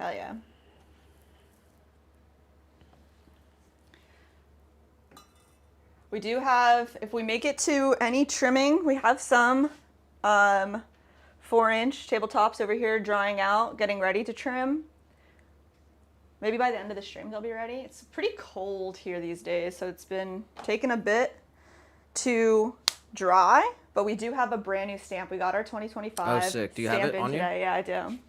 Hell yeah. We do have, if we make it to any trimming, we have some 4-inch tabletops over here drying out, getting ready to trim. Maybe by the end of the stream they'll be ready. It's pretty cold here these days, so it's been taking a bit to dry, but we do have a brand new stamp. We got our 2025 Oh, sick. Do you have it on today. you? Yeah, I do.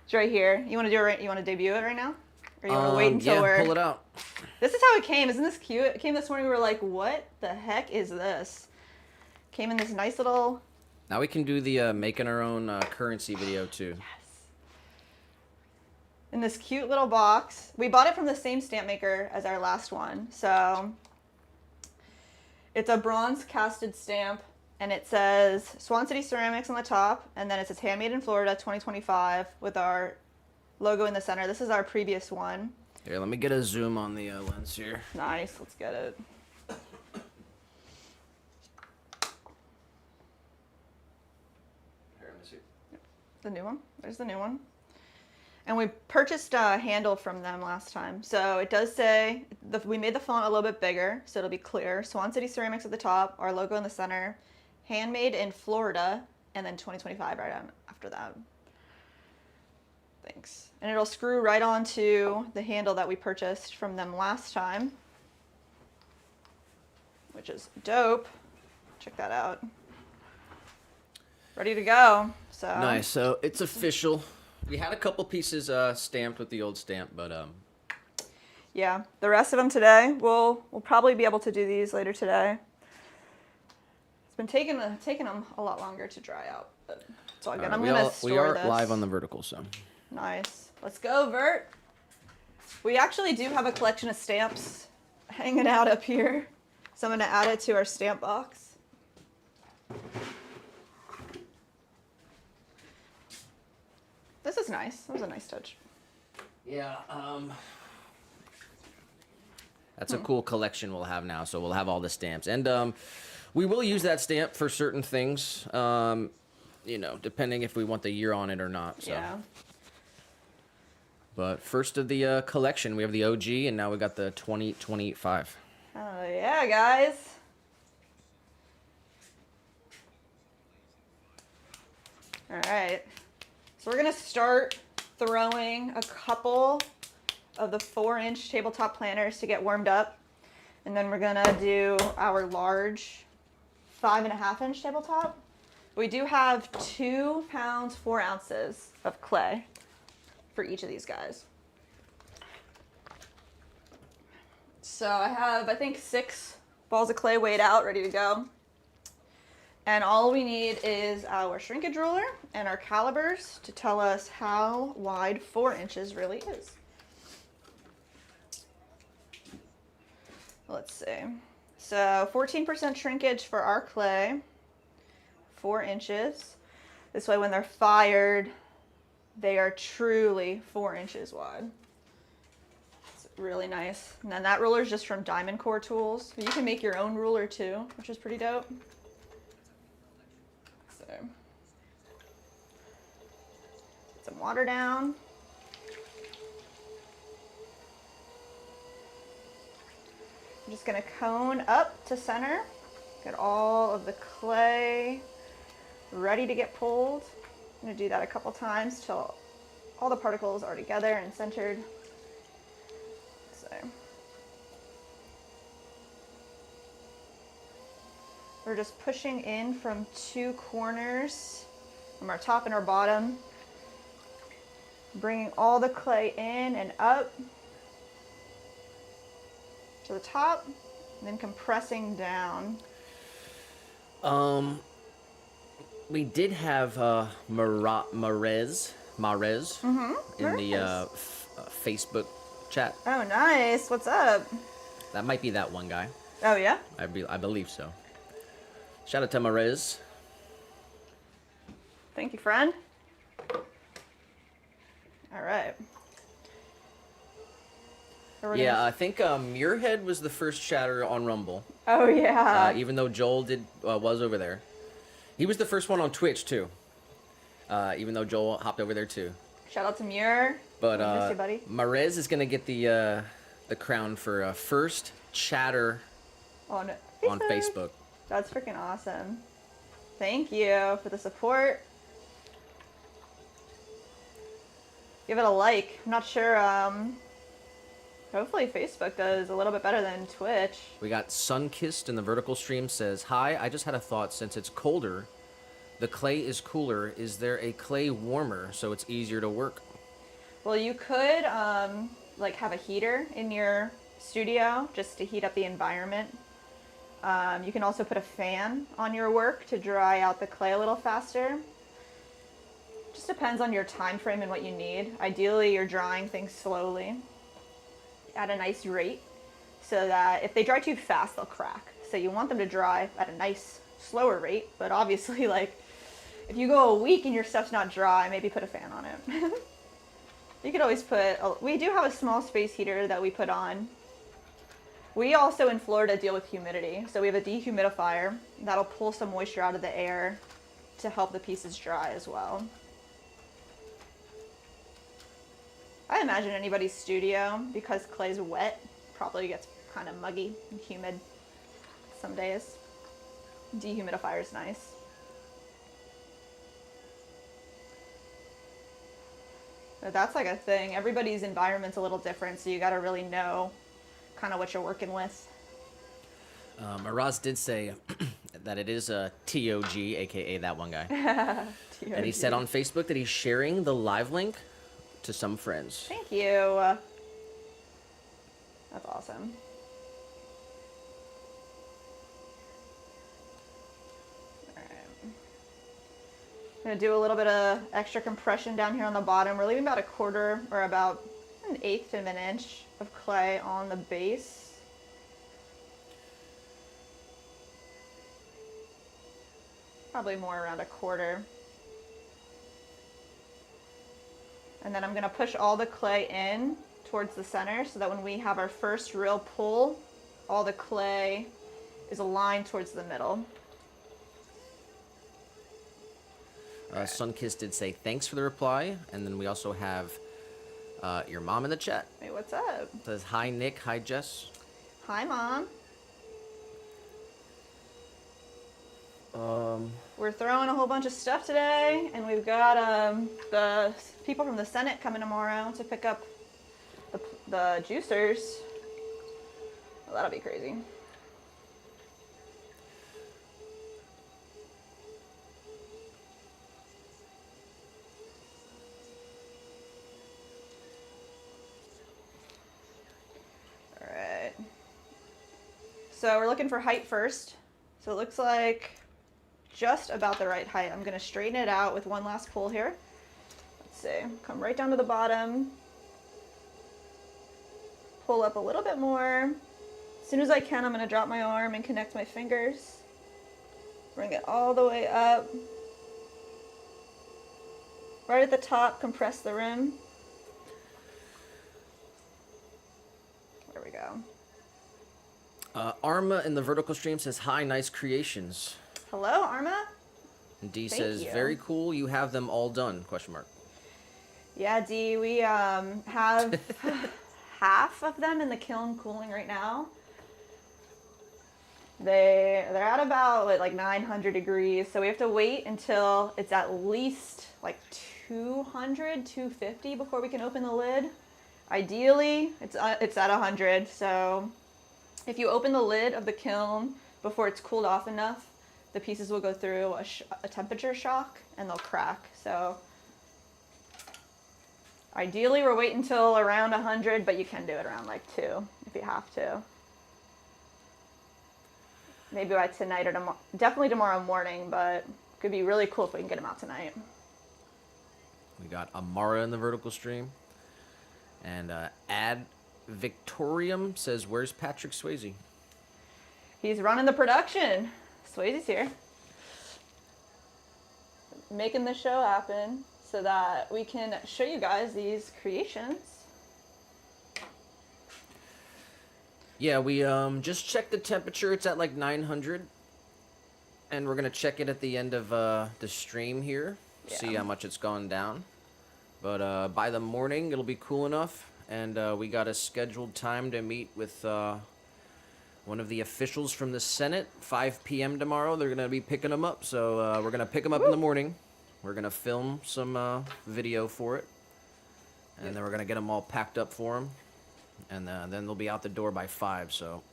It's right here. You want to do it right? You want to debut it right now? Or you want to wait until yeah, pull it out. This is how it came. Isn't this cute? It came this morning. We were like, what the heck is this? Came in this nice little... Now we can do the making our own currency video too. Yes. In this cute little box. We bought it from the same stamp maker as our last one. So it's a bronze casted stamp, and it says Swan City Ceramics on the top, and then it says handmade in Florida 2025 with our logo in the center. This is our previous one. Here, let me get a zoom on the lens here. Nice, let's get it. Here, let me see. The new one. There's the new one. And we purchased a handle from them last time. So it does say, we made the font a little bit bigger, so it'll be clear. Swan City Ceramics at the top, our logo in the center, handmade in Florida, and then 2025 right on after that. Thanks. And it'll screw right onto the handle that we purchased from them last time, which is dope. Check that out. Ready to go. So nice. So it's official. We had a couple pieces stamped with the old stamp, but yeah, the rest of them today. We'll probably be able to do these later today. It's been taking them a lot longer to dry out, but it's all good. I'm gonna store we are this. live on the vertical, so Nice. Let's go, Vert. We actually do have a collection of stamps hanging out up here, so I'm gonna add it to our stamp box. This is nice. That was a nice touch. yeah. That's a cool collection we'll have now. So we'll have all the stamps, and we will use that stamp for certain things. You know, depending if we want the year on it or not. So. Yeah. But first of the collection, we have the OG, and now we got the 2025. Oh yeah, guys. All right. So we're gonna start throwing a couple of the 4-inch tabletop planners to get warmed up, and then we're gonna do our large 5.5-inch tabletop. We do have 2 pounds 4 ounces of clay for each of these guys. So I have, I think, 6 balls of clay weighed out, ready to go. And all we need is our shrinkage ruler and our calipers to tell us how wide 4 inches really is. Let's see. So 14% shrinkage for our clay, 4 inches. This way when they're fired, they are truly 4 inches wide. It's really nice. And then that ruler is just from Diamond Core Tools. You can make your own ruler too, which is pretty dope. So, put some water down. I'm just gonna cone up to center. Get all of the clay ready to get pulled. I'm gonna do that a couple times till all the particles are together and centered. So we're just pushing in from 2 corners, from our top and our bottom, bringing all the clay in and up to the top, and then compressing down. We did have Marez in the Facebook chat. Oh, nice. What's up? That might be that one guy. Oh, yeah? I believe so. Shout out to Marez. Thank you, friend. All right. Yeah, I think Muirhead was the first chatter on Rumble. Oh, yeah. Even though Joel was over there. He was the first one on Twitch, too. Even though Joel hopped over there, too. Shout out to Muir. But Miss you, buddy. Marez is gonna get the crown for first chatter On on Facebook. That's freaking awesome. Thank you for the support. Give it a like. I'm not sure. Hopefully Facebook does a little bit better than Twitch. We got Sunkissed in the vertical stream says, "Hi, I just had a thought. Since it's colder, the clay is cooler. Is there a clay warmer so it's easier to work?" Well, you could like have a heater in your studio just to heat up the environment. You can also put a fan on your work to dry out the clay a little faster. Just depends on your time frame and what you need. Ideally, you're drying things slowly at a nice rate so that if they dry too fast, they'll crack. So you want them to dry at a nice, slower rate. But obviously, like, if you go a week and your stuff's not dry, maybe put a fan on it. You could always we do have a small space heater that we put on. We also in Florida deal with humidity. So we have a dehumidifier that'll pull some moisture out of the air to help the pieces dry as well. I imagine anybody's studio, because clay's wet, probably gets kind of muggy and humid some days. Dehumidifier is nice. But that's like a thing. Everybody's environment's a little different, so you got to really know kind of what you're working with. Araz did say that it is a TOG, aka that one guy. And he said on Facebook that he's sharing the live link to some friends. Thank you. That's awesome. All right. I'm gonna do a little bit of extra compression down here on the bottom. We're leaving about a quarter or about an eighth of an inch of clay on the base. Probably more around a quarter. And then I'm gonna push all the clay in towards the center so that when we have our first real pull, all the clay is aligned towards the middle. Sunkiss did say thanks for the reply, and then we also have your mom in the chat. Hey, what's up? Says hi Nick, hi Jess. Hi, Mom. We're throwing a whole bunch of stuff today, and we've got the people from the Senate coming tomorrow to pick up the juicers. Well, that'll be crazy. All right. So we're looking for height first. So it looks like just about the right height. I'm going to straighten it out with one last pull here. Let's see. Come right down to the bottom. Pull up a little bit more. As soon as I can, I'm going to drop my arm and connect my fingers. Bring it all the way up. Right at the top, compress the rim. There we go. Arma in the vertical stream says hi, nice creations. Hello, Arma. And D Thank says you. very cool. You have them all done? Question mark. Yeah, D, we have half of them in the kiln cooling right now. They're at about like 900 degrees, so we have to wait until it's at least like 200, 250 before we can open the lid. Ideally, it's at 100, so if you open the lid of the kiln before it's cooled off enough, the pieces will go through a temperature shock and they'll crack. So ideally, we're waiting until around 100, but you can do it around like 2 if you have to. Maybe by tonight or tomorrow, definitely tomorrow morning, but it could be really cool if we can get them out tonight. We got Amara in the vertical stream. And Ad Victorium says, where's Patrick Swayze? He's running the production. Swayze's here. Making the show happen so that we can show you guys these creations. Yeah, we just checked the temperature. It's at like 900. And we're going to check it at the end of the stream here. Yeah. See how much it's gone down. But by the morning, it'll be cool enough. And we got a scheduled time to meet with one of the officials from the Senate, 5 p.m. tomorrow. They're going to be picking them up. So we're going to pick them up in the morning. We're going to film some video for it. And then we're going to get them all packed up for them. And then they'll be out the door by 5. So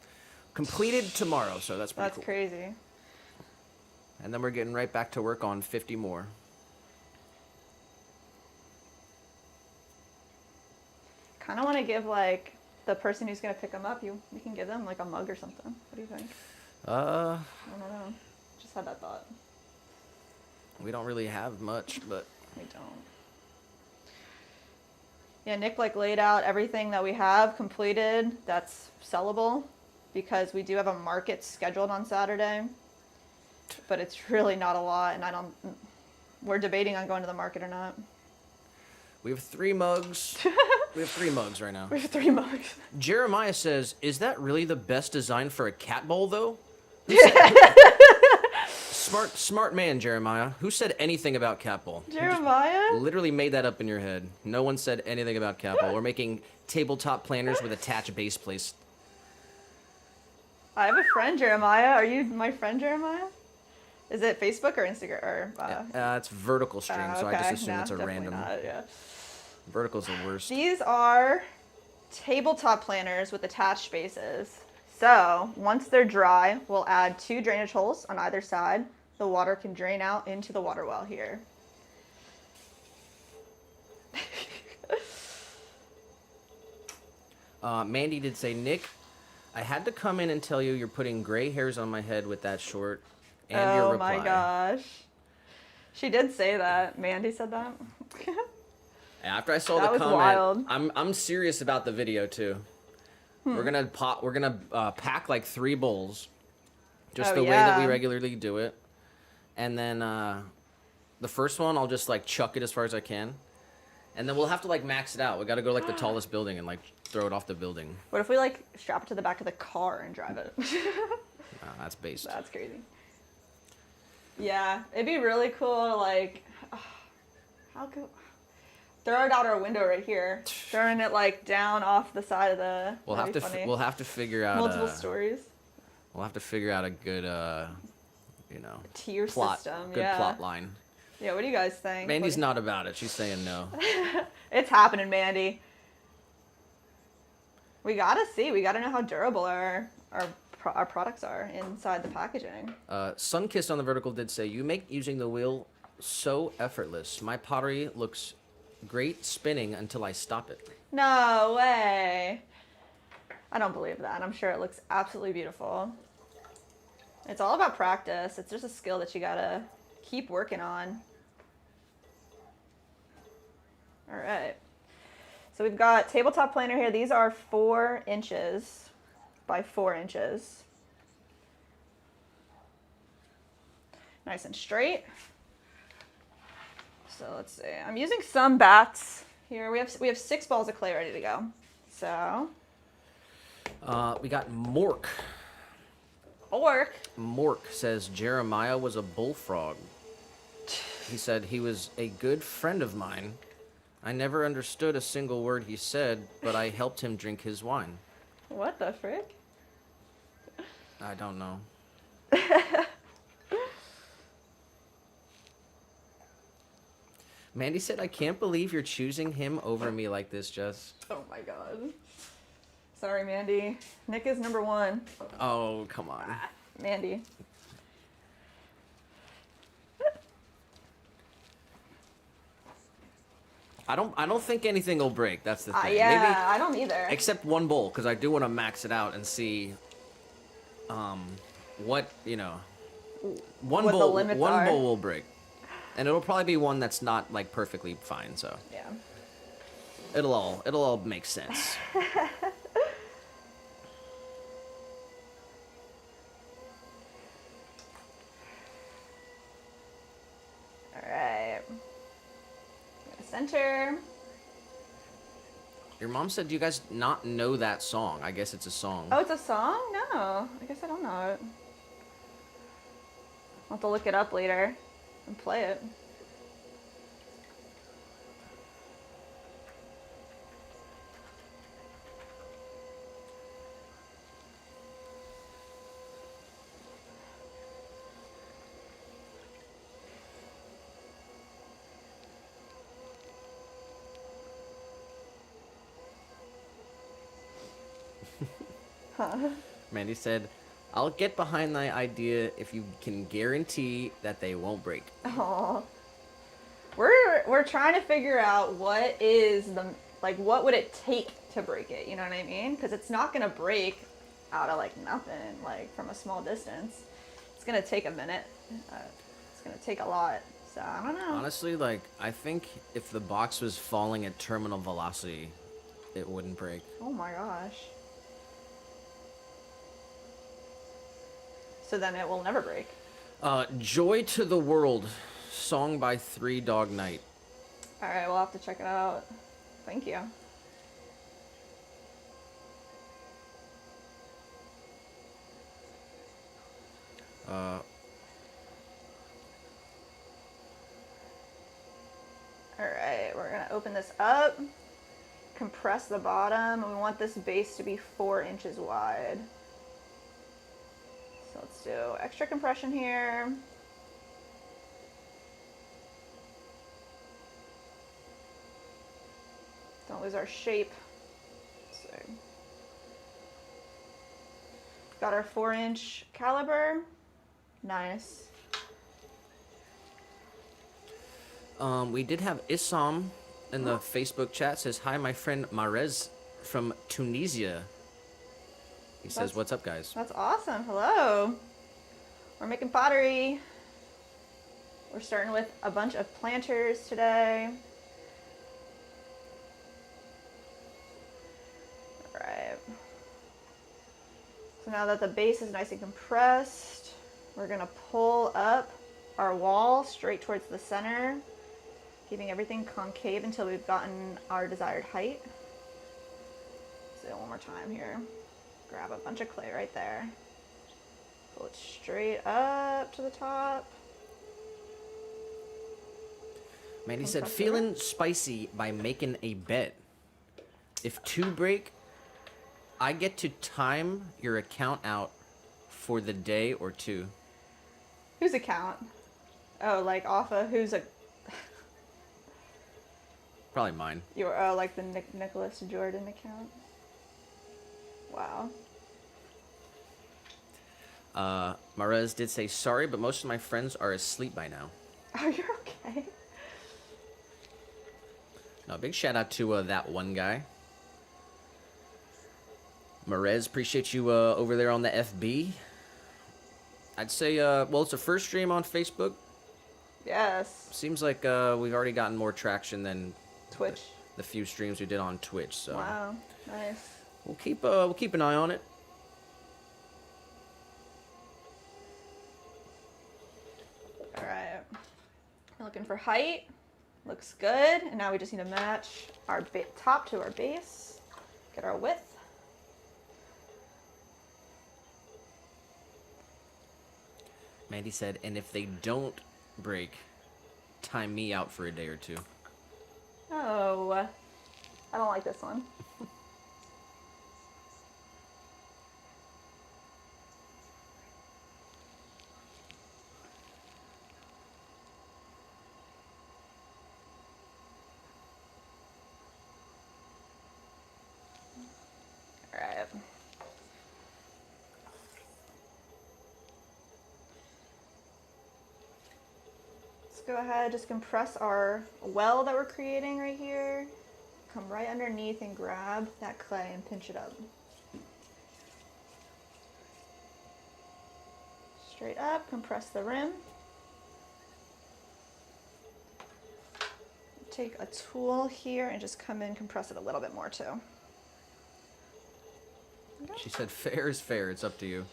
completed tomorrow. So that's pretty cool. That's crazy. And then we're getting right back to work on 50 more. Kind of want to give like the person who's gonna pick them up. You can give them like a mug or something. What do you think? I don't know. Just had that thought. We don't really have much, but We don't. Yeah, Nick like laid out everything that we have completed that's sellable, because we do have a market scheduled on Saturday, but it's really not a lot, and we're debating on going to the market or not. we have 3 mugs. We have 3 mugs right now. We have 3 mugs. Jeremiah says, "Is that really the best design for a cat bowl, though?" Smart man, Jeremiah. Who said anything about cat bowl? Jeremiah? Literally made that up in your head. No one said anything about cat bowl. We're making tabletop planners with attached base plates. I have a friend, Jeremiah. Are you my friend, Jeremiah? Is it Facebook or Instagram? Or, It's vertical stream, so I just assume no, it's a definitely random. Not, yeah. Vertical's the worst. These are tabletop planners with attached bases. So once they're dry, we'll add 2 drainage holes on either side. The water can drain out into the water well here. Mandy did say, "Nick, I had to come in and tell you you're putting gray hairs on my head with that short." And your reply. Oh my gosh. She did say that. Mandy said that. After I saw That the was comment, wild. I'm serious about the video too. We're gonna pack like 3 bowls, just the way that we regularly do it, and then the first one I'll just like chuck it as far as I can, and then we'll have to like max it out. We got to go to like the tallest building and like throw it off the building. What if we like strap it to the back of the car and drive it? That's based. That's crazy. Yeah, it'd be really cool to like, how could, throw it out our window right here, throwing it like down off the side of the. We'll have to we'll have to figure out multiple stories. We'll have to figure out a good tier plot, system. good plot line. Yeah, what do you guys think? Mandy's not about it. She's saying no. It's happening, Mandy. We gotta see. We gotta know how durable our products are inside the packaging. Sunkissed on the vertical did say, "You make using the wheel so effortless. My pottery looks great spinning until I stop it." No way. I don't believe that. I'm sure it looks absolutely beautiful. It's all about practice. It's just a skill that you gotta keep working on. All right. So we've got tabletop planer here. These are 4 inches by 4 inches. Nice and straight. So let's see. I'm using some bats here. We have 6 balls of clay ready to go. So we got Mork. Mork says Jeremiah was a bullfrog. He said he was a good friend of mine. I never understood a single word he said, but I helped him drink his wine. What the frick? I don't know. Mandy said, "I can't believe you're choosing him over me like this, Jess." Oh my god. Sorry, Mandy. Nick is number 1. Oh, come on. Mandy. I don't think anything will break. That's the thing. Yeah, Maybe, I don't either. except one bowl, because I do want to max it out and see what, one What the bowl limits one are. bowl will break. And it'll probably be one that's not like perfectly fine, so Yeah. it'll all make sense. All right. Center. Your mom said, "Do you guys not know that song?" I guess it's a song. Oh, it's a song? No. I guess I don't know it. I'll have to look it up later and play it. Mandy said, I'll get behind the idea if you can guarantee that they won't break. Oh, we're trying to figure out what is what would it take to break it? You know what I mean? Because it's not gonna break out of like nothing, like from a small distance. It's gonna take a minute. It's gonna take a lot. So I don't know. Honestly, like, I think if the box was falling at terminal velocity, it wouldn't break. Oh my gosh. So then it will never break. Joy to the World, song by Three Dog Night. All right, we'll have to check it out. Thank you. All right, we're gonna open this up, compress the bottom, and we want this base to be 4 inches wide. So let's do extra compression here. Don't lose our shape. So, got our 4-inch caliber. Nice. We did have Issam in the Facebook chat says, hi, my friend Marez from Tunisia. He says, what's up, guys? That's awesome. Hello. We're making pottery. We're starting with a bunch of planters today. All right. So now that the base is nice and compressed, we're going to pull up our wall straight towards the center, keeping everything concave until we've gotten our desired height. Let's do it one more time here. Grab a bunch of clay right there. Pull it straight up to the top. Mandy said, feeling spicy by making a bet. If 2 break, I get to time your account out for the day or 2. Whose account? Oh, like off of who's a... Probably mine. Your like the Nicholas Jordan account. Wow. Marez did say sorry, but most of my friends are asleep by now. Oh, you're okay. No, big shout out to that one guy. Marez, appreciate you over there on the FB. I'd say, well, it's a first stream on Facebook. Yes. Seems like we've already gotten more traction than Twitch. The few streams we did on Twitch. So wow, nice. We'll keep an eye on it. All right. We're looking for height. Looks good. And now we just need to match our top to our base. Get our width. Mandy said, and if they don't break, time me out for a day or 2. Oh, I don't like this one. All right. Go ahead, just compress our well that we're creating right here. Come right underneath and grab that clay and pinch it up. Straight up, compress the rim. Take a tool here and just come in, compress it a little bit more too. She said, fair is fair. It's up to you.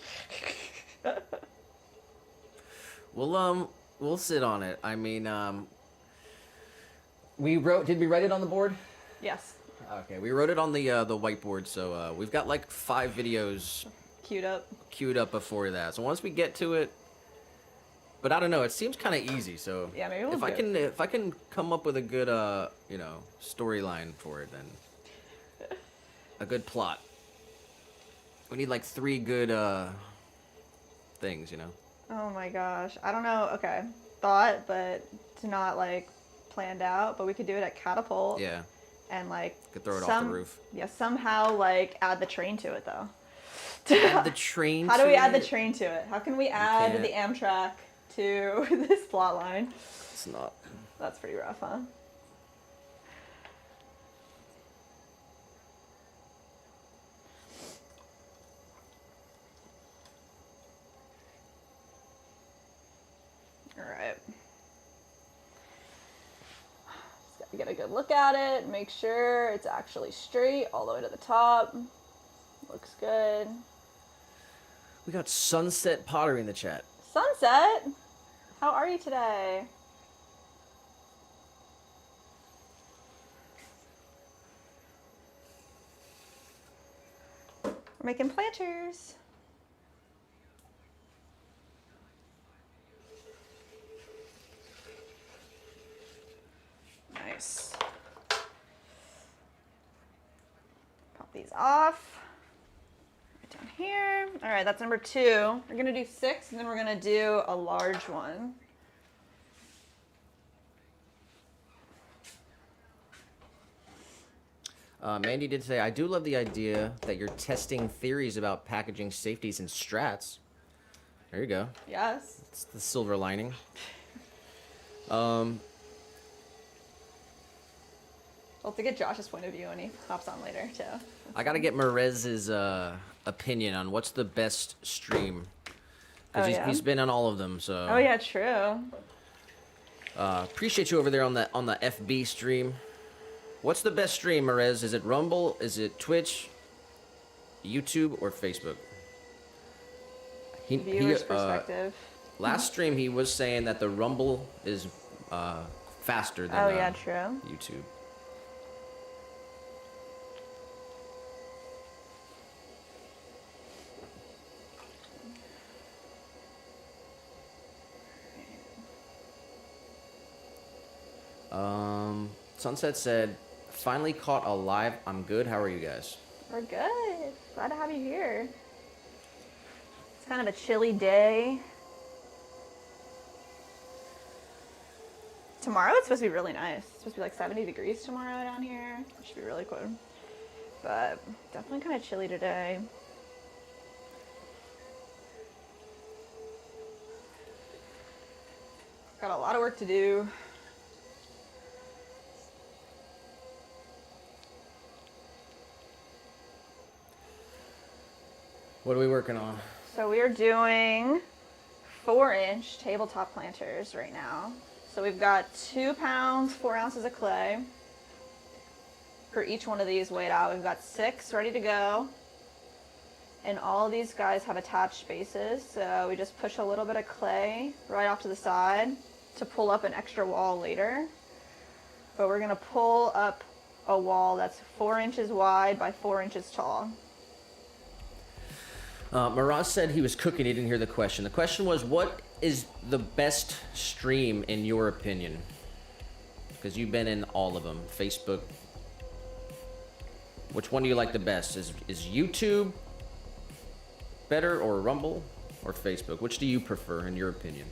We'll sit on it. I mean, did we write it on the board? Yes. Okay, we wrote it on the whiteboard, so we've got like 5 videos queued up before that. So once we get to it, but I don't know, it seems kind of easy. So yeah, maybe if I can come up with a good storyline for it, then a good plot. We need like 3 good things, you know. Oh my gosh. I don't know. Okay. Thought, but it's not like planned out, but we could do it at Catapult. Yeah. and like Could throw it off the roof. Yeah, somehow like add the train to it though. Add the train. How do we add the it? train to it? How can we add the Amtrak to this plot line? It's not. That's pretty rough, huh? All right. Just gotta get a good look at it, make sure it's actually straight all the way to the top. Looks good. We got Sunset Pottery in the chat. Sunset, how are you today? We're making planters. Nice. Pop these off. Right down here. All right, that's number 2. We're gonna do 6, and then we're gonna do a large one. Mandy did say, I do love the idea that you're testing theories about packaging safeties and strats. There you go. Yes. It's the silver lining. We'll have to get Josh's point of view when he hops on later, too. I got to get Merez's opinion on what's the best stream. Because he's been on all of them, so... Oh, yeah, true. Appreciate you over there on the FB stream. What's the best stream, Merez? Is it Rumble? Is it Twitch? YouTube? Or Facebook? Viewer's perspective. Last stream, he was saying that the Rumble is faster than true. YouTube. Sunset said, finally caught a live. I'm good. How are you guys? We're good. Glad to have you here. It's kind of a chilly day. Tomorrow it's supposed to be really nice. It's supposed to be like 70 degrees tomorrow down here. It should be really cool. But definitely kind of chilly today. Got a lot of work to do. What are we working on? So we are doing 4-inch tabletop planters right now. So we've got 2 pounds, 4 ounces of clay. For each one of these weighed out, we've got 6 ready to go. And all of these guys have attached bases. So we just push a little bit of clay right off to the side to pull up an extra wall later. But we're gonna pull up a wall that's 4 inches wide by 4 inches tall. Maraz said he was cooking. He didn't hear the question. The question was, what is the best stream in your opinion? Because you've been in all of them. Facebook. Which one do you like the best? Is YouTube better, or Rumble, or Facebook? Which do you prefer in your opinion?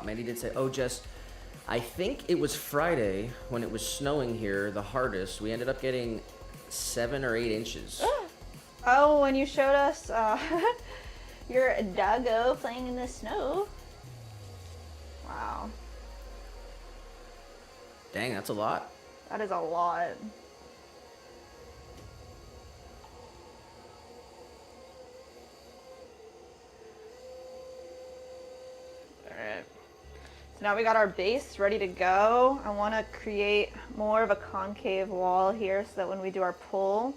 Mandy did say, oh, Jess, I think it was Friday when it was snowing here the hardest. We ended up getting 7 or 8 inches. Oh, when you showed us your doggo playing in the snow. Wow. Dang, that's a lot. That is a lot. Alright. So now we got our base ready to go. I want to create more of a concave wall here so that when we do our pull,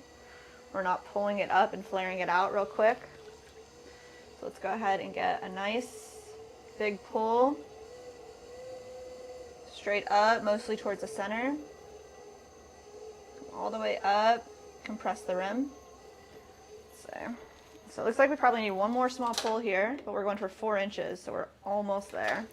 we're not pulling it up and flaring it out real quick. So let's go ahead and get a nice big pull. Straight up, mostly towards the center. All the way up, compress the rim. So it looks like we probably need one more small pull here, but we're going for 4 inches, so we're almost there.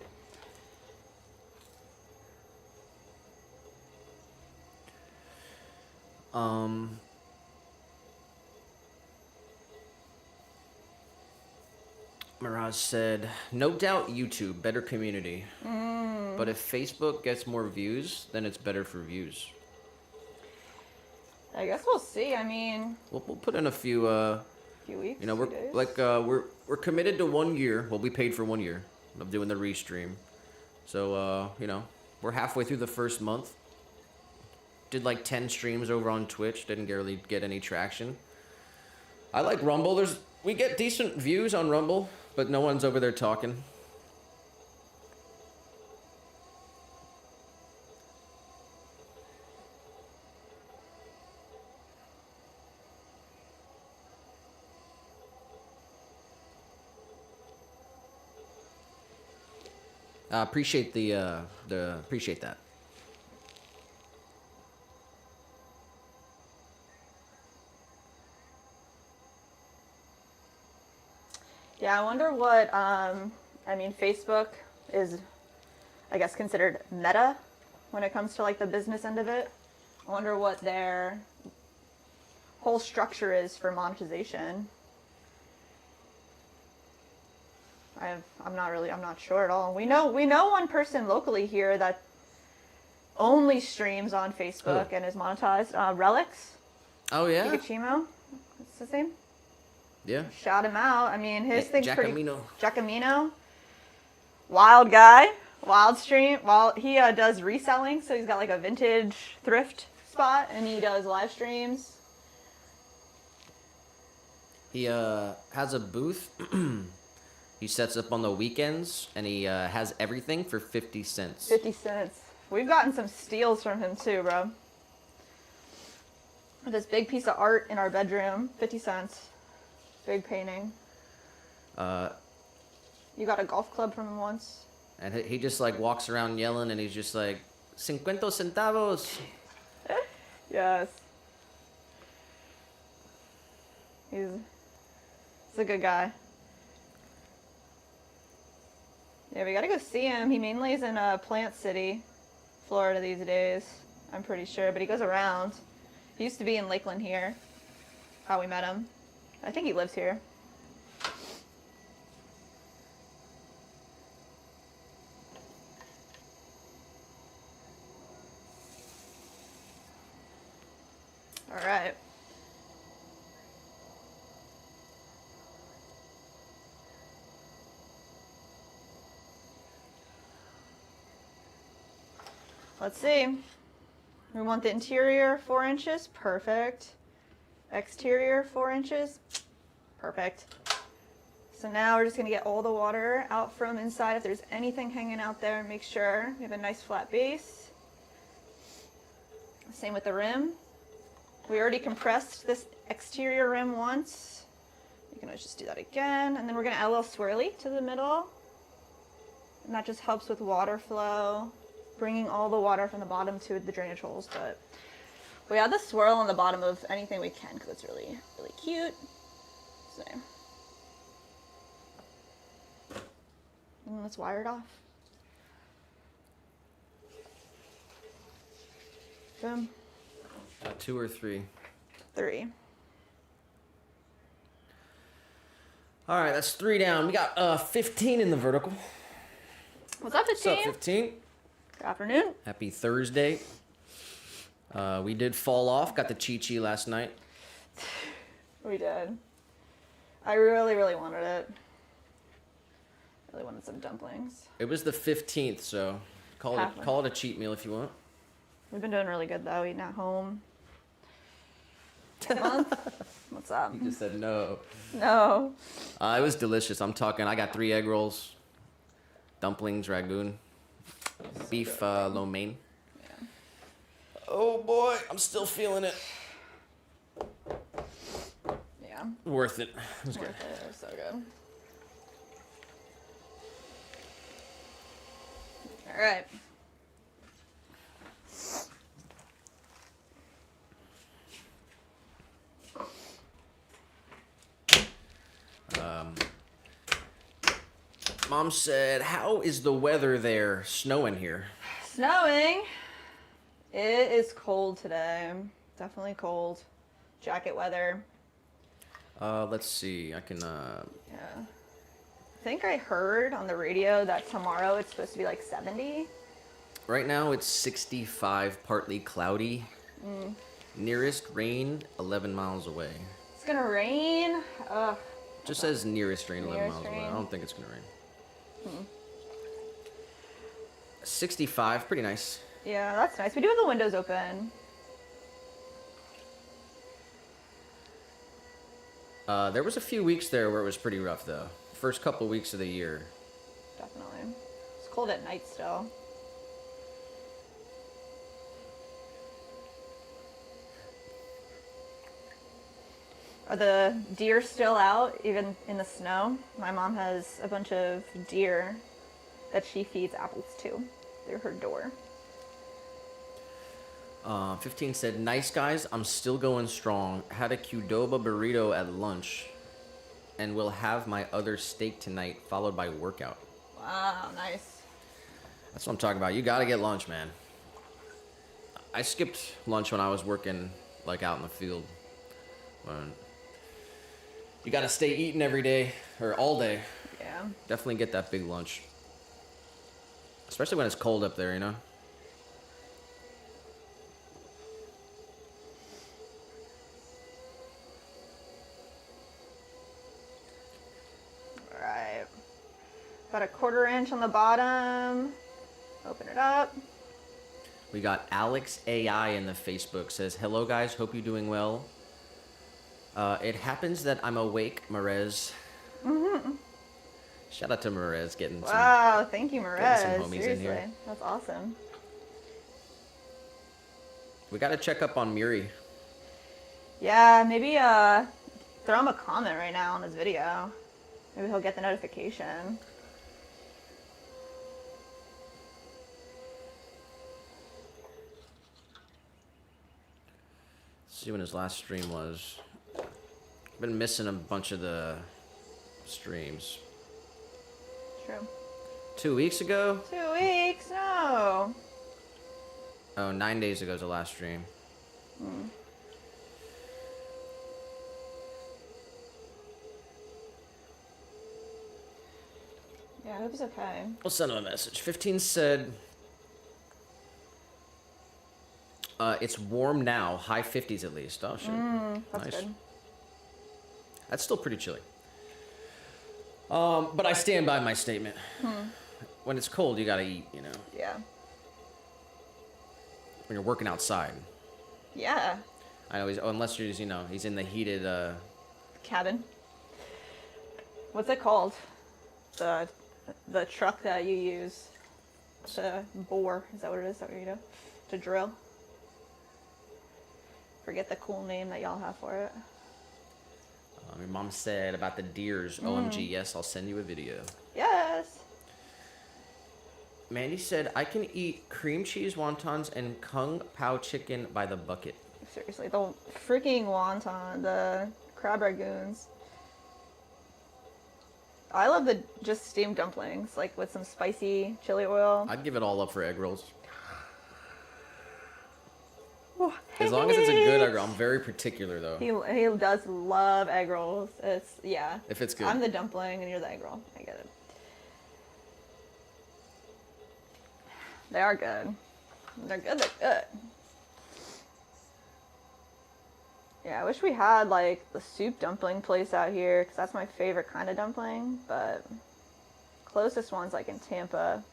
Mirage said, no doubt YouTube, better community. But if Facebook gets more views, then it's better for views. I guess we'll see. I mean, We'll put in a few, few weeks, you know, few we're days. like, we're committed to 1 year. Well, we paid for 1 year of doing the restream. So, you know, we're halfway through the first month. Did like 10 streams over on Twitch. Didn't really get any traction. I like Rumble. We get decent views on Rumble, but no one's over there talking. Appreciate appreciate that. Yeah, I wonder what, I mean, Facebook is, I guess, considered meta when it comes to, like, the business end of it. I wonder what their whole structure is for monetization. I'm not sure at all. We know one person locally here that only streams on Facebook and is monetized. Relics. Oh, yeah? Pikachu. What's his name? Yeah. Shout him out. I mean, his thing's Giacomino. pretty... Giacomino. Wild guy. Wild stream. Well, he does reselling, so he's got like a vintage thrift spot, and he does live streams. He has a booth. He sets up on the weekends, and he has everything for 50 cents. 50 cents. We've gotten some steals from him too, bro. This big piece of art in our bedroom, 50 cents. Big painting. You got a golf club from him once. And he just like walks around yelling, and he's just like, 50 centavos. Yes. He's a good guy. Yeah, we gotta go see him. He mainly is in Plant City, Florida these days, I'm pretty sure, but he goes around. He used to be in Lakeland here, how we met him. I think he lives here. All right. Let's see. We want the interior 4 inches. Perfect. Exterior 4 inches. Perfect. So now we're just going to get all the water out from inside. If there's anything hanging out there, make sure we have a nice flat base. Same with the rim. We already compressed this exterior rim once. You can always just do that again. And then we're going to add a little swirly to the middle. And that just helps with water flow, bringing all the water from the bottom to the drainage holes. But we add the swirl on the bottom of anything we can because it's really, really cute. So, and let's wire it off. Boom. 2 or 3. 3. All right, that's 3 down. We got 15 in the vertical. What's up, 15? What's up, 15? Good afternoon. Happy Thursday. We did fall off. Got the chi-chi last night. We did. I really, really wanted it. Really wanted some dumplings. It was the 15th, so call it a cheat meal if you want. We've been doing really good though, eating at home. 10 month? What's up? You just said no. No. It was delicious. I got 3 egg rolls, dumplings, ragoon, beef lo mein. Yeah. Oh boy, I'm still feeling it. Yeah. Worth it. It was good. Worth it. It was so good. All right. Mom said, how is the weather there? Snowing here. Snowing. It is cold today. Definitely cold. Jacket weather. Let's see. I can Yeah. think I heard on the radio that tomorrow it's supposed to be like 70. Right now it's 65, partly cloudy. Nearest rain, 11 miles away. It's gonna rain. Ugh. Just says nearest rain, 11 Nearest miles away. rain. I don't think it's gonna rain. 65, pretty nice. Yeah, that's nice. We do have the windows open. There was a few weeks there where it was pretty rough, though. First couple weeks of the year. Definitely. It's cold at night still. Are the deer still out, even in the snow? My mom has a bunch of deer that she feeds apples to through her door. 15 said, nice guys, I'm still going strong. Had a Qdoba burrito at lunch and will have my other steak tonight, followed by workout. Wow, nice. That's what I'm talking about. You gotta get lunch, man. I skipped lunch when I was working, like, out in the field. But you gotta stay eating every day, or all day. Yeah. Definitely get that big lunch. Especially when it's cold up there, you know? Alright. About a 1/4 inch on the bottom. Open it up. We got Alex AI in the Facebook. Says, hello guys, hope you're doing well. It happens that I'm awake, Merez. Shout out to Merez getting some... Wow, thank you, Merez. some homies in Seriously, here. that's awesome. We gotta check up on Muri. Yeah, maybe throw him a comment right now on his video. Maybe he'll get the notification. Let's see when his last stream was. Been missing a bunch of the streams. True. 2 weeks ago? 2 weeks? No. Oh, 9 days ago was the last stream. Yeah, I hope he's okay. We'll send him a message. 15 said, it's warm now, high 50s at least. Oh, shit. That's Nice. good. That's still pretty chilly. But I stand by my statement. When it's cold, you gotta eat, you know. Yeah. When you're working outside. Yeah. I know, unless you're, you know, he's in the heated, Cabin. What's it called? The truck that you use to bore. Is that what it is? Is that what you do? To drill? Forget the cool name that y'all have for it. your mom said about the deers. OMG, yes, I'll send you a video. Yes. Mandy said, I can eat cream cheese wontons and kung pao chicken by the bucket. Seriously, the freaking wonton, the crab ragoons. I love the just steamed dumplings, like with some spicy chili oil. I'd give it all up for egg rolls. Ooh. As long as it's a good egg roll. I'm very particular, though. He does love egg rolls. It's, yeah. If it's good. I'm the dumpling and you're the egg roll. I get it. They are good. They're good, they're good. Yeah, I wish we had, like, the soup dumpling place out here, because that's my favorite kind of dumpling, but closest one's, like, in Tampa.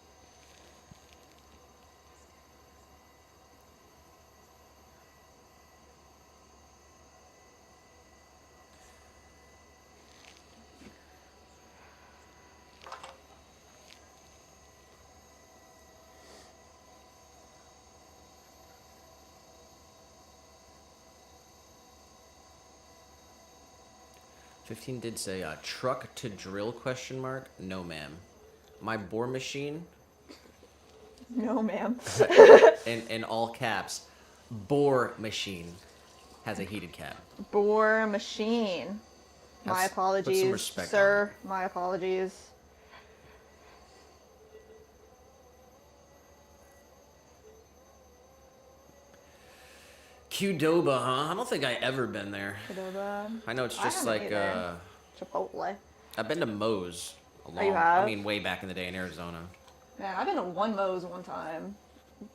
$15 did say, truck to drill, question mark? No, ma'am. My bore machine, No, ma'am. in all caps, bore machine, has a heated cab. Bore machine. My Put some apologies, respect sir. My apologies. Qdoba, huh? I don't think I ever been there. Qdoba. I know it's I just haven't like, either. Chipotle. I've been to Moe's Oh, you have? I mean, way back in the day in Arizona. Man, I've been to one Moe's one time,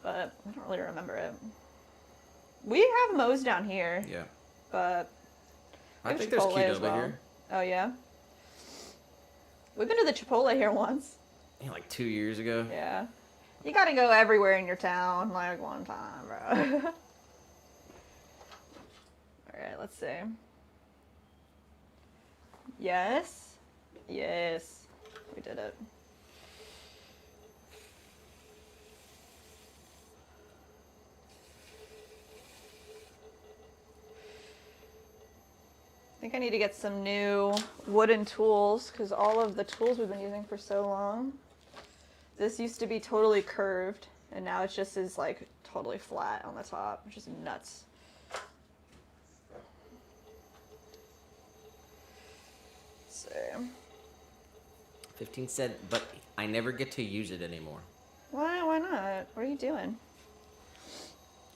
but I don't really remember it. We have Moe's down here. Yeah. But we I have think there's Chipotle as Qdoba well. here. Oh, yeah? We've been to the Chipotle here once. Yeah, like 2 years ago. Yeah. You gotta go everywhere in your town, like, one time, bro. Alright, let's see. Yes. Yes. We did it. I think I need to get some new wooden tools because all of the tools we've been using for so long. This used to be totally curved and now it just is like totally flat on the top, which is nuts. So 15 said, but I never get to use it anymore. why not? What are you doing?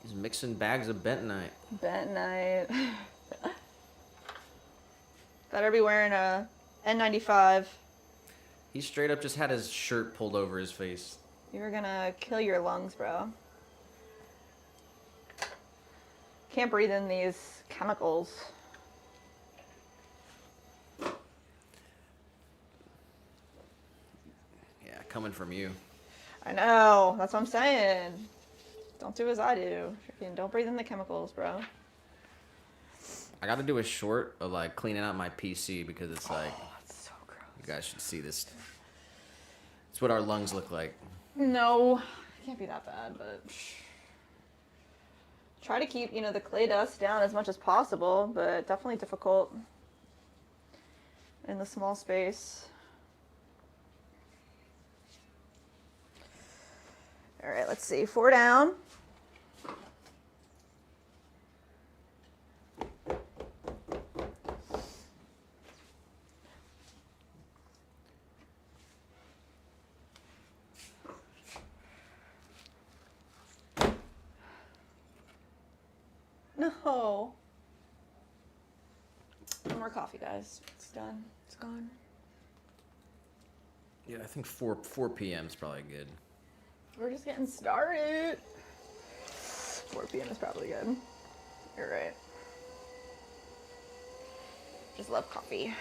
He's mixing bags of bentonite. Bentonite. Better be wearing a N95. He straight up just had his shirt pulled over his face. You're gonna kill your lungs, bro. Can't breathe in these chemicals. Yeah, coming from you. I know, that's what I'm saying. Don't do as I do. Freaking don't breathe in the chemicals, bro. I got to do a short of like cleaning out my PC because it's like, That's so gross. you guys should see this. It's what our lungs look like. No, it can't be that bad, but try to keep, the clay dust down as much as possible, but definitely difficult in the small space. All right, let's see. 4 down. No. No more coffee, guys. It's done. It's gone. Yeah, I think 4 p.m. is probably good. We're just getting started. 4 p.m. is probably good. You're right. Just love coffee.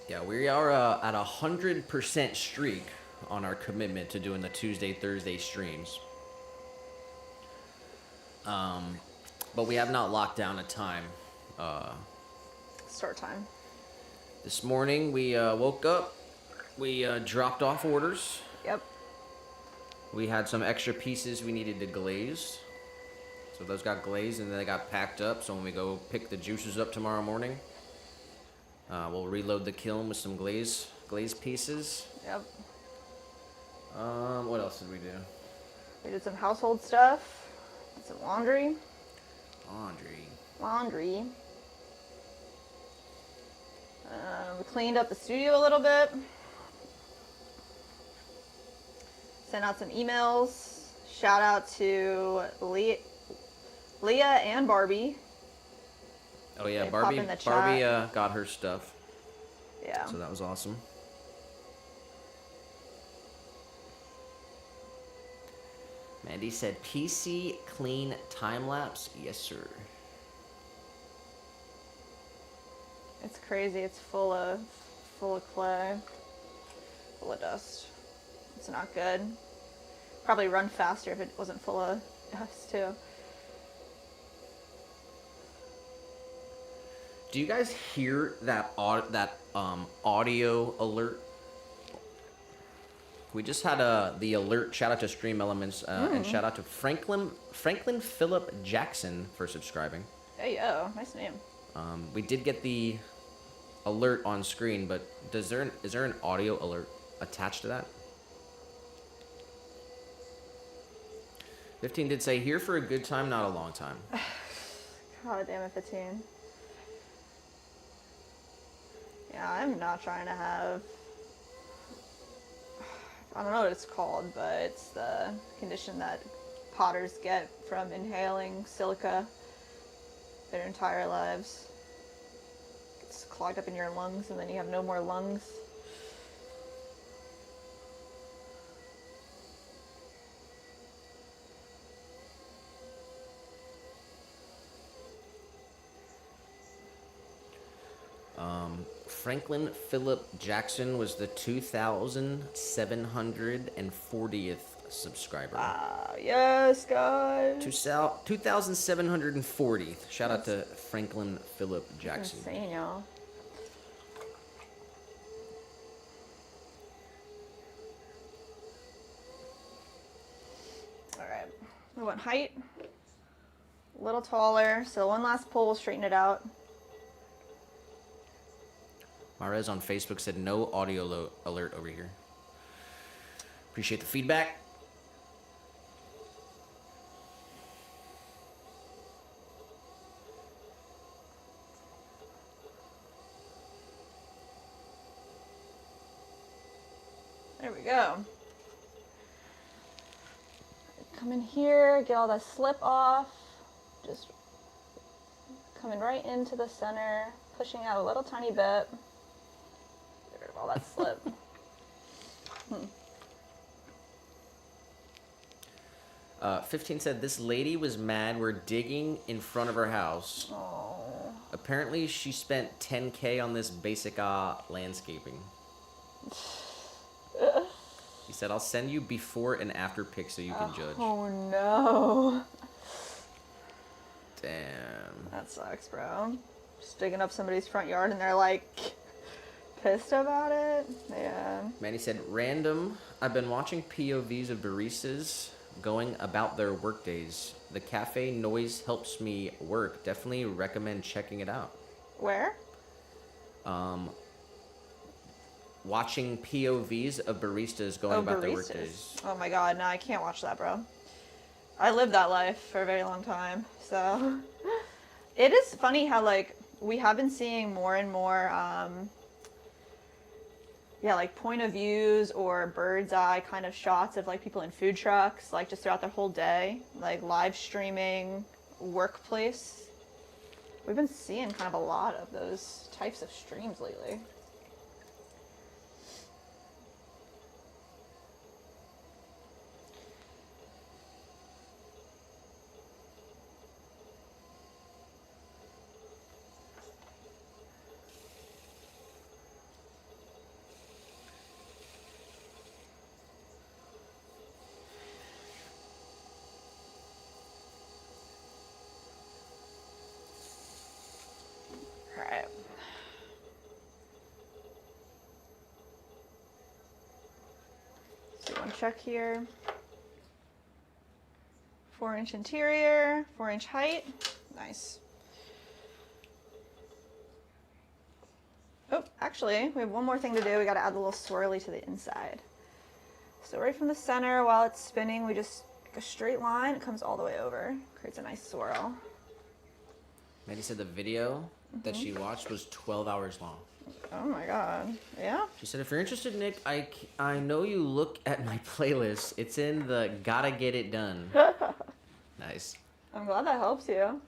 Yeah, we are at 100% streak on our commitment to doing the Tuesday, Thursday streams. But we have not locked down a time. Start time. This morning we woke up, we dropped off orders. Yep. We had some extra pieces we needed to glaze. So those got glazed and then they got packed up. So when we go pick the juices up tomorrow morning, we'll reload the kiln with some glaze pieces. Yep. What else did we do? We did some household stuff. Did some laundry. Laundry. We cleaned up the studio a little bit. Sent out some emails. Shout out to Leah and Barbie. Oh yeah, They pop in the Barbie chat. got her stuff. Yeah. So that was awesome. Mandy said PC clean time lapse. Yes, sir. It's crazy. It's full of clay, full of dust. It's not good. Probably run faster if it wasn't full of dust too. Do you guys hear that audio alert? We just had the alert. Shout out to Stream Elements and shout out to Franklin Phillip Jackson for subscribing. Hey yo, nice name. We did get the alert on screen, but is there an audio alert attached to that? 15 did say here for a good time, not a long time. God damn it, 15. Yeah, I'm not trying to have, I don't know what it's called, but it's the condition that potters get from inhaling silica their entire lives. It's clogged up in your lungs, and then you have no more lungs. Franklin Philip Jackson was the 2,740th subscriber. Yes, guys. 2,740th. Shout out to Franklin Philip Jackson. Insane, y'all. All right. We want height. A little taller. So one last pull will straighten it out. Marez on Facebook said no audio alert over here. Appreciate the feedback. There we go. Come in here, get all that slip off. Just coming right into the center, pushing out a little tiny bit. Get rid of all that slip. 15 said this lady was mad we're digging in front of her house. Oh. Apparently she spent 10K on this basic landscaping. He said, I'll send you before and after pics so you can judge. Oh no. Damn. That sucks, bro. Just digging up somebody's front yard and they're like pissed about it. Yeah. Manny said, random. I've been watching POVs of baristas going about their work days. The cafe noise helps me work. Definitely recommend checking it out. Where? Watching POVs of baristas going about their work days. Oh my god, no, I can't watch that, bro. I lived that life for a very long time, so it is funny how like we have been seeing more and more like point of views or bird's eye kind of shots of like people in food trucks, like just throughout their whole day, like live streaming workplace. We've been seeing kind of a lot of those types of streams lately. Alright. So one check here. 4-inch interior, 4-inch height. Nice. Oh, actually, we have one more thing to do. We got to add a little swirly to the inside. So right from the center, while it's spinning, we just make a straight line. It comes all the way over. Creates a nice swirl. Manny said the video that she watched was 12 hours long. Oh my god. Yeah? She said, if you're interested, Nick, I know you look at my playlist. It's in the Gotta Get It Done. Nice. I'm glad that helps you.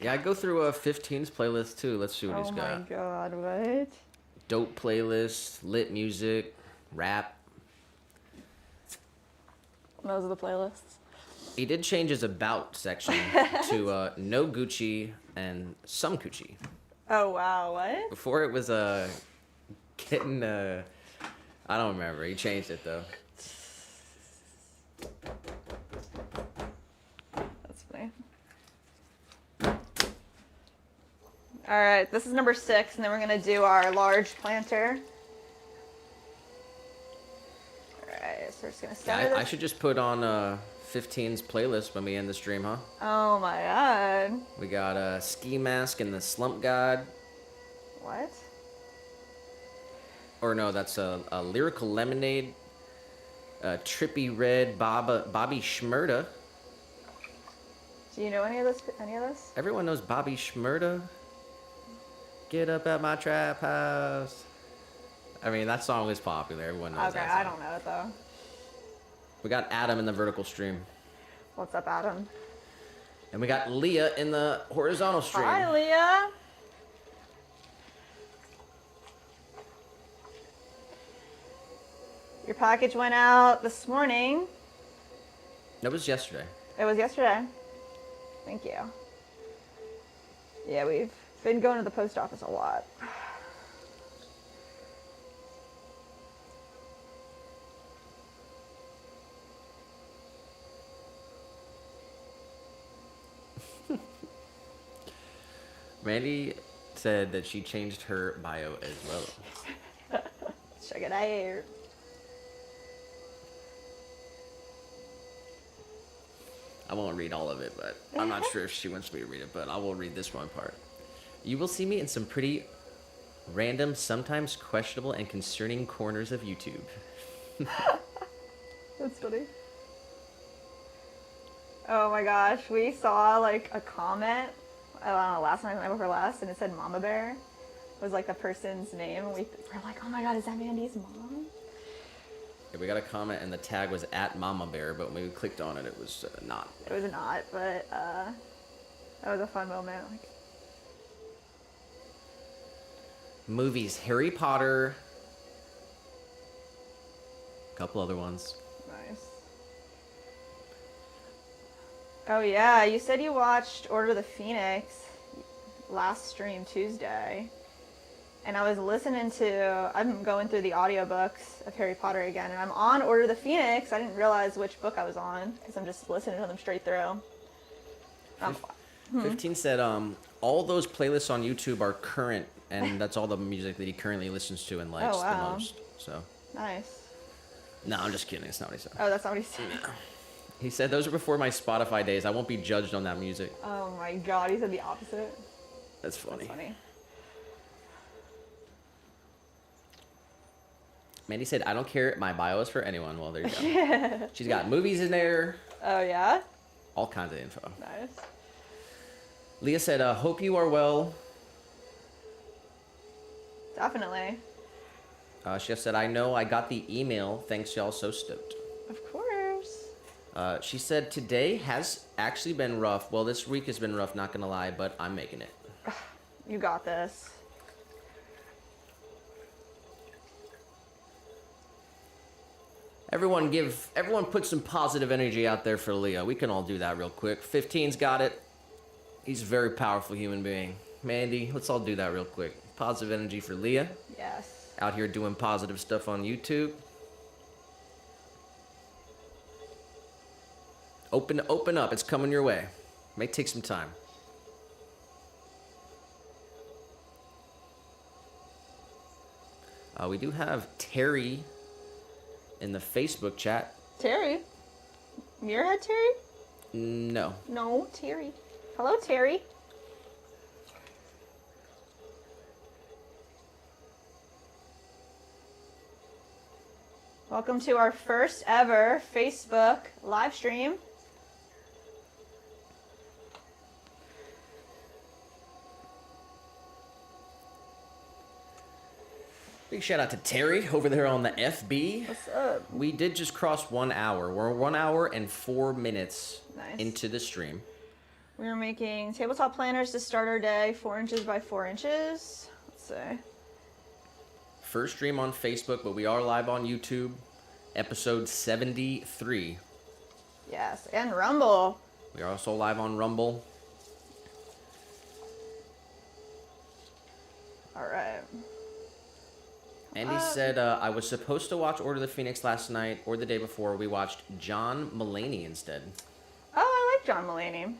Yeah, I go through 15's playlist too. Let's see what he's got. Oh my god, what? Dope playlist, lit music, rap. Those are the playlists. He did change his about section to no Gucci and some Gucci. Oh wow, what? Before it was getting I don't remember. He changed it though. That's funny. All right, this is number 6, and then we're gonna do our large planter. All right, so we're just gonna center Yeah, I this. should just put on 15's playlist when we end the stream, huh? Oh my god. We got Ski Mask and the Slump God. What? Or no, that's a Lyrical Lemonade. Trippy Red Bobby Shmurda. Do you know any of this? Any of this? Everyone knows Bobby Shmurda. Get up at my trap house. I mean, that song is popular. Everyone knows Okay, that song. I don't know it though. We got Adam in the vertical stream. What's up, Adam? And we got Leah in the horizontal stream. Hi, Leah. Your package went out this morning. That was yesterday. It was yesterday. Thank you. Yeah, we've been going to the post office a lot. Mandy said that she changed her bio as well. Check it out. I won't read all of it, but I'm not sure if she wants me to read it, but I will read this one part. You will see me in some pretty random, sometimes questionable and concerning corners of YouTube. That's funny. Oh my gosh, we saw like a comment, I don't know, last night, the night before last, and it said Mama Bear. It was like the person's name, and we were like, oh my god, is that Mandy's mom? Yeah, we got a comment and the tag was at Mama Bear, but when we clicked on it, it was not. It was not, but that was a fun moment. Like, Movies, Harry Potter, a couple other ones. nice. Oh yeah, you said you watched Order the Phoenix last stream Tuesday. And I was listening to, I'm going through the audiobooks of Harry Potter again, and I'm on Order the Phoenix. I didn't realize which book I was on, because I'm just listening to them straight through. 15 said, all those playlists on YouTube are current, and that's all the music that he currently listens to and likes the most. So, Nice. no, I'm just kidding. It's not what he said. Oh, that's not what he said. He said those are before my Spotify days. I won't be judged on that music. Oh my god, he said the opposite. That's funny. That's funny. Mandy said, I don't care. My bio is for anyone. Well, there you go. She's got movies in there. Oh yeah? All kinds of info. Nice. Leah said, hope you are well. Definitely. She just said, I know I got the email. Thanks, y'all. So stoked. Of course. She said, today has actually been rough. Well, this week has been rough, not going to lie, but I'm making it. You got this. Everyone put some positive energy out there for Leah. We can all do that real quick. 15's got it. He's a very powerful human being. Mandy, let's all do that real quick. Positive energy for Leah. Yes. Out here doing positive stuff on YouTube. Open up. It's coming your way. May take some time. We do have Terry in the Facebook chat. Terry? Muirhead Terry? No. No, Terry. Hello, Terry. Welcome to our first ever Facebook live stream. Big shout out to Terry over there on the FB. What's up? We did just cross 1 hour. We're 1 hour and 4 minutes Nice. into the stream. We are making tabletop planners to start our day, 4 inches by 4 inches. Let's see. First stream on Facebook, but we are live on YouTube. Episode 73. Yes, and Rumble. We are also live on Rumble. All right. Andy said, I was supposed to watch Order of the Phoenix last night or the day before. We watched John Mulaney instead. Oh, I like John Mulaney.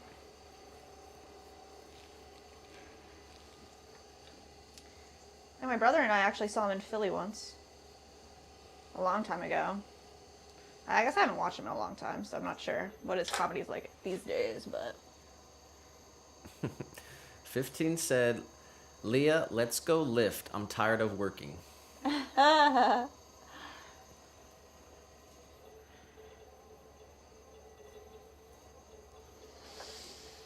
And my brother and I actually saw him in Philly once. A long time ago. I guess I haven't watched him in a long time, so I'm not sure what his comedy's like these days, but... 15 said, Leah, let's go lift. I'm tired of working.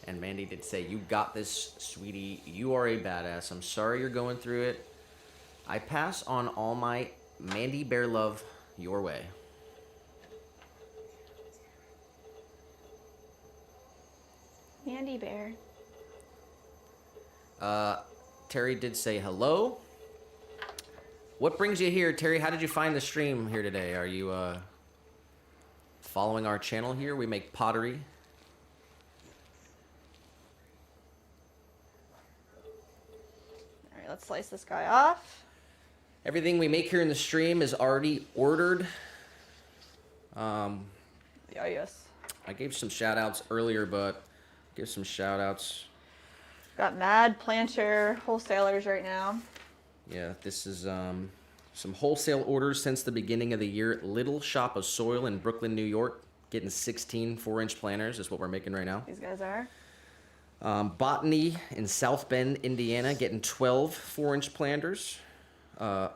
And And Mandy did say, "You got this, sweetie. You are a badass. I'm sorry you're going through it. I pass on all my Mandy Bear love your way." Mandy Bear. Terry did say hello. What brings you here, Terry? How did you find the stream here today? Are you following our channel here? We make pottery. All right, let's slice this guy off. Everything we make here in the stream is already ordered. Yeah, yes. I gave some shout outs earlier, but give some shout outs. Got mad planter wholesalers right now. Yeah, this is some wholesale orders since the beginning of the year. Little Shop of Soil in Brooklyn, New York, getting 16 4-inch planters is what we're making right now. These guys are. Botany in South Bend, Indiana, getting 12 4-inch planters. The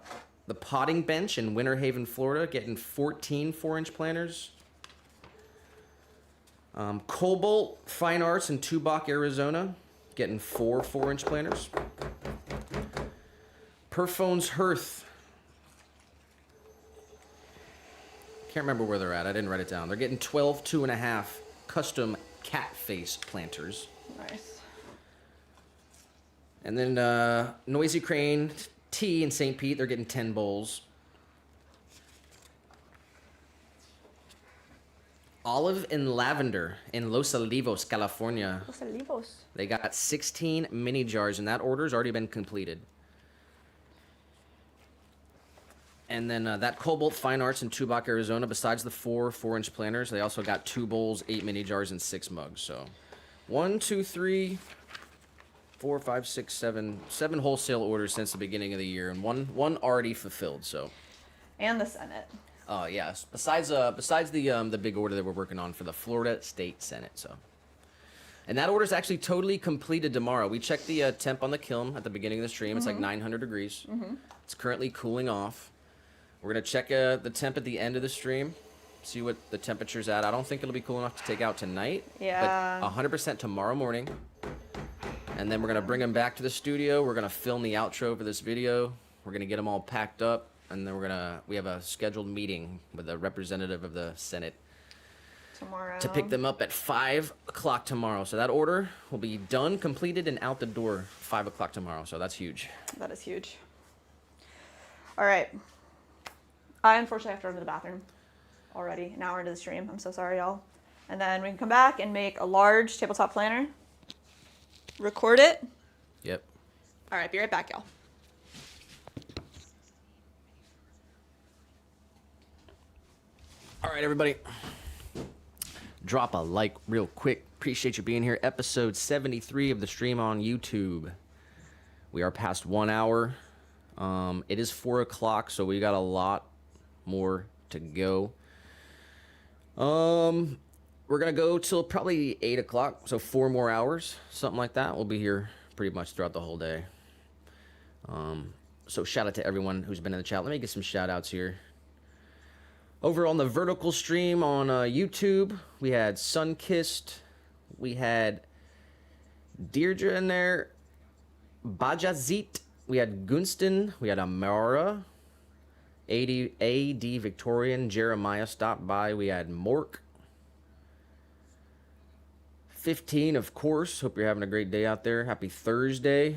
Potting Bench in Winter Haven, Florida, getting 14 4-inch planters. Cobalt Fine Arts in Tubac, Arizona, getting 4 4-inch planters. Perphone's Hearth. Can't remember where they're at. I didn't write it down. They're getting 12 2.5 custom cat face planters. Nice. And then Noisy Crane Tea in St. Pete, they're getting 10 bowls. Olive and Lavender in Los Olivos, California. Los Olivos. They got 16 mini jars, and that order's already been completed. And then that Cobalt Fine Arts in Tubac, Arizona, besides the 4 4-inch planters, they also got 2 bowls, 8 mini jars, and 6 mugs. So 1, 2, 3, 4, 5, 6, 7 wholesale orders since the beginning of the year, and one already fulfilled. So. And the Senate. Oh yes. Besides the big order that we're working on for the Florida State Senate. So. And that order is actually totally completed tomorrow. We checked the temp on the kiln at the beginning of the stream. It's like 900 degrees. It's currently cooling off. We're going to check the temp at the end of the stream, see what the temperature's at. I don't think it'll be cool enough to take out tonight. Yeah. But 100% tomorrow morning. And then we're going to bring them back to the studio. We're going to film the outro for this video. We're going to get them all packed up. And then we have a scheduled meeting with a representative of the Senate Tomorrow. to pick them up at 5 o'clock tomorrow. So that order will be done, completed, and out the door 5 o'clock tomorrow. So that's huge. That is huge. All right. I unfortunately have to run to the bathroom already, an hour into the stream. I'm so sorry, y'all. And then we can come back and make a large tabletop planner, record it. Yep. All right, be right back, y'all. All right, everybody. Drop a like real quick. Appreciate you being here. Episode 73 of the stream on YouTube. We are past 1 hour. It is 4 o'clock, so we got a lot more to go. We're gonna go till probably 8 o'clock, so 4 more hours, something like that. We'll be here pretty much throughout the whole day. So shout out to everyone who's been in the chat. Let me get some shout outs here. Over on the vertical stream on YouTube, we had Sunkissed, we had Deirdre in there, Bajazit, we had Gunston, we had Amara, AD Victorian, Jeremiah stopped by, we had Mork, 15, of course. Hope you're having a great day out there. Happy Thursday.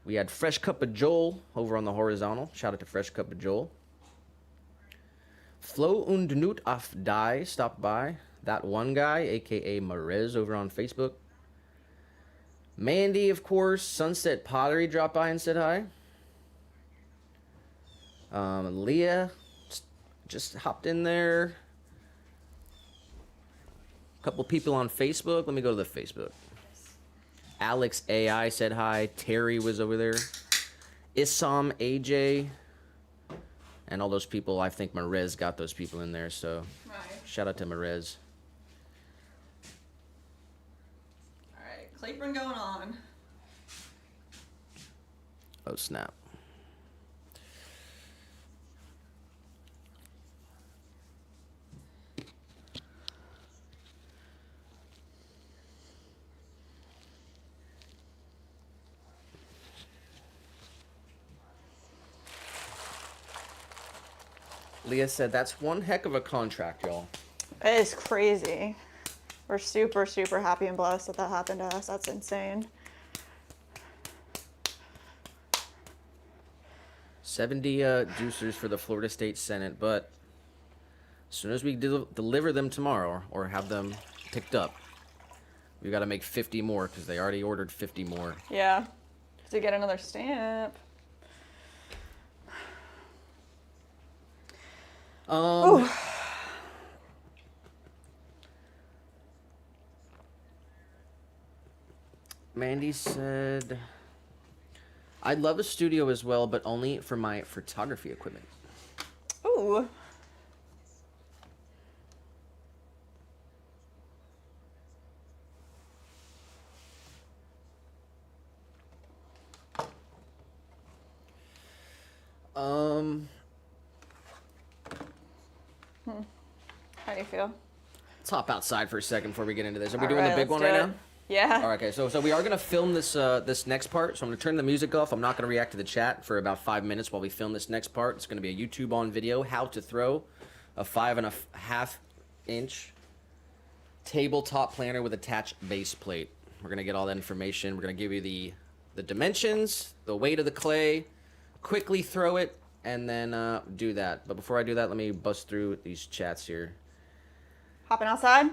We had Fresh Cup of Joel over on the horizontal. Shout out to Fresh Cup of Joel. Flo und Nut auf Die stopped by. That one guy, a.k.a. Marez, over on Facebook. Mandy, of course. Sunset Pottery dropped by and said hi. Leah just hopped in there. A couple people on Facebook. Let me go to the Facebook. Alex AI said hi. Terry was over there. Issam AJ. And all those people. I think Marez got those people in there. So Right. shout out to Marez. All right, Clayburn going on. Oh, snap. Leah said, that's one heck of a contract, y'all. It is crazy. We're super, super happy and blessed that that happened to us. That's insane. 70 juicers for the Florida State Senate, but as soon as we deliver them tomorrow or have them picked up, we got to make 50 more because they already ordered 50 more. Yeah. To get another stamp. Ooh. Mandy said, I'd love a studio as well, but only for my photography equipment. Ooh. How do you feel? Let's hop outside for a second before we get into this. Are we All doing right, the big let's one do right it. now? Yeah. All right, okay. So we are gonna film this this next part. So I'm gonna turn the music off. I'm not gonna react to the chat for about 5 minutes while we film this next part. It's gonna be a YouTube on video. How to throw a 5.5 inch tabletop planter with attached base plate. We're gonna get all that information. We're gonna give you the dimensions, the weight of the clay, quickly throw it, and then do that. But before I do that, let me bust through these chats here. Hopping outside?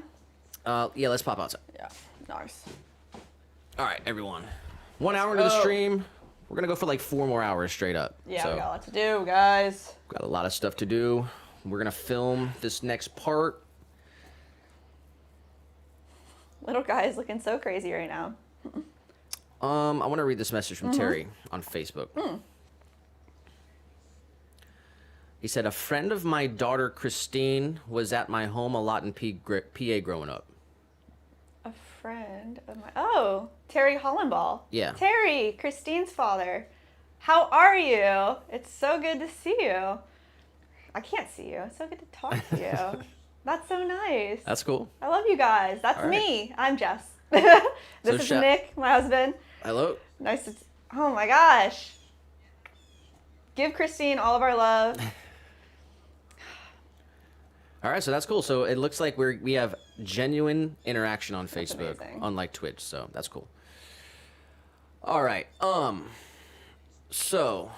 Yeah, let's pop outside. Yeah. Nice. All right, everyone. 1 hour into the stream. We're gonna go for like 4 more hours straight up. Yeah, so, we got a lot to do, guys. got a lot of stuff to do. We're gonna film this next part. Little guy is looking so crazy right now. I want to read this message from Terry on Facebook. He said, a friend of my daughter, Christine, was at my home a lot in PA growing up. A friend of my... Oh, Terry Hollenball. Yeah. Terry, Christine's father. How are you? It's so good to see you. I can't see you. It's so good to talk to you. That's so nice. That's cool. I love you guys. That's All right. me. I'm Jess. This is Nick, my husband. Hello. Nice to... Oh my gosh. Give Christine all of our love. All right, so that's cool. So it looks like we have genuine interaction on Facebook, amazing. unlike Twitch. So that's cool. All right. So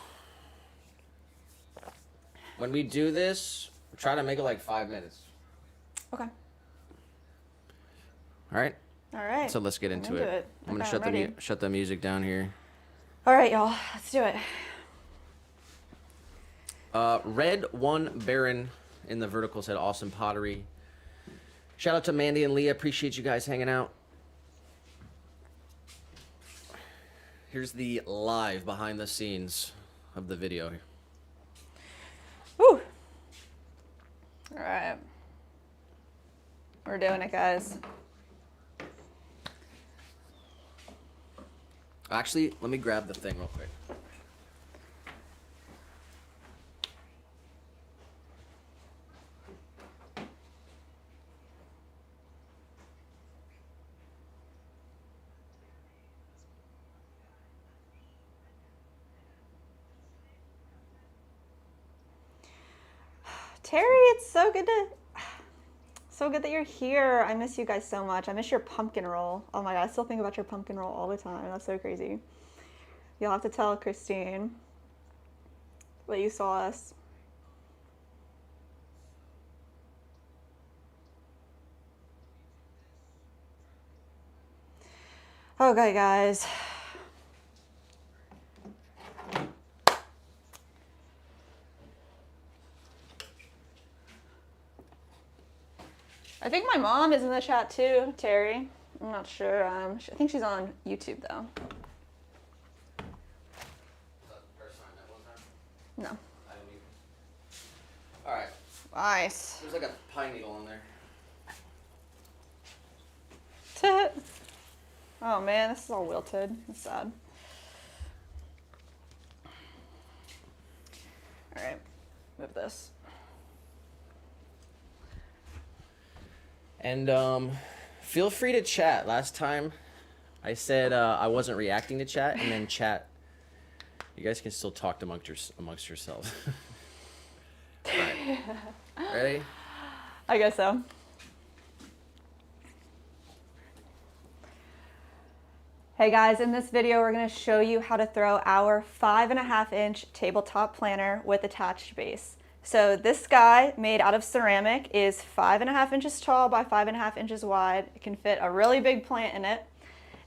when we do this, try to make it like 5 minutes. Okay. All right. All right. So let's get into it. I'm gonna Okay, shut the music down here. All right, y'all. Let's do it. Red One Baron in the vertical said awesome pottery. Shout out to Mandy and Leah. Appreciate you guys hanging out. Here's the live behind the scenes of the video. Woo. All right. We're doing it, guys. Actually, let me grab the thing real quick. Terry, it's so good that you're here. I miss you guys so much. I miss your pumpkin roll. Oh my God, I still think about your pumpkin roll all the time. That's so crazy. You'll have to tell Christine that you saw us. Okay, guys. I think my mom is in the chat too, Terry. I'm not sure. I think she's on YouTube though. No. All right. Nice. There's like a pine needle in there. Oh man, this is all wilted. That's sad. All right, move this. And feel free to chat. Last time I said I wasn't reacting to chat, and then you guys can still talk amongst yourselves. All right. Ready? I guess so. Hey guys, in this video we're going to show you how to throw our 5.5-inch tabletop planner with attached base. So this guy, made out of ceramic, is 5.5 inches tall by 5.5 inches wide. It can fit a really big plant in it.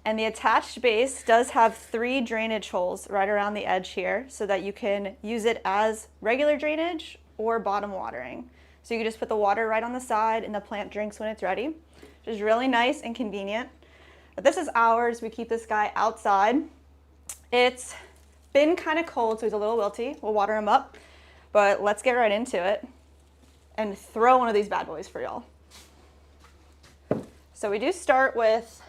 And the attached base does have 3 drainage holes right around the edge here so that you can use it as regular drainage or bottom watering. So you can just put the water right on the side and the plant drinks when it's ready, which is really nice and convenient. But this is ours. We keep this guy outside. It's been kind of cold, so he's a little wilty. We'll water him up, but let's get right into it and throw one of these bad boys for y'all. So we do start with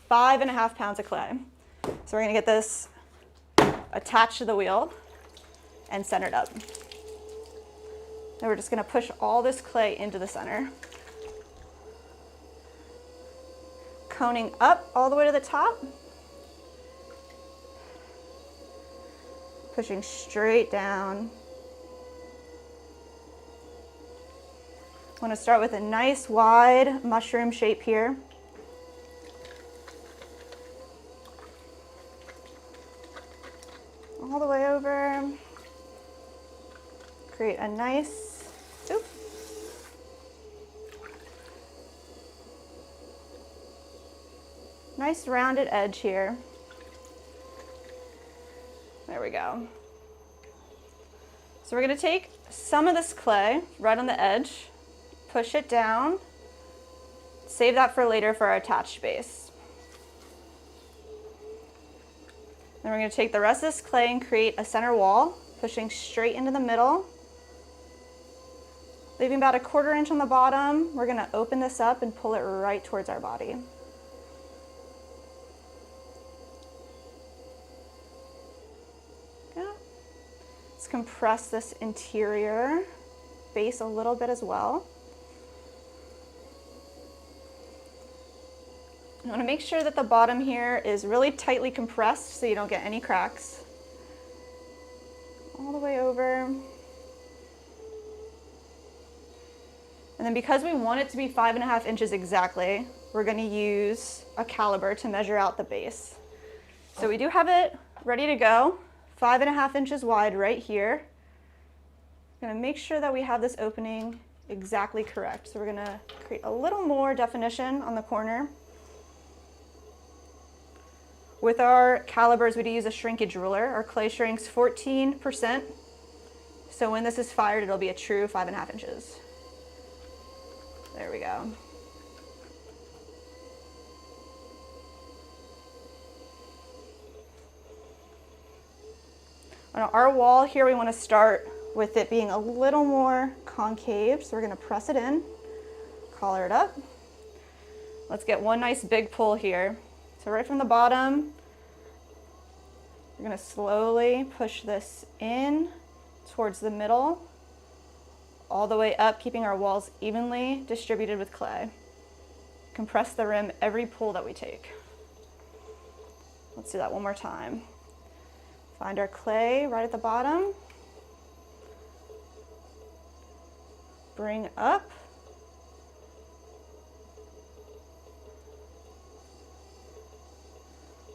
5.5 pounds of clay. So we're gonna get this attached to the wheel and centered up. Then we're just gonna push all this clay into the center. Coning up all the way to the top. Pushing straight down. I want to start with a nice wide mushroom shape here. All the way over. Create a nice, nice rounded edge here. There we go. So we're going to take some of this clay right on the edge, push it down, save that for later for our attached base. Then we're going to take the rest of this clay and create a center wall, pushing straight into the middle. Leaving about 1/4 inch on the bottom, we're going to open this up and pull it right towards our body. Let's compress this interior base a little bit as well. You want to make sure that the bottom here is really tightly compressed so you don't get any cracks. All the way over. And then because we want it to be 5.5 inches exactly, we're going to use a caliper to measure out the base. So we do have it ready to go. 5.5 inches wide right here. I'm gonna make sure that we have this opening exactly correct. So we're gonna create a little more definition on the corner. With our calipers, we do use a shrinkage ruler. Our clay shrinks 14%. So when this is fired, it'll be a true 5.5 inches. There we go. On our wall here, we want to start with it being a little more concave. So we're going to press it in, collar it up. Let's get one nice big pull here. So right from the bottom, we're going to slowly push this in towards the middle, all the way up, keeping our walls evenly distributed with clay. Compress the rim every pull that we take. Let's do that one more time. Find our clay right at the bottom. Bring up.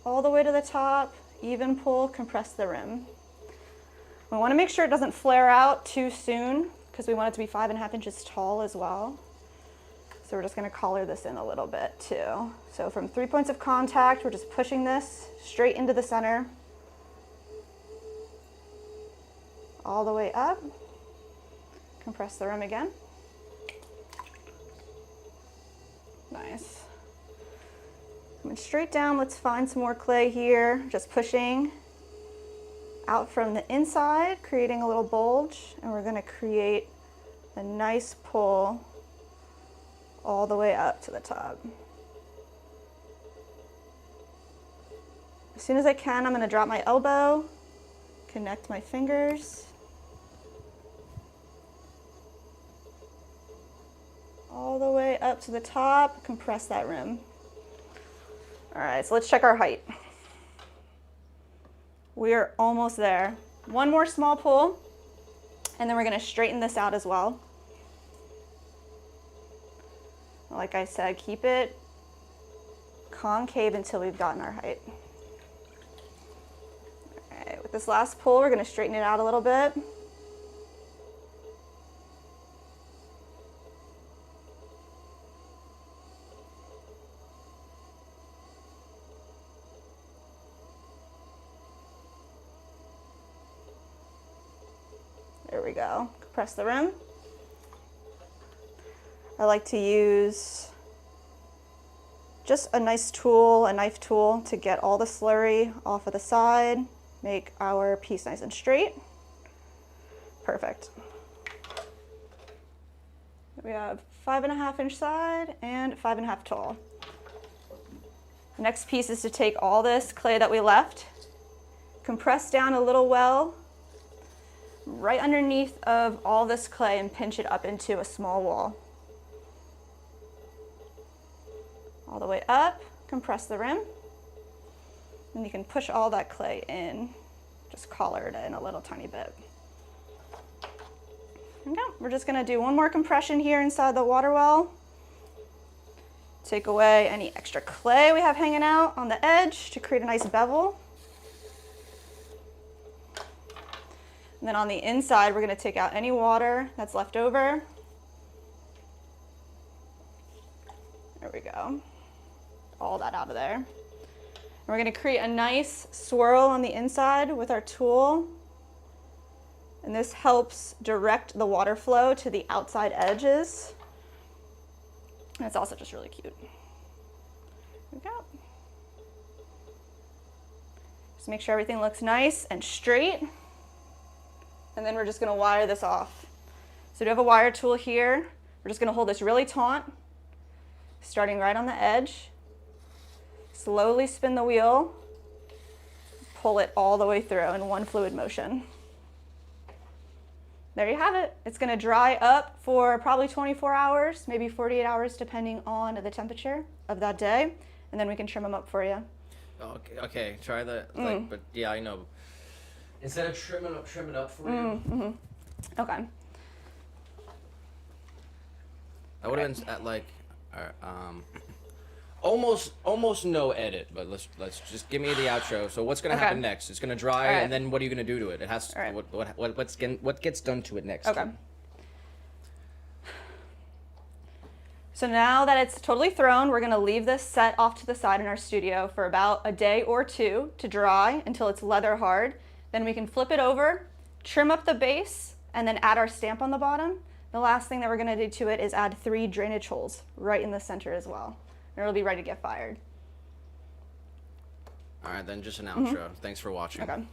All the way to the top, even pull, compress the rim. We want to make sure it doesn't flare out too soon because we want it to be 5.5 inches tall as well. So we're just going to collar this in a little bit too. So from 3 points of contact, we're just pushing this straight into the center. All the way up. Compress the rim again. Nice. Coming straight down, let's find some more clay here. Just pushing out from the inside, creating a little bulge, and we're going to create a nice pull all the way up to the top. As soon as I can, I'm going to drop my elbow, connect my fingers. All the way up to the top, compress that rim. All right, so let's check our height. We are almost there. One more small pull, And then we're going to straighten this out as well. Like I said, keep it concave until we've gotten our height. All right, with this last pull, we're going to straighten it out a little bit. There we go. Compress the rim. I like to use just a nice tool, a knife tool, to get all the slurry off of the side, make our piece nice and straight. Perfect. We have 5.5 inch side and 5.5 tall. The next piece is to take all this clay that we left, compress down a little well right underneath of all this clay and pinch it up into a small wall. All the way up, compress the rim, and you can push all that clay in, just collar it in a little tiny bit. Okay, we're just gonna do one more compression here inside the water well. Take away any extra clay we have hanging out on the edge to create a nice bevel. And then on the inside, we're gonna take out any water that's left over. There we go. All that out of there. And we're gonna create a nice swirl on the inside with our tool. And this helps direct the water flow to the outside edges. And it's also just really cute. There we go. Just make sure everything looks nice and straight. And then we're just gonna wire this off. So we have a wire tool here. We're just gonna hold this really taut, starting right on the edge. Slowly spin the wheel, pull it all the way through in one fluid motion. There you have it. It's gonna dry up for probably 24 hours, maybe 48 hours, depending on the temperature of that day. And then we can trim them up for you. Okay, try that. Like, but yeah, I know. Instead of trim it up for you. Okay. I would have been at like, almost no edit. But let's just give me the outro. So what's gonna happen next? It's gonna dry, and then what are you gonna do to it? It has to. What gets done to it next? Okay. So now that it's totally thrown, we're gonna leave this set off to the side in our studio for about a day or two to dry until it's leather hard. Then we can flip it over, trim up the base, and then add our stamp on the bottom. The last thing that we're gonna do to it is add 3 drainage holes right in the center as well. And it'll be ready to get fired. All right, then just an outro. Thanks for watching. Okay. All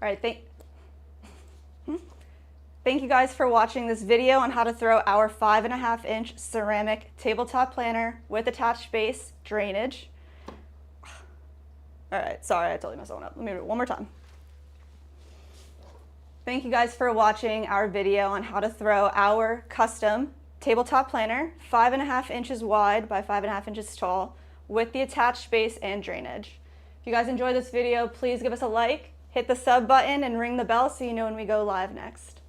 right, thank you guys for watching this video on how to throw our 5.5 inch ceramic tabletop planner with attached base drainage. All right, sorry, I totally messed that one up. Let me do it one more time. Thank you guys for watching our video on how to throw our custom tabletop planner, 5.5 inches wide by 5.5 inches tall, with the attached base and drainage. If you guys enjoyed this video, please give us a like, hit the sub button, and ring the bell so you know when we go live next.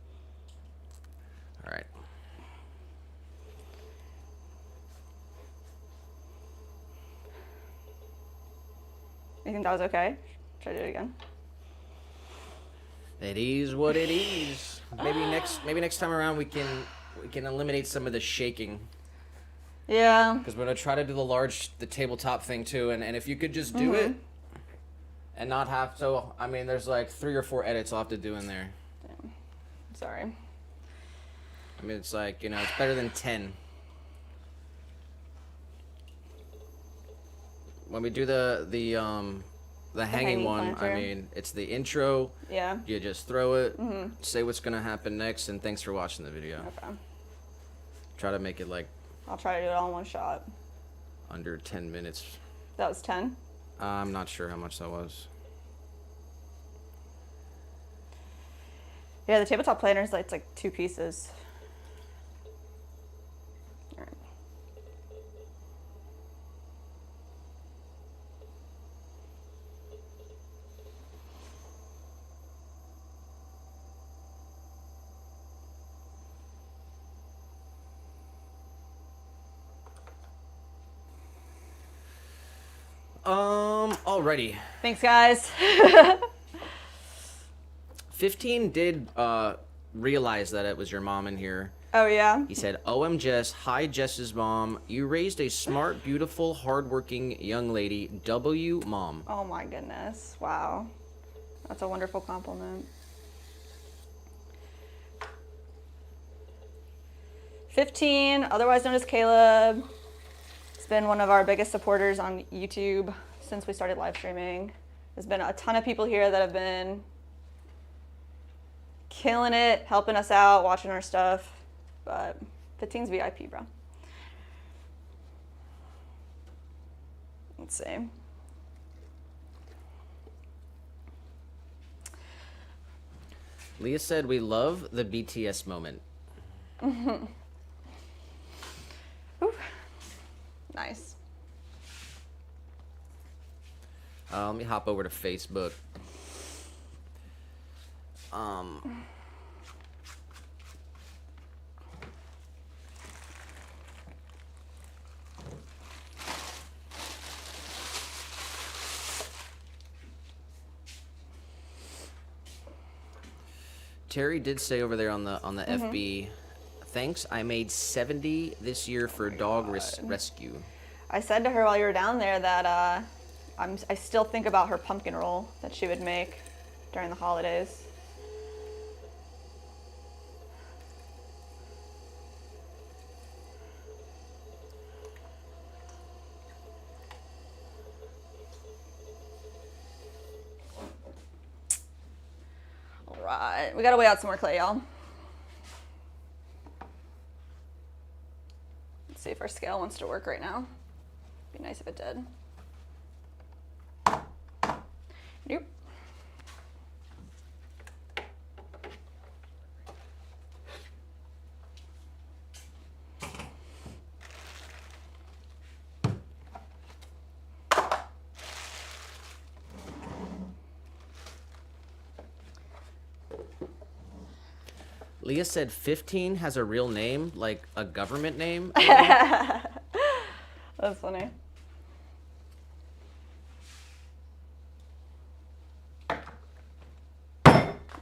All right. You think that was okay? Should I do it again? It is what it is. Maybe next time around we can eliminate some of the shaking. Yeah. Because we're gonna try to do the tabletop thing too, and if you could just do it and not have to, I mean, there's like 3 or 4 edits I'll have to do in there. Damn. Sorry. I mean, it's like, you know, it's better than 10. When we do the hanging one, planter. I mean, it's the intro. Yeah. You just throw it, say what's gonna happen next, and thanks for watching the video. Okay. Try to make it like I'll try to do it all in one shot. under 10 minutes. That was 10? I'm not sure how much that was. Yeah, the tabletop planner is like, it's like 2 pieces. All right. Alrighty. Thanks, guys. 15 did realize that it was your mom in here. Oh, yeah? He said, OM Jess, hi Jess's mom. You raised a smart, beautiful, hardworking young lady. W mom. Oh, my goodness. Wow. That's a wonderful compliment. 15, otherwise known as Caleb. He's been one of our biggest supporters on YouTube since we started live streaming. There's been a ton of people here that have been killing it, helping us out, watching our stuff. But 15's VIP, bro. Let's see. Leah said, we love the BTS moment. Nice. Let me hop over to Facebook. Terry did say over there on the FB, thanks. I made 70 this year for dog rescue. I said to her while you were down there that I still think about her pumpkin roll that she would make during the holidays. All right, we gotta weigh out some more clay, y'all. Let's see if our scale wants to work right now. Be nice if it did. Nope. Leah said 15 has a real name, like a government name. That's funny.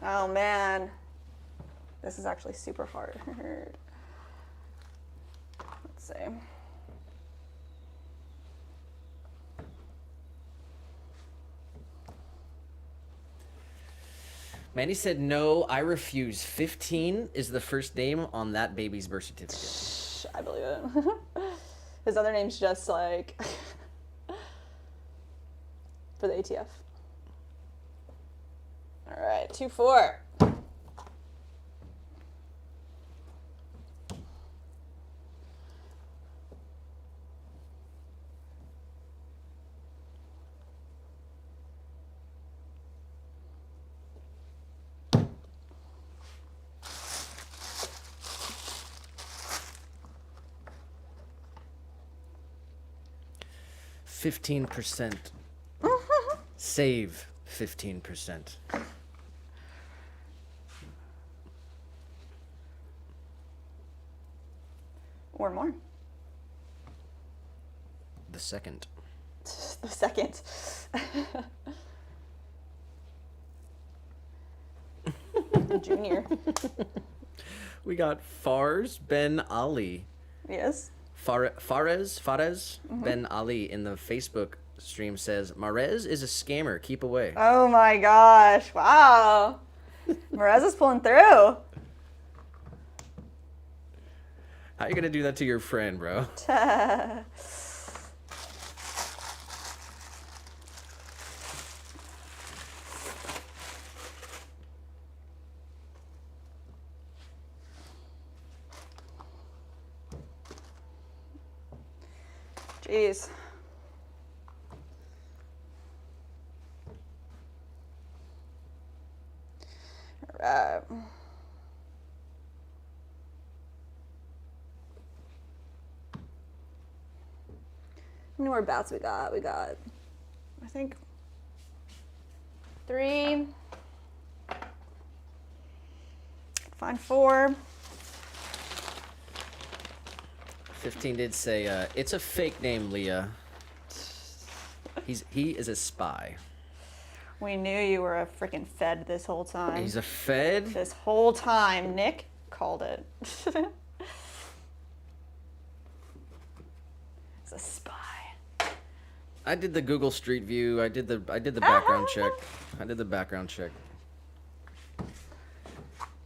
Oh man, this is actually super hard. Let's see. Mandy said, no, I refuse. 15 is the first name on that baby's birth certificate. I believe it. His other name's just like for the ATF. All right, 2-4. %. Save 15%. Or more. The second. The second. Junior. We got Fars Ben Ali. Yes. Fares Ben Ali in the Facebook stream says, Marez is a scammer. Keep away. Oh my gosh. Wow. Marez is pulling through. How you going to do that to your friend, bro? Jeez. All right. How many more bats we got? We got, I think, 3. Find 4. 15 did say, it's a fake name, Leah. He is a spy. We knew you were a freaking Fed this whole time. He's a Fed? This whole time. Nick called it. It's a spy. I did the Google Street View. I did the background check. I did the background check.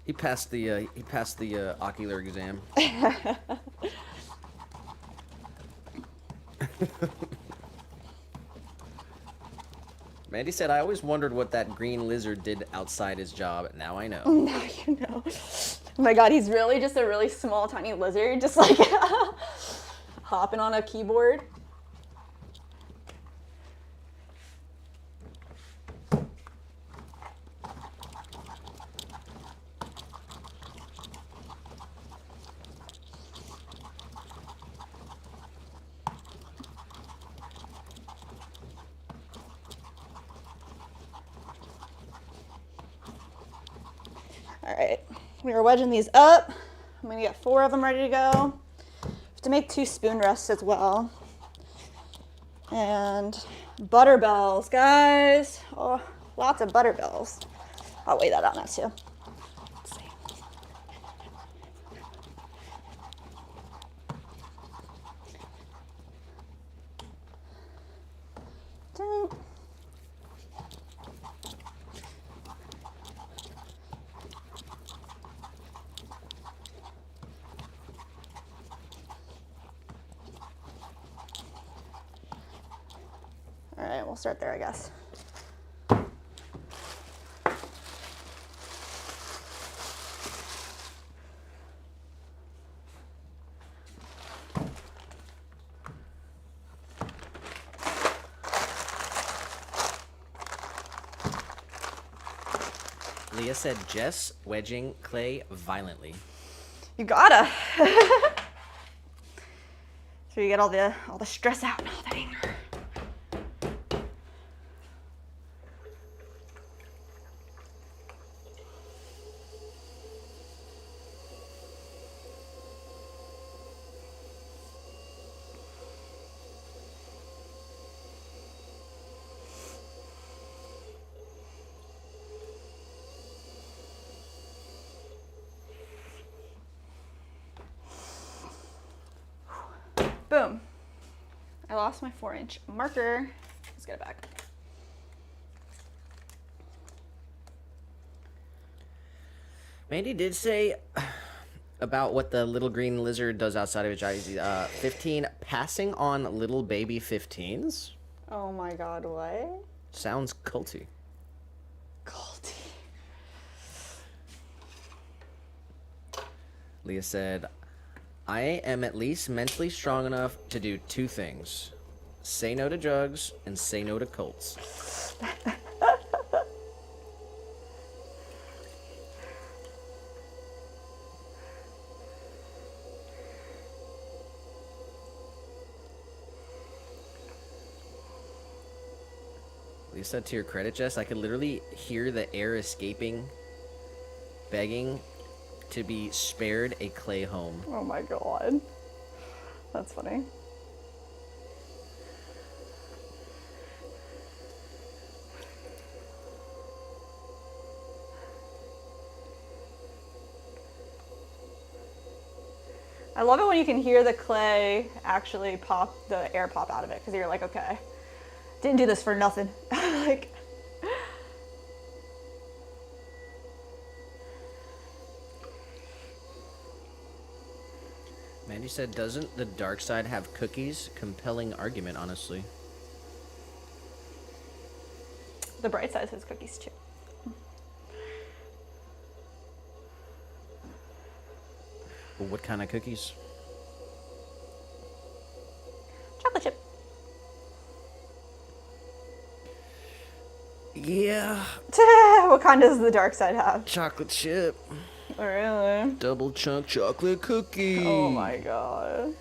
He passed the ocular exam. Mandy said, I always wondered what that green lizard did outside his job. Now I know. Now you know. Oh my god, he's really just a really small, tiny lizard, just like hopping on a keyboard. All right, we are wedging these up. I'm gonna get 4 of them ready to go. Have to make 2 spoon rests as well. And butter bells, guys. Oh, lots of butter bells. I'll weigh that out now too. Let's see. Dun. All right, we'll start there, I guess. Leah said, Jess wedging clay violently. You gotta. So you get all the stress out and all that anger. Boom. I lost my 4-inch marker. Let's get it back. Mandy did say about what the little green lizard does outside of its eyes. 15 passing on little baby 15s. Oh my god, what? Sounds culty. Culty. Leah said, I am at least mentally strong enough to do 2 things. Say no to drugs and say no to cults. Leah said, to your credit, Jess, I could literally hear the air escaping, begging to be spared a clay home. Oh my god. That's funny. I love it when you can hear the clay actually pop, the air pop out of it, because you're like, okay, didn't do this for nothing. Like, Mandy said, doesn't the dark side have cookies? Compelling argument, honestly. the bright side has cookies too. Well, what kind of cookies? Chocolate chip. Yeah. What kind does the dark side have? Chocolate chip. Oh, really? Double chunk chocolate cookie. Oh my god.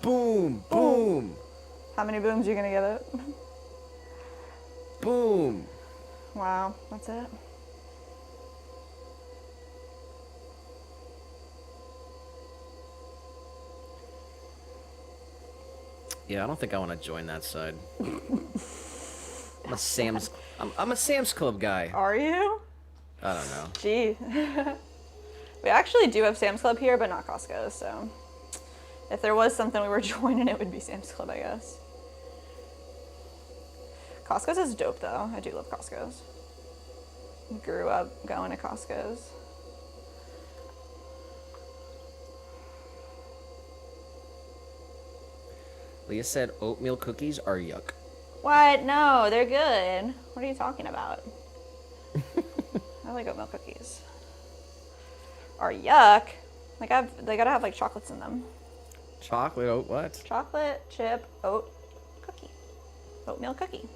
Boom, boom. How many booms are you gonna give it? Boom. Wow, that's it. Yeah, I don't think I want to join that side. I'm a Sam's Club guy. Are you? I don't know. Gee. We actually do have Sam's Club here, but not Costco's, so if there was something we were joining, it would be Sam's Club, I guess. Costco's is dope, though. I do love Costco's. Grew up going to Costco's. Leah said oatmeal cookies are yuck. What? No, they're good. What are you talking about? I like oatmeal cookies. Are yuck? Like they gotta have like chocolates in them. Chocolate oat what? Chocolate chip oat cookie. Oatmeal cookie.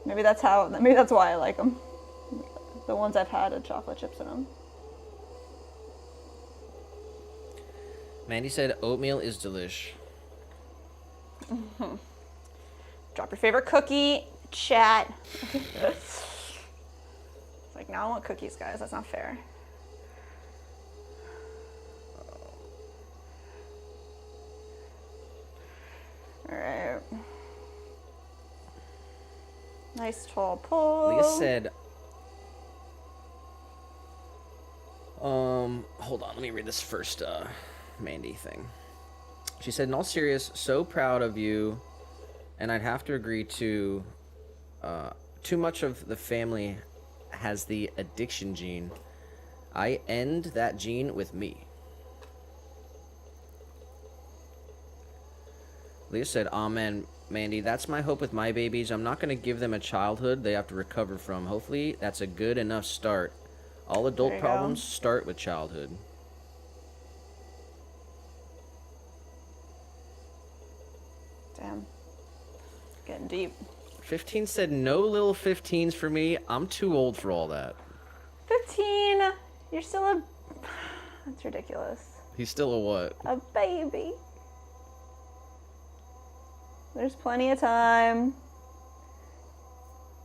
Maybe that's why I like them. The ones I've had had chocolate chips in them. Mandy said oatmeal is delish. Mm-hmm. Drop your favorite cookie, chat. It's like, now I want cookies, guys. That's not fair. All right. Nice tall pull. Leah said, hold on, let me read this first, Mandy thing. She said, in all serious, so proud of you, and I'd have to agree too much of the family has the addiction gene. I end that gene with me. Leah said, amen, Mandy. That's my hope with my babies. I'm not going to give them a childhood they have to recover from. Hopefully, that's a good enough start. All adult problems start with childhood. Damn. Getting deep. 15 said, no little 15s for me. I'm too old for all that. 15? You're still a... That's ridiculous. He's still a what? A baby. There's plenty of time.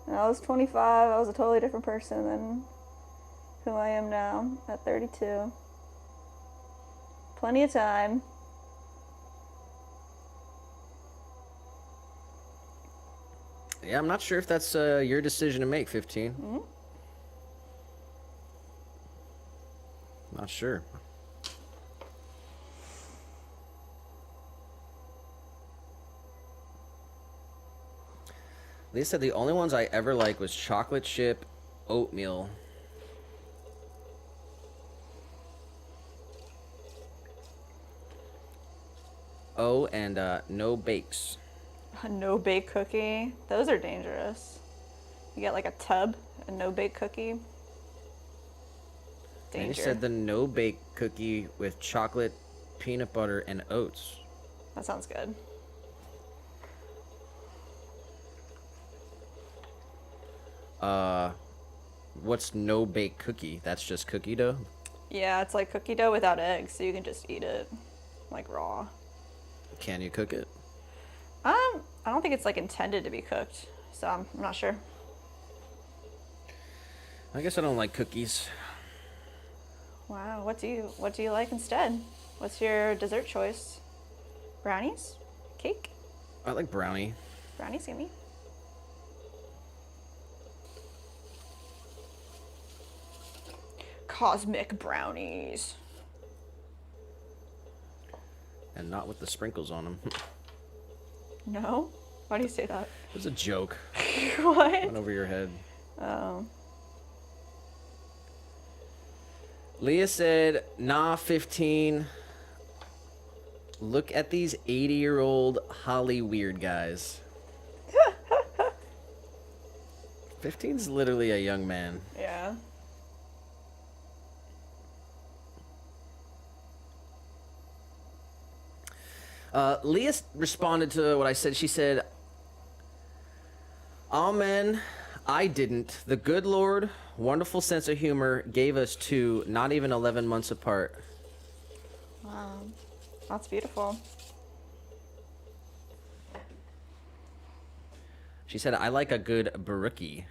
When I was 25, I was a totally different person than who I am now at 32. Plenty of time. Yeah, I'm not sure if that's your decision to make, 15. Mm-hmm. Not sure. They said the only ones I ever liked was chocolate chip, oatmeal. Oh, and no bakes. A no-bake cookie. Those are dangerous. You get like a tub, a no-bake cookie. Danger. And he said the no-bake cookie with chocolate, peanut butter, and oats. That sounds good. What's no-bake cookie? That's just cookie dough? Yeah, it's like cookie dough without eggs, so you can just eat it like raw. Can you cook it? I don't think it's like intended to be cooked, so I'm not sure. I guess I don't like cookies. Wow, what do you like instead? What's your dessert choice? Brownies? Cake? I like brownie. Brownies, yummy. Cosmic brownies. And not with the sprinkles on them. No? Why do you say that? It was a joke. What? Went over your head. Oh. Leah said, nah, 15. Look at these 80-year-old Holly weird guys. 15's literally a young man. Yeah. Leah responded to what I said. She said, amen, I didn't. The good Lord, wonderful sense of humor, gave us two, not even 11 months apart. Wow. That's beautiful. She said, I like a good baruki.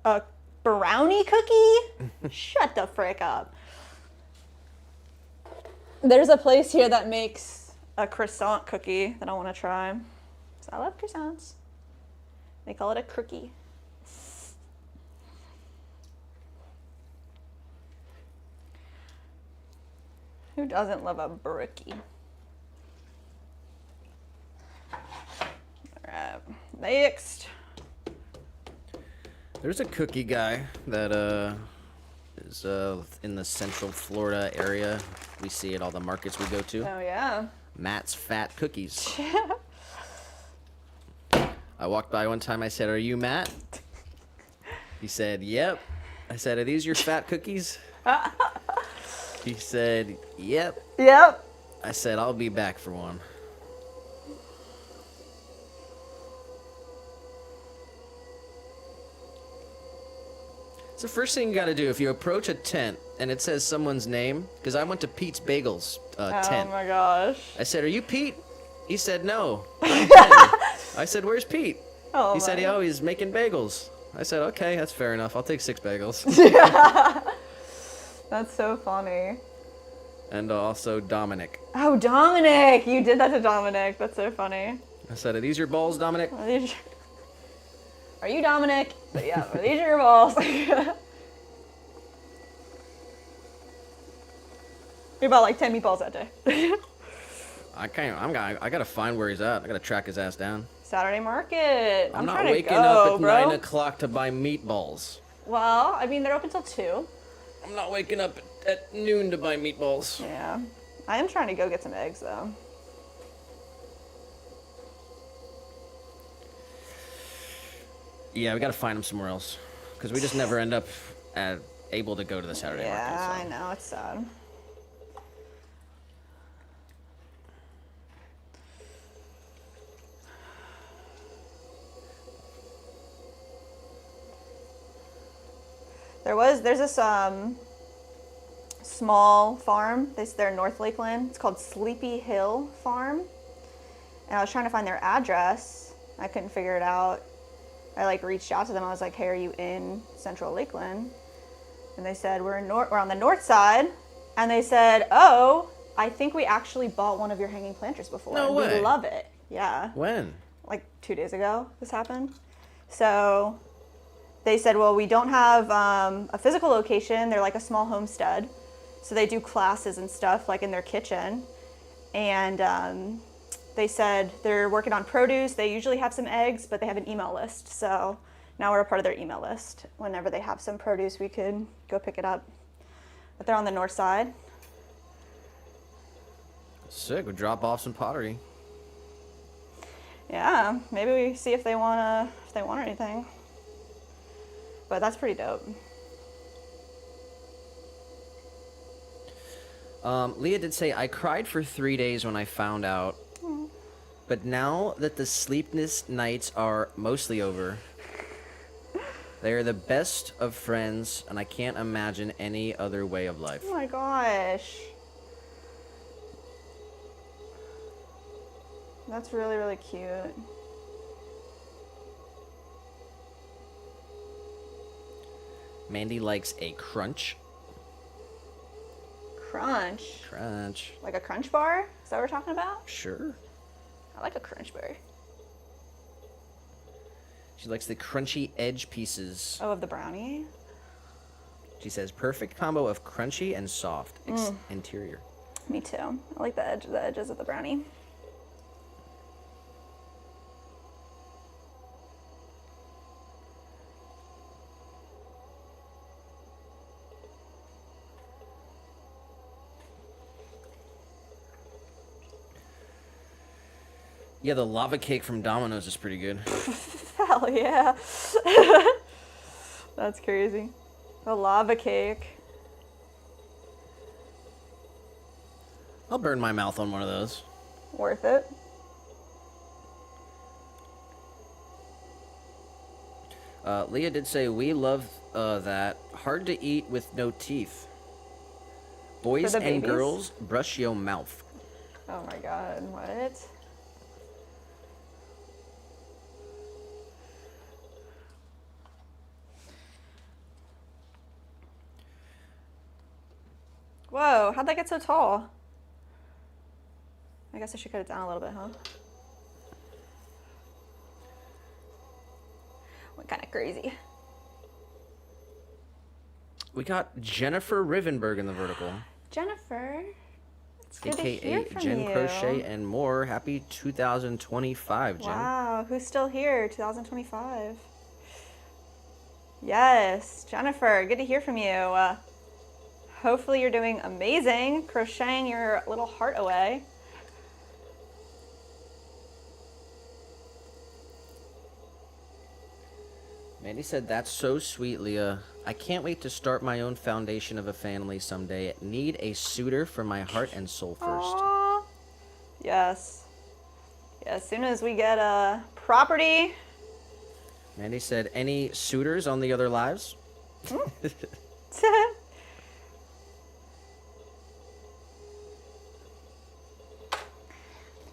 A brownie cookie? Shut the frick up. There's a place here that makes a croissant cookie that I want to try. So I love croissants. They call it a crookie. Who doesn't love a brookie? Alright, next. There's a cookie guy that is in the Central Florida area. We see at all the markets we go to. Oh yeah. Matt's Fat Cookies. I walked by one time. I said, "Are you Matt?" He said, "Yep." I said, "Are these your fat cookies?" He said, "Yep." Yep. I said, "I'll be back for one." It's the first thing you got to do if you approach a tent and it says someone's name. Because I went to Pete's Bagels tent. Oh my gosh. I said, "Are you Pete?" He said, "No." I said, "Where's Pete?" Oh He said, my. "Oh, he's making bagels." I said, "Okay, that's fair enough. I'll take 6 bagels." That's so funny. And also Dominic. Oh, Dominic! You did that to Dominic. That's so funny. I said, "Are these your balls, Dominic?" Are you Dominic? But yeah, are these your balls? We bought like 10 meatballs that day. I gotta find where he's at. I gotta track his ass down. Saturday market. I'm not trying to waking go, up at bro. 9 o'clock to buy meatballs. Well, I mean, they're open till 2. I'm not waking up at noon to buy meatballs. Yeah. I am trying to go get some eggs, though. Yeah, we gotta find him somewhere else. Because we just never end up able to go to the Saturday market. Yeah, So. I know. It's sad. There's this small farm. They're in North Lakeland. It's called Sleepy Hill Farm. And I was trying to find their address. I couldn't figure it out. I like reached out to them. I was like, "Hey, are you in Central Lakeland?" And they said, we're on the north side. And they said, "Oh, I think we actually bought one of your hanging planters before. No way. We love it." Yeah. When? Like 2 days ago this happened. So they said, "Well, we don't have a physical location. They're like a small homestead. So they do classes and stuff like in their kitchen." And they said they're working on produce. They usually have some eggs, but they have an email list. So now we're a part of their email list. Whenever they have some produce, we could go pick it up. But they're on the north side. Sick. We drop off some pottery. Yeah, maybe we see if they want anything. But that's pretty dope. Leah did say, "I cried for 3 days when I found out. But now that the sleepless nights are mostly over, they are the best of friends, and I can't imagine any other way of life." Oh my gosh. That's really, really cute. Mandy likes a crunch. Crunch. Crunch. Like a crunch bar? Is that what we're talking about? Sure. I like a crunch bar. She likes the crunchy edge pieces. Oh, of the brownie? She says, "Perfect combo of crunchy and soft interior." Me too. I like the edges of the brownie. Yeah, the lava cake from Domino's is pretty good. Hell yeah. That's crazy. The lava cake. I'll burn my mouth on one of those. Worth it. Leah did say, "We love that. Hard to eat with no teeth. Boys the and babies? girls, brush your mouth." Oh my god, what? Whoa, how'd that get so tall? I guess I should cut it down a little bit, huh? Went kind of crazy. We got Jennifer Rivenberg in the vertical. Jennifer, it's good to AKA hear from Jen you. Crochet and more. Happy 2025, Jen. Wow, who's still here? 2025. Yes, Jennifer, good to hear from you. Hopefully you're doing amazing, crocheting your little heart away. Mandy said, that's so sweet, Leah. I can't wait to start my own foundation of a family someday. Need a suitor for my heart and soul first. Aww. Yes. Yeah, as soon as we get a property. Mandy said, any suitors on the other lives?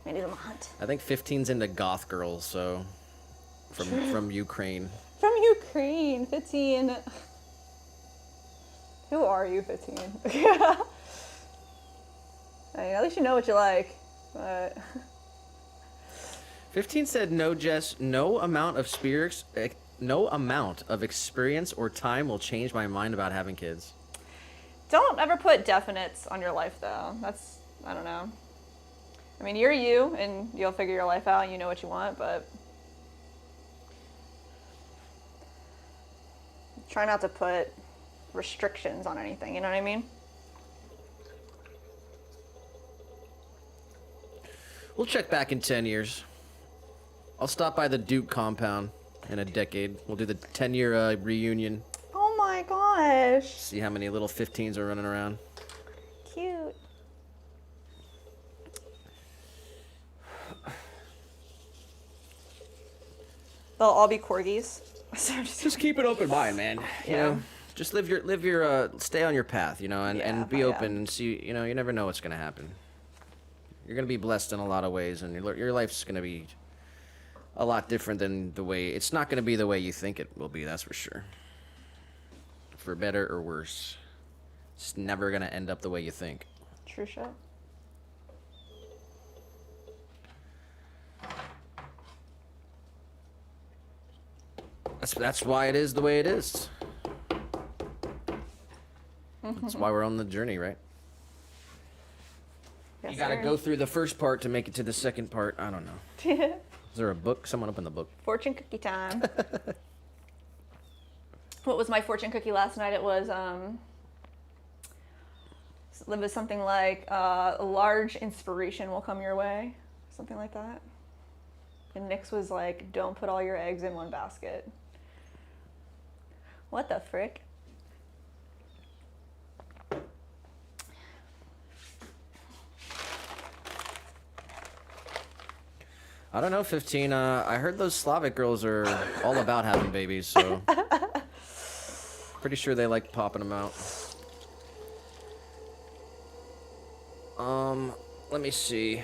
Maybe them hunt. I think 15's into goth girls, so from Ukraine. From Ukraine, 15. Who are you, 15? I mean, at least you know what you like. But 15 said, no, Jess, no amount of experience or time will change my mind about having kids. don't ever put definites on your life, though. That's, I don't know. I mean, you're you, and you'll figure your life out, and you know what you want, but try not to put restrictions on anything, you know what I mean? We'll check back in 10 years. I'll stop by the Duke compound in a decade. We'll do the 10-year reunion. Oh my gosh. See how many little 15s are running around. Cute. They'll all be corgis. Just keep an open mind, man. You know, just live your stay on your path, you know, and be open and see, you know, you never know what's going to happen. You're going to be blessed in a lot of ways, and your life's going to be a lot different than the way, it's not going to be the way you think it will be, that's for sure. For better or worse. It's never going to end up the way you think. True shit. That's why it is the way it is. That's why we're on the journey, right? Yes, You gotta sir. go through the first part to make it to the second part. I don't know. Is there a book? Someone open the book. Fortune cookie time. What was my fortune cookie last night? It was something like a large inspiration will come your way, something like that. And Nick's was like, don't put all your eggs in one basket. What the frick? I don't know, 15. I heard those Slavic girls are all about having babies, so pretty sure they like popping them out. Let me see.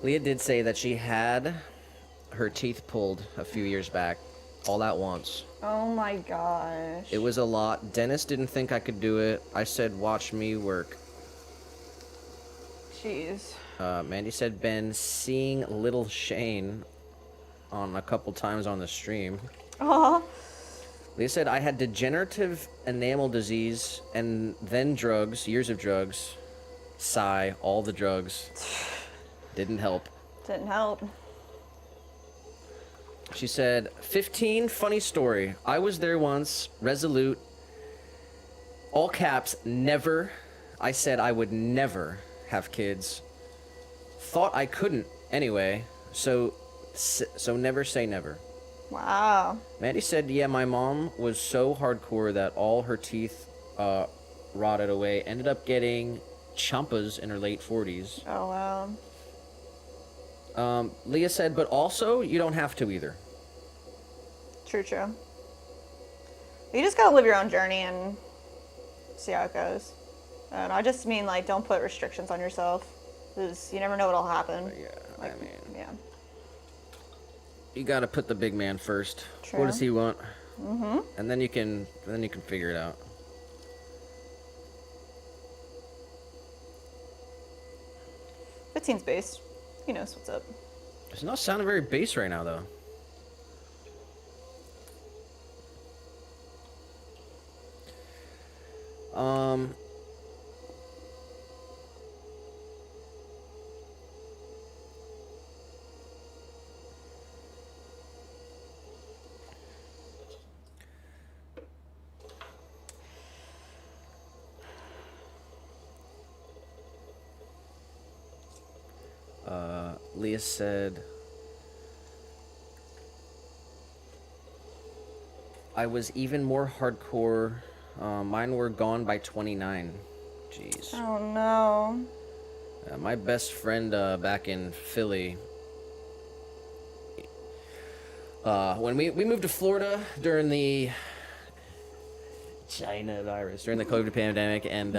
Leah did say that she had her teeth pulled a few years back, all at once. Oh my gosh. It was a lot. Dennis didn't think I could do it. I said, watch me work. Jeez. Mandy said, been seeing little Shane on a couple times on the stream. Aw. Leah said, I had degenerative enamel disease and then drugs, years of drugs. Sigh, all the drugs. Didn't help. Didn't help. She said, 15, funny story. I was there once, resolute, all caps, never. I said I would never have kids. Thought I couldn't anyway, so never say never. Wow. Mandy said, yeah, my mom was so hardcore that all her teeth rotted away. Ended up getting chumpas in her late 40s. Oh wow. Leah said, but also, you don't have to either. True, true. You just gotta live your own journey and see how it goes. And I just mean like don't put restrictions on yourself, because you never know what'll happen. Yeah, Like, I mean, yeah. you gotta put the big man first. True. What does he want? Mm-hmm. And then you can figure it out. 15's base. He knows what's up. It's not sounding very bass right now, though. Leah said, I was even more hardcore. Mine were gone by 29. Jeez. Oh no. My best friend back in Philly, when we moved to Florida during the China virus, during the COVID pandemic, and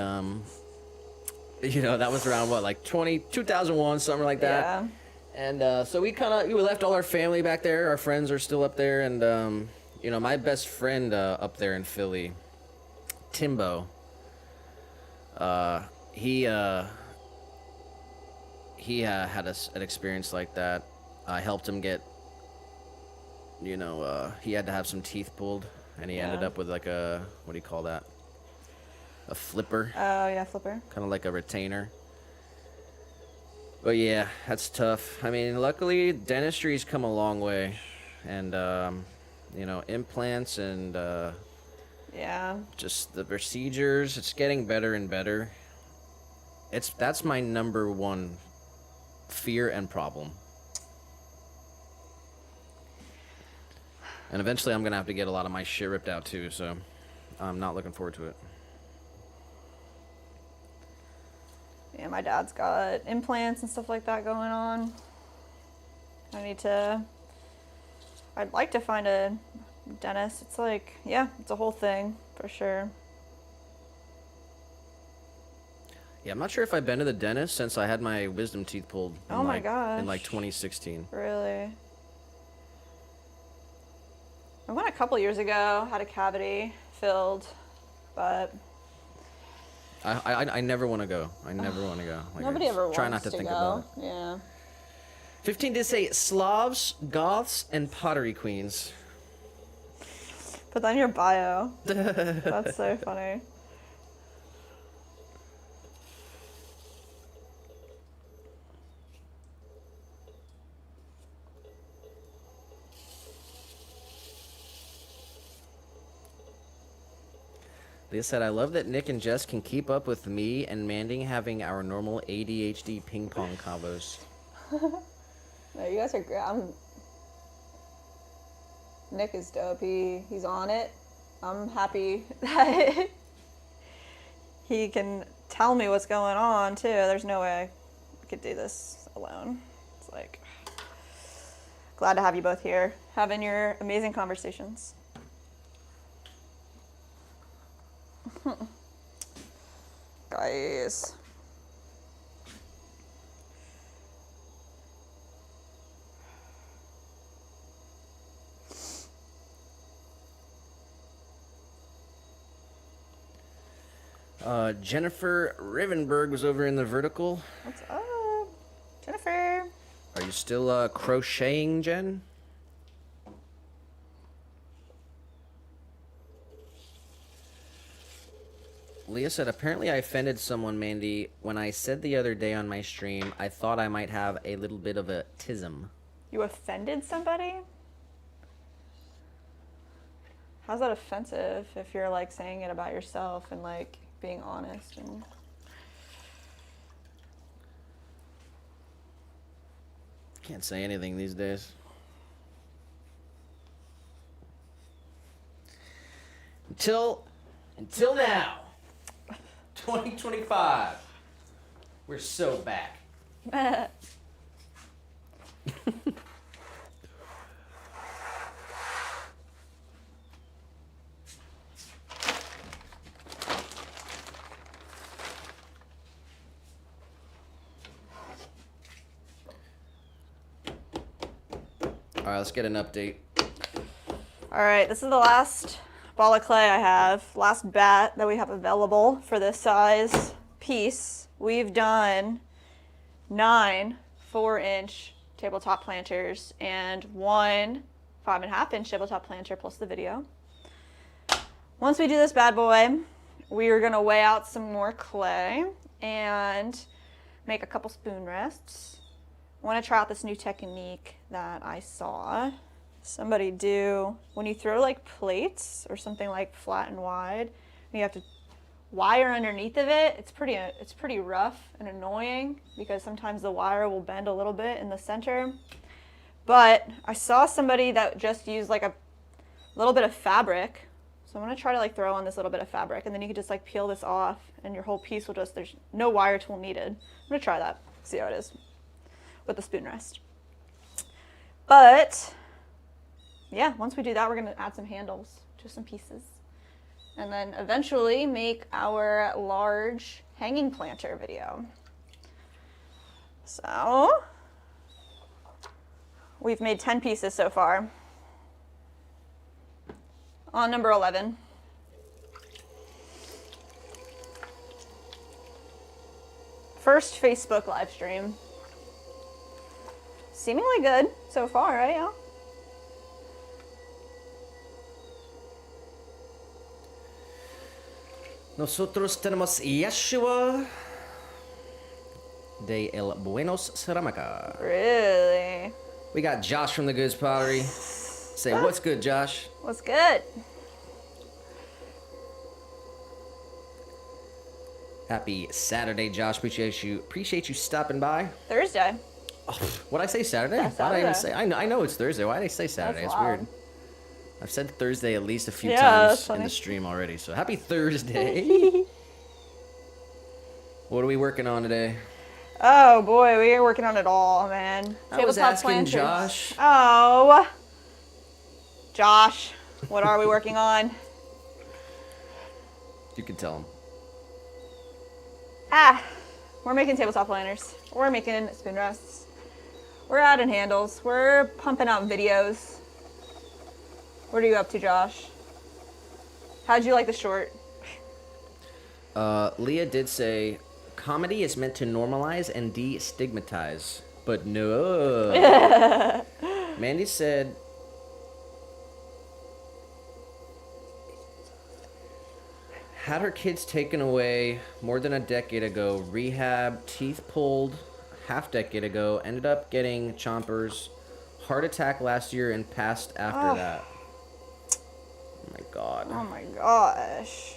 you know, that was around what, like 2001, something like that. Yeah. And so we left all our family back there. Our friends are still up there, and you know, my best friend up there in Philly, Timbo, he had an experience like that. I helped him get, you know, he had to have some teeth pulled, and he ended up with like a, what do you call that? A flipper. Oh yeah, flipper. Kind of like a retainer. But yeah, that's tough. I mean, luckily dentistry's come a long way, and you know, implants and Yeah. just the procedures, it's getting better and better. That's my number one fear and problem. And eventually I'm gonna have to get a lot of my shit ripped out too, so I'm not looking forward to it. Yeah, my dad's got implants and stuff like that going on. I'd like to find a dentist. It's like, yeah, it's a whole thing for sure. Yeah, I'm not sure if I've been to the dentist since I had my wisdom teeth pulled Oh my in like gosh. 2016. Really? I went a couple years ago, had a cavity filled, but I never want to go. I never want to go. Like, nobody I ever wants try not to to think go. about it. Yeah. 15 did say Slavs, Goths, and Pottery Queens. Put that in your bio. That's so funny. They said, I love that Nick and Jess can keep up with me and Manding having our normal ADHD ping pong combos. No, you guys are great. Nick is dope. He's on it. I'm happy that he can tell me what's going on too. There's no way I could do this alone. It's like, glad to have you both here, having your amazing conversations. Guys. Jennifer Rivenberg was over in the vertical. What's up, Jennifer? Are you still crocheting, Jen? Leah said, apparently I offended someone, Mandy, when I said the other day on my stream, I thought I might have a little bit of a tism. You offended somebody? How's that offensive if you're like saying it about yourself and like being honest and Can't say anything these days. Until now. 2025. We're so back. All right, let's get an update. All right, this is the last ball of clay I have, last bat that we have available for this size piece. We've done 9 4-inch tabletop planters and 1 5.5-inch tabletop planter plus the video. Once we do this bad boy, we are gonna weigh out some more clay and make a couple spoon rests. I want to try out this new technique that I saw somebody do. When you throw like plates or something like flat and wide, you have to wire underneath of it. It's pretty rough and annoying because sometimes the wire will bend a little bit in the center. But I saw somebody that just used like a little bit of fabric. So I'm gonna try to like throw on this little bit of fabric, and then you can just like peel this off and your whole piece will just, there's no wire tool needed. I'm gonna try that, see how it is with the spoon rest. But yeah, once we do that, we're gonna add some handles to some pieces. And then eventually make our large hanging planter video. So we've made 10 pieces so far. On number 11. First Facebook live stream. Seemingly good so far, right? Yeah. Nosotros tenemos Yeshua de El Buenos Ceramica. Really? We got Josh from the Goods Pottery. Say, what's good, Josh? What's good? Happy Saturday, Josh. Appreciate you stopping by. Thursday. Oh, what'd I say, Saturday? Yeah, Why'd I even say? Saturday. I know it's Thursday. Why did I say Saturday? That's It's weird. wild. I've said Thursday at least a few Yeah, times that's funny. in the stream already. So happy Thursday. What are we working on today? Oh boy, we are working on it all, man. I was Tabletop asking planters. Josh. Oh. Josh, what are we working on? You can tell him. We're making tabletop planters. We're making spoon rests. We're adding handles. We're pumping out videos. What are you up to, Josh? How'd you like the short? Leah did say, comedy is meant to normalize and destigmatize, but no. Mandy said, had her kids taken away more than a decade ago, rehab, teeth pulled half decade ago, ended up getting chompers, heart attack last year, and passed after that. Oh my god. Oh my gosh.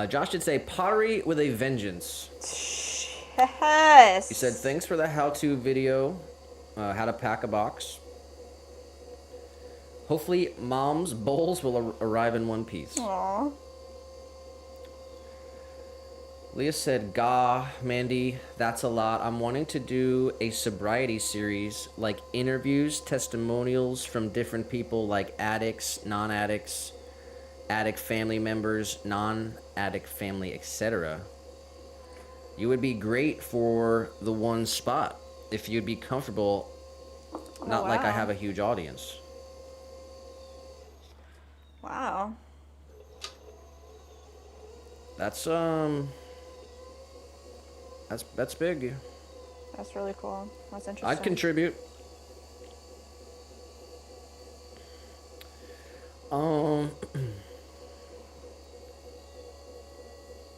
Josh did say, pottery with a vengeance. Yes. He said, thanks for the how-to video, how to pack a box. Hopefully, Mom's bowls will arrive in one piece. Aww. Leah said, gah, Mandy, that's a lot. I'm wanting to do a sobriety series, like interviews, testimonials from different people like addicts, non-addicts, addict family members, non-addict family, etc. You would be great for the one spot if you'd be comfortable, not like I wow. have a huge audience. Wow. That's big. That's really cool. That's interesting. I'd contribute.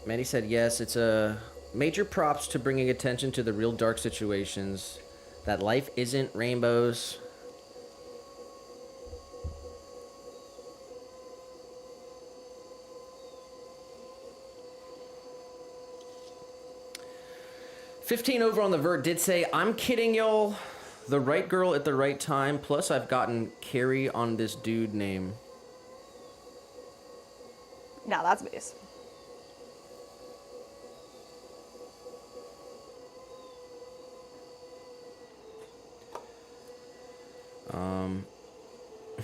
Mandy said yes, it's a major props to bringing attention to the real dark situations, that life isn't rainbows. "15 over on the vert did say, I'm kidding y'all. The right girl at the right time. Plus, I've gotten Carrie on this dude name." Now that's base.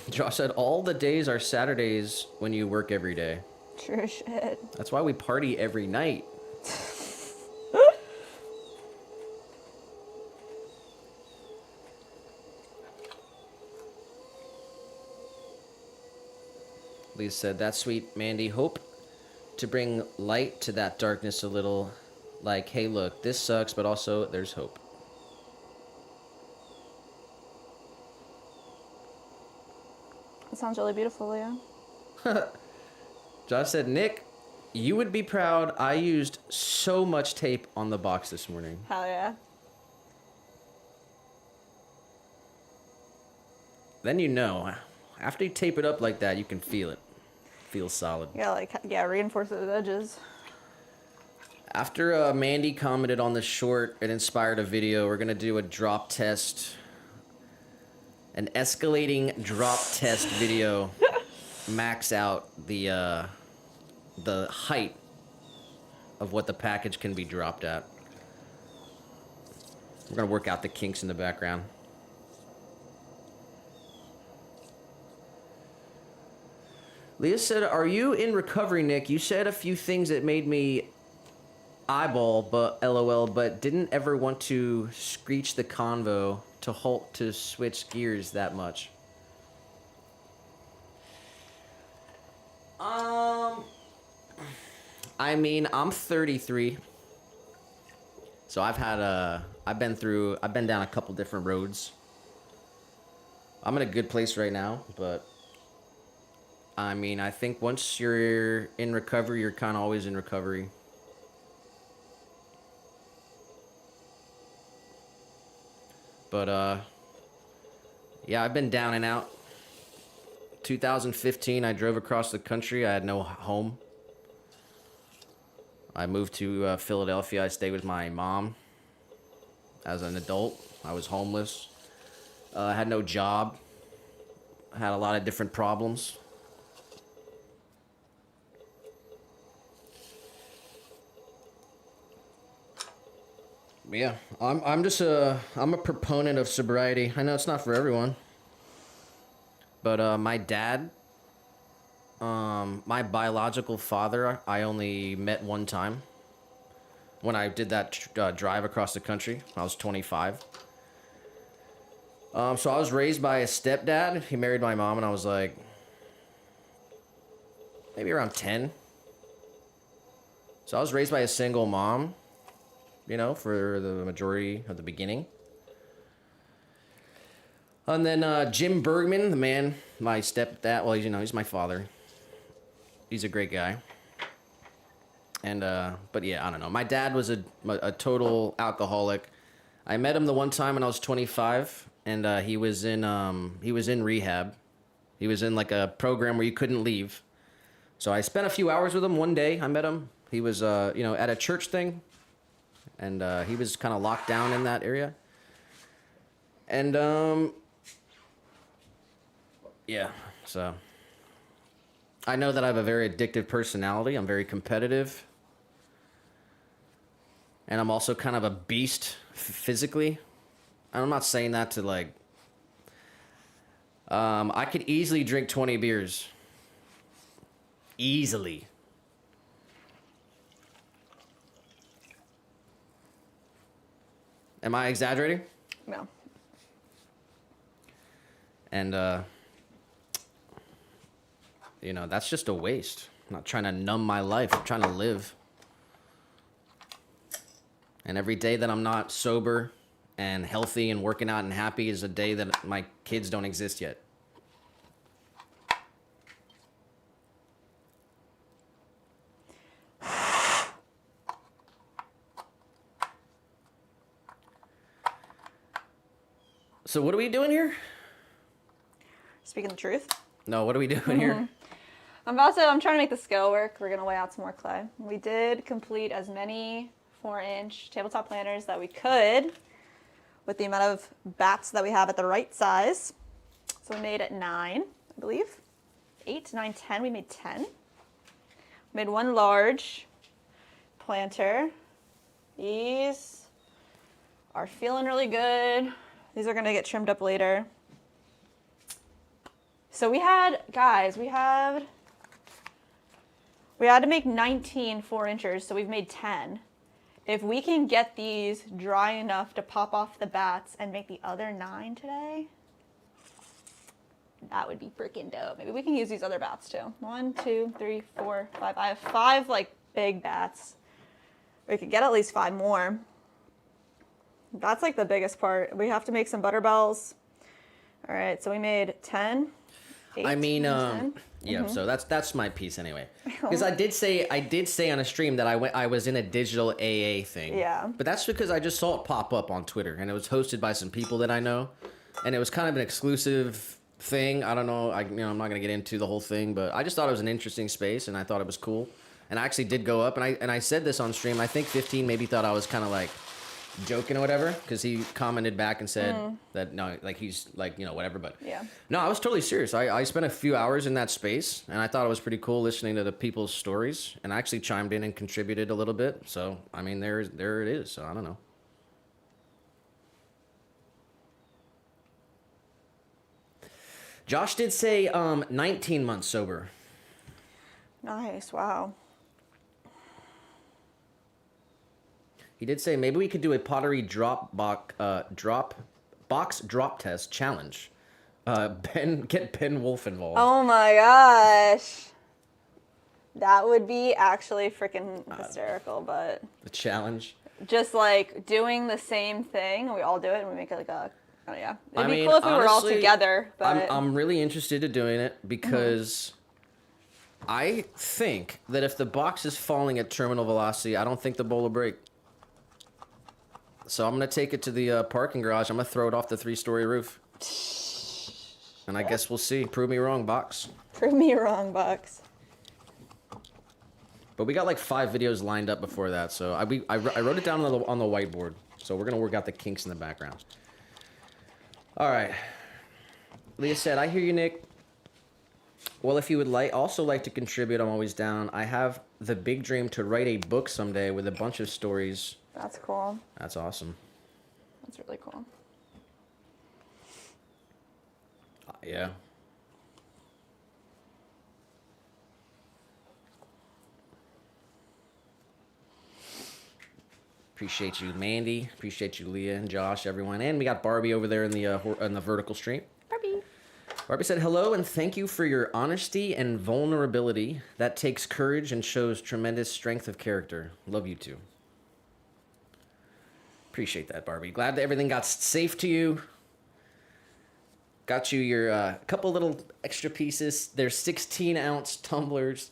Josh said, all the days are Saturdays when you work every day. True shit. That's why we party every night. Lisa said, "That's sweet, Mandy. Hope to bring light to that darkness a little. Like, hey, look, this sucks, but also there's hope." That sounds really beautiful, Leah. Josh said, "Nick, you would be proud. I used so much tape on the box this morning." Hell yeah. Then you know, after you tape it up like that, you can feel it. Feels solid. Yeah, like, yeah, reinforce those edges. After Mandy commented on the short, it inspired a video. We're going to do a drop test. An escalating drop test video. Max out the height of what the package can be dropped at. We're going to work out the kinks in the background. Leah said, "Are you in recovery, Nick? You said a few things that made me eyeball, but LOL, but didn't ever want to screech the convo to halt to switch gears that much." I mean, I'm 33. So I've been down a couple different roads. I'm in a good place right now, but I mean, I think once you're in recovery, you're kind of always in recovery. But, yeah, I've been down and out. 2015, I drove across the country. I had no home. I moved to Philadelphia. I stayed with my mom as an adult. I was homeless. I had no job. I had a lot of different problems. Yeah, I'm a proponent of sobriety. I know it's not for everyone. But my dad, my biological father, I only met one time. When I did that drive across the country, I was 25. So I was raised by a stepdad. He married my mom, and I was like, maybe around 10. So I was raised by a single mom, you know, for the majority of the beginning. And then Jim Bergman, the man, my stepdad, well, you know, he's my father. He's a great guy. And, but yeah, I don't know. My dad was a total alcoholic. I met him the one time when I was 25, and he was in rehab. He was in like a program where you couldn't leave. So I spent a few hours with him one day. I met him. He was, you know, at a church thing, and he was kind of locked down in that area. And, yeah, so I know that I have a very addictive personality. I'm very competitive. And I'm also kind of a beast physically. And I'm not saying that to like... I could easily drink 20 beers. Easily. Am I exaggerating? No. And, you know, that's just a waste. I'm not trying to numb my life. I'm trying to live. And every day that I'm not sober and healthy and working out and happy is a day that my kids don't exist yet. So what are we doing here? Speaking the truth. No, what are we doing here? I'm trying to make the scale work. We're going to weigh out some more clay. We did complete as many 4-inch tabletop planters that we could with the amount of bats that we have at the right size. So we made it 9, I believe. 8, 9, 10. We made 10. We made one large planter. These are feeling really good. These are going to get trimmed up later. So we had, guys, we had to make 19 4-inchers, so we've made 10. If we can get these dry enough to pop off the bats and make the other 9 today, That would be freaking dope. Maybe we can use these other bats too. 1, 2, 3, 4, 5. I have 5 like big bats. We could get at least 5 more. That's like the biggest part. We have to make some butter bells. All right, so we made 10. 8, I mean, 10. yeah. So that's my piece anyway. Because I did say on a stream that I was in a digital AA thing. Yeah. But that's because I just saw it pop up on Twitter, and it was hosted by some people that I know, and it was kind of an exclusive thing. I don't know. I'm not gonna get into the whole thing, but I just thought it was an interesting space, and I thought it was cool. And I actually did go up, and I said this on stream. I think 15 maybe thought I was kind of like joking or whatever, because he commented back and said that no, like he's like, whatever, but Yeah. no, I was totally serious. I spent a few hours in that space, and I thought it was pretty cool listening to the people's stories, and I actually chimed in and contributed a little bit. So I mean, there it is. So I don't know. Josh did say 19 months sober. Nice. Wow. He did say maybe we could do a pottery box drop test challenge. Get Ben Wolf involved. Oh my gosh. That would be actually freaking hysterical, but The challenge. just like doing the same thing, we all do it and we make it like a, oh yeah. It'd I be mean, cool if we were all honestly, together, but I'm really interested in doing it because I think that if the box is falling at terminal velocity, I don't think the bowl will break. So I'm going to take it to the parking garage. I'm going to throw it off the 3-story roof. And I guess we'll see. Prove me wrong, box. prove me wrong, Bucks. But we got like 5 videos lined up before that. So I wrote it down on the whiteboard. So we're going to work out the kinks in the background. All right. Leah said, I hear you, Nick. Well, if you would also like to contribute, I'm always down. I have the big dream to write a book someday with a bunch of stories. That's cool. That's awesome. That's really cool. Yeah. Appreciate you, Mandy. Appreciate you, Leah and Josh, everyone. And we got Barbie over there in the vertical stream. Barbie. Barbie said, hello, and thank you for your honesty and vulnerability. That takes courage and shows tremendous strength of character. Love you too. Appreciate that, Barbie. Glad that everything got safe to you. Got you your couple little extra pieces. They're 16-ounce tumblers.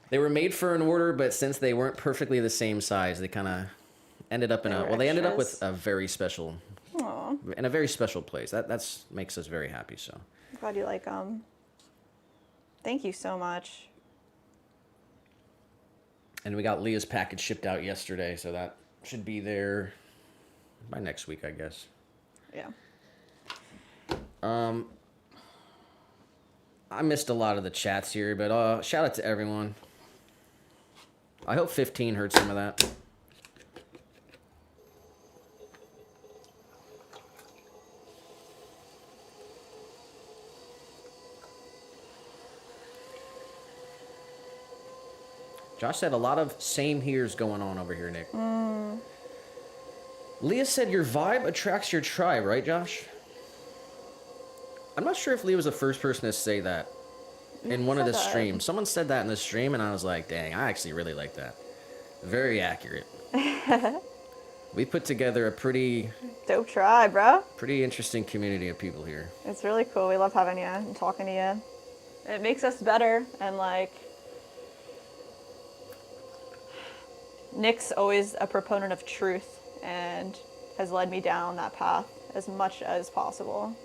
They were made for an order, but since they weren't perfectly the same size, they kind of ended up they ended up with a very special, in a very special place. That's makes us very happy. So I'm glad you like them. Thank you so much. And we got Leah's package shipped out yesterday, so that should be there by next week, I guess. Yeah. I missed a lot of the chats here, but shout out to everyone. I hope 15 heard some of that. Josh said a lot of same here's going on over here, Nick. Leah said your vibe attracts your tribe, right, Josh? I'm not sure if Leah was the first person to say that in one of the streams. Someone said that in the stream, and I was like, dang, I actually really like that. Very accurate. We put together a pretty Dope try, bro. interesting community of people here. It's really cool. We love having you and talking to you. It makes us better, and like Nick's always a proponent of truth and has led me down that path as much as possible.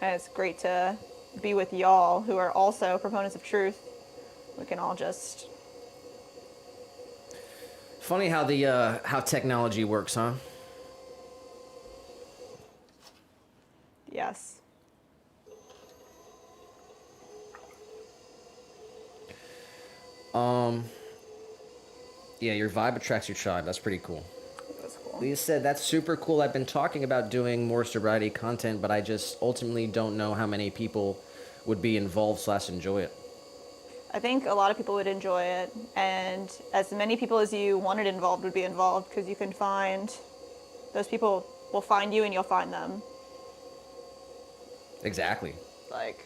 And it's great to be with y'all who are also proponents of truth. We can all just... Funny how how technology works, huh? Yes. Yeah, your vibe attracts your tribe. That's pretty cool. That's cool. Leah said, that's super cool. I've been talking about doing more sobriety content, but I just ultimately don't know how many people would be involved / enjoy it. I think a lot of people would enjoy it, and as many people as you wanted involved would be involved, because you can find, those people will find you and you'll find them. Exactly. Like,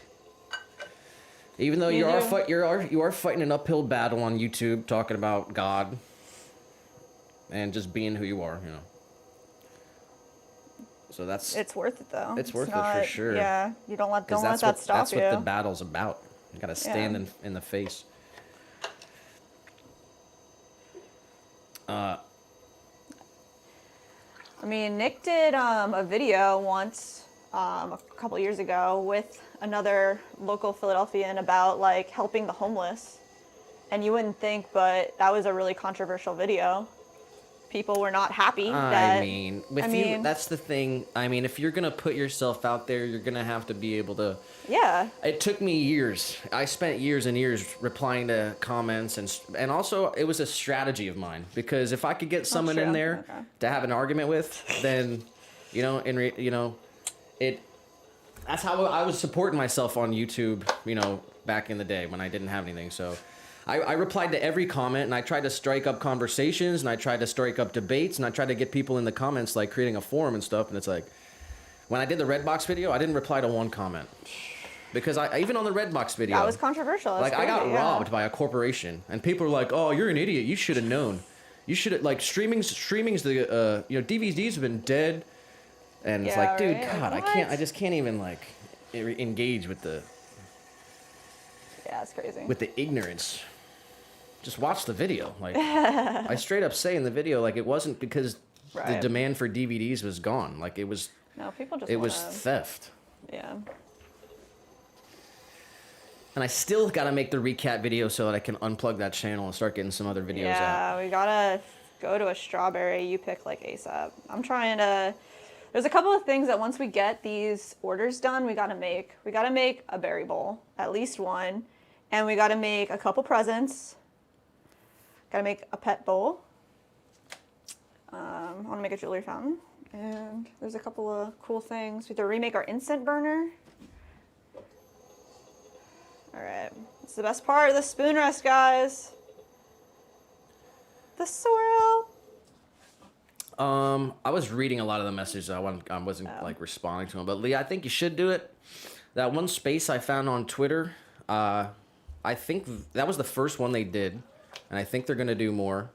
Even though You you are fighting an uphill battle on YouTube, talking about God and just being who you are, you know. So it's worth it though. it's worth it not, for sure. Yeah, you don't let Because that stop that's you. what the battle's about. You gotta stand Yeah. in the face. I mean, Nick did a video once a couple years ago with another local Philadelphian about like helping the homeless. And you wouldn't think, but that was a really controversial video. People were not happy I mean, you, that's the thing. I mean, if you're gonna put yourself out there, you're gonna have to be able to. yeah. It took me years. I spent years and years replying to comments, and also it was a strategy of mine, because if I could get someone in true. there Okay. to have an argument with, then, you know, it. That's how I was supporting myself on YouTube, you know, back in the day when I didn't have anything. So I replied to every comment, and I tried to strike up conversations, and I tried to strike up debates, and I tried to get people in the comments, like creating a forum and stuff. And it's like, when I did the Redbox video, I didn't reply to one comment. Because even on the Redbox video, That was controversial. That's like, I got crazy, yeah. robbed by a corporation, and people are like, "Oh, you're an idiot. You should have known. You should have, like, streaming's the you know, DVDs have been dead." And it's Yeah, like, dude, right? God, Like, I just can't even like engage with the Yeah, it's crazy. ignorance. Just watch the video. Like, I straight up say in the video, like, it wasn't because the Right. demand for DVDs was gone. Like, it was No, people just was wanna- theft. Yeah. And I still gotta make the recap video so that I can unplug that channel and start getting some other videos out. Yeah, we gotta go to a strawberry. You pick like ASAP. I'm trying to. There's a couple of things that once we get these orders done, we gotta make. We gotta make a berry bowl, at least one, and we gotta make a couple presents. Gotta make a pet bowl. I want to make a jewelry fountain, and there's a couple of cool things. We have to remake our instant burner. All right, it's the best part of the spoon rest, guys. The swirl. I was reading a lot of the messages. I wasn't like responding to them. But Lee, I think you should do it. That one space I found on Twitter, I think that was the first one they did, and I think they're gonna do more.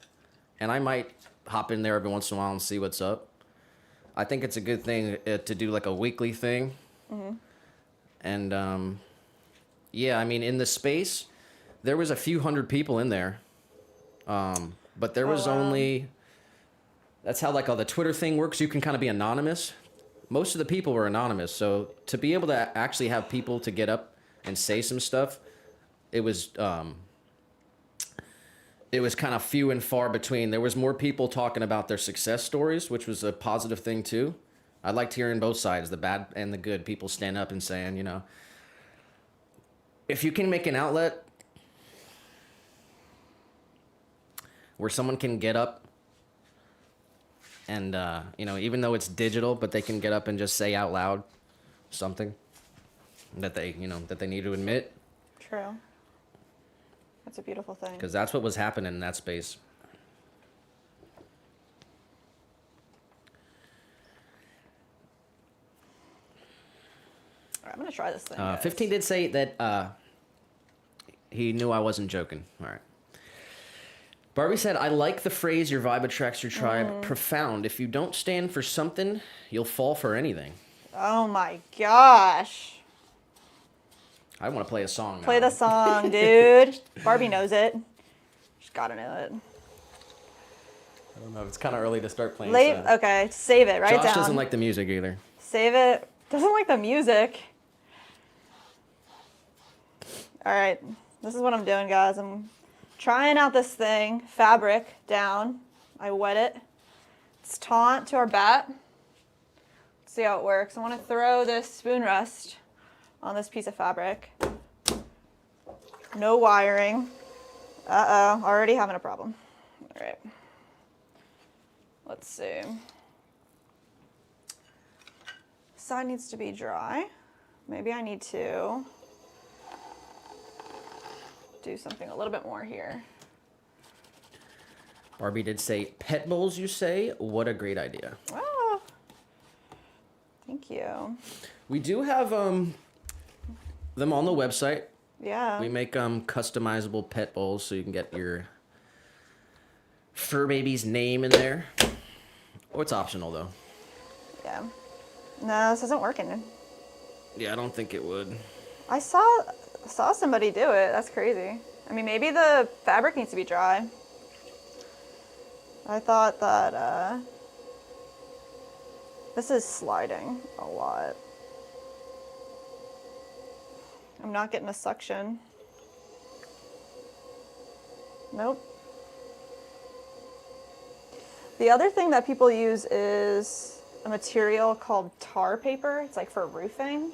And I might hop in there every once in a while and see what's up. I think it's a good thing to do like a weekly thing. Mm-hmm. And yeah, I mean, in the space, there was a few hundred people in there, but there was only. That's how like all the Twitter thing works. You can kind of be anonymous. Most of the people were anonymous, so to be able to actually have people to get up and say some stuff, it was kind of few and far between. There was more people talking about their success stories, which was a positive thing too. I liked hearing both sides, the bad and the good. People stand up and saying, you know, if you can make an outlet where someone can get up and, you know, even though it's digital, but they can get up and just say out loud something that they, you know, that they need to admit. True. That's a beautiful thing. Because that's what was happening in that space. All right, I'm going to try this thing. 15 did say that he knew I wasn't joking. All right. Barbie said, I like the phrase, your vibe attracts your tribe. Profound. If you don't stand for something, you'll fall for anything. Oh my gosh. I want to play a song now. Play the song, dude. Barbie knows it. She's got to know it. I don't know. It's kind of early to start playing. Okay, save it. Write it Josh down. doesn't like the music either. Save it. Doesn't like the music. All right. This is what I'm doing, guys. I'm trying out this thing. Fabric down. I wet it. It's taunt to our bat. Let's see how it works. I want to throw this spoon rest on this piece of fabric. No wiring. Uh-oh. Already having a problem. All right. Let's see. Side needs to be dry. Maybe I need to do something a little bit more here. Barbie did say, pet bowls, you say? What a great idea. Oh, thank you. We do have them on the website. Yeah. We make customizable pet bowls so you can get your fur baby's name in there. Oh, it's optional though. Yeah. No, this isn't working. Yeah, I don't think it would. I saw somebody do it. That's crazy. I mean, maybe the fabric needs to be dry. I thought that this is sliding a lot. I'm not getting a suction. Nope. The other thing that people use is a material called tar paper. It's like for roofing.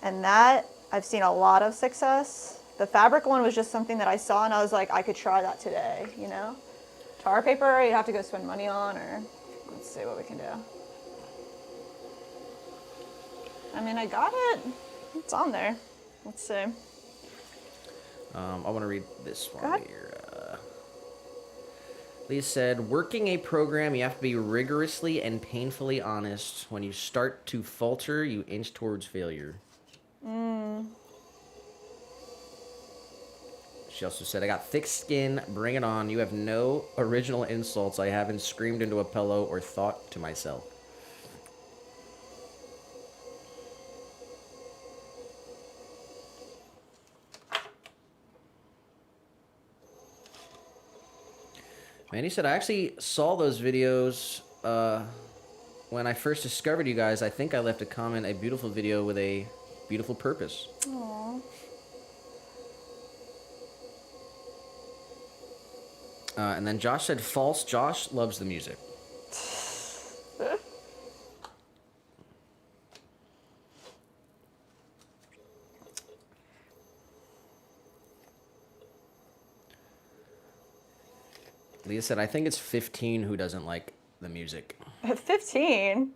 And that, I've seen a lot of success. The fabric one was just something that I saw and I was like, I could try that today, you know? Tar paper, you have to go spend money on, or let's see what we can do. I mean, I got it. It's on there. Let's see. I want to read this Go one ahead. here. Lee said, working a program, you have to be rigorously and painfully honest. When you start to falter, you inch towards failure. She also said, I got thick skin, bring it on. You have no original insults. I haven't screamed into a pillow or thought to myself. Mandy said, I actually saw those videos when I first discovered you guys. I think I left a comment, a beautiful video with a beautiful purpose. Aww. And then Josh said, false. Josh loves the music. Leah said, I think it's 15 who doesn't like the music. 15?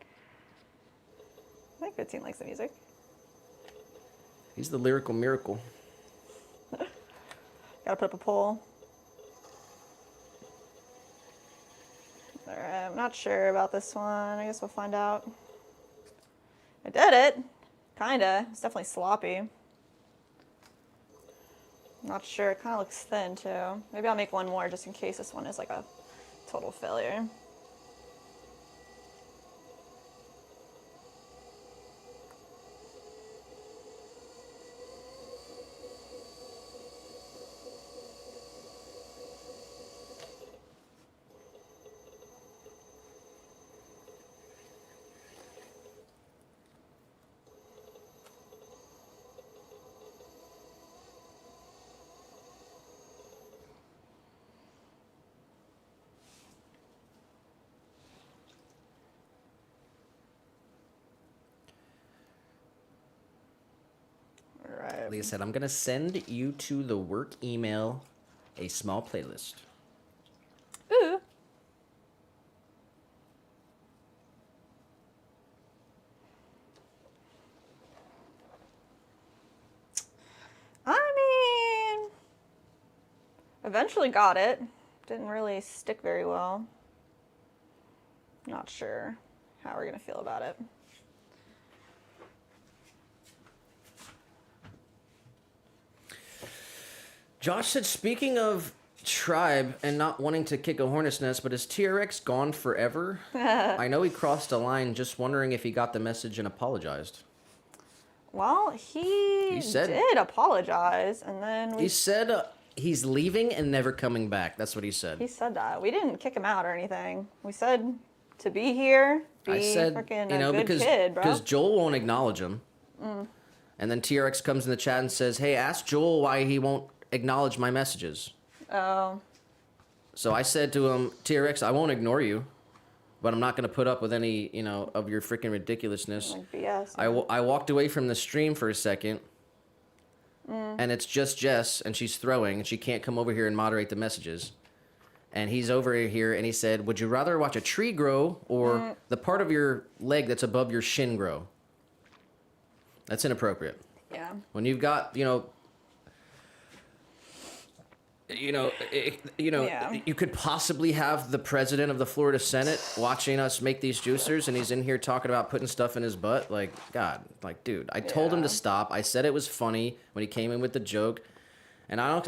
I think 15 likes the music. He's the lyrical miracle. Gotta put up a poll. Alright, I'm not sure about this one. I guess we'll find out. I did it. Kinda. It's definitely sloppy. Not sure. It kind of looks thin, too. Maybe I'll make one more just in case this one is like a total failure. Alright. Leah said, I'm going to send you to the work email a small playlist. Ooh. I mean, eventually got it. Didn't really stick very well. Not sure how we're gonna feel about it. Josh said, speaking of Tribe and not wanting to kick a hornet's nest, but is TRX gone forever? I know he crossed a line, just wondering if he got the message and apologized. Well, he did apologize, and then He said he's leaving and never coming back. That's what he said. he said that. We didn't kick him out or anything. We said to be here, be freaking a good kid, bro. Because Joel won't acknowledge him. And then TRX comes in the chat and says, hey, ask Joel why he won't acknowledge my messages. Oh. So I said to him, TRX, I won't ignore you, but I'm not going to put up with any, of your freaking ridiculousness. Like BS. I walked away from the stream for a second, and it's just Jess, and she's throwing, and she can't come over here and moderate the messages. And he's over here, and he said, would you rather watch a tree grow or the part of your leg that's above your shin grow? That's inappropriate. Yeah. When you've got, Yeah. you could possibly have the president of the Florida Senate watching us make these juicers, and he's in here talking about putting stuff in his butt. Like, God, like, dude, I told him to Yeah. stop. I said it was funny when he came in with the joke, and I'm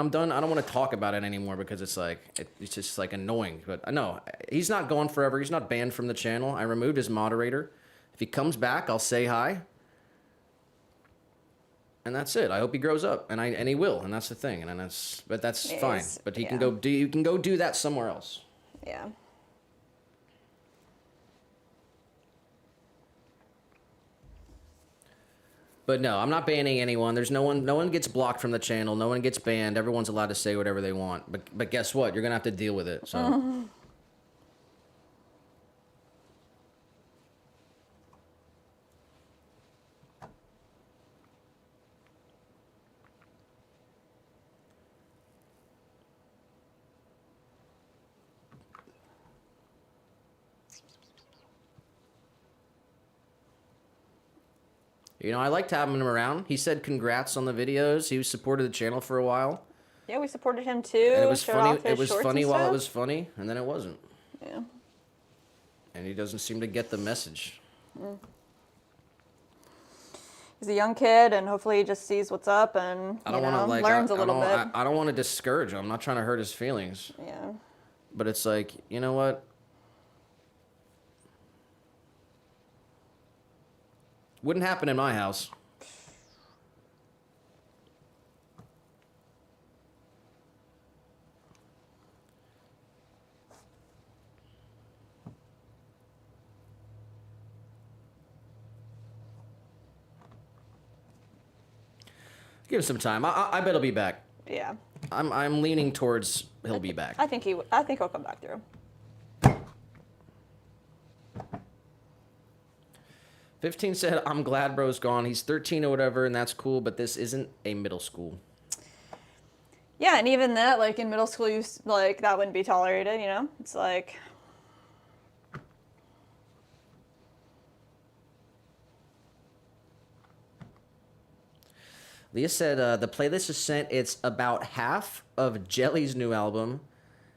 done. I don't want to talk about it anymore because it's like it's just like annoying. But I know he's not going forever. He's not banned from the channel. I removed his moderator. If he comes back, I'll say hi. And that's it. I hope he grows up, and he will, and that's the thing. And that's fine. But he can go do you can go do that somewhere else. Yeah. But no, I'm not banning anyone. There's no one gets blocked from the channel. No one gets banned. Everyone's allowed to say whatever they want. But guess what? You're gonna have to deal with it. So. You know, I liked having him around. He said congrats on the videos. He supported the channel for a while. Yeah, we supported him too. And it was Showed funny. off his It was shorts funny and while it stuff. was funny, and then it wasn't. Yeah. And he doesn't seem to get the message. He's a young kid, and hopefully he just sees what's up and I don't want to like. learns a little bit. I don't want to discourage him. I'm not trying to hurt his feelings. Yeah. But it's like, you know what? Wouldn't happen in my house. Give him some time. I bet he'll be back. Yeah. I'm leaning towards he'll be back. I think he'll come back through. 15 said, I'm glad bro's gone. He's 13 or whatever, and that's cool, but this isn't a middle school. Yeah, and even that, like in middle school, that wouldn't be tolerated. You know, it's like. Leah said, the playlist is sent. It's about half of Jelly's new album,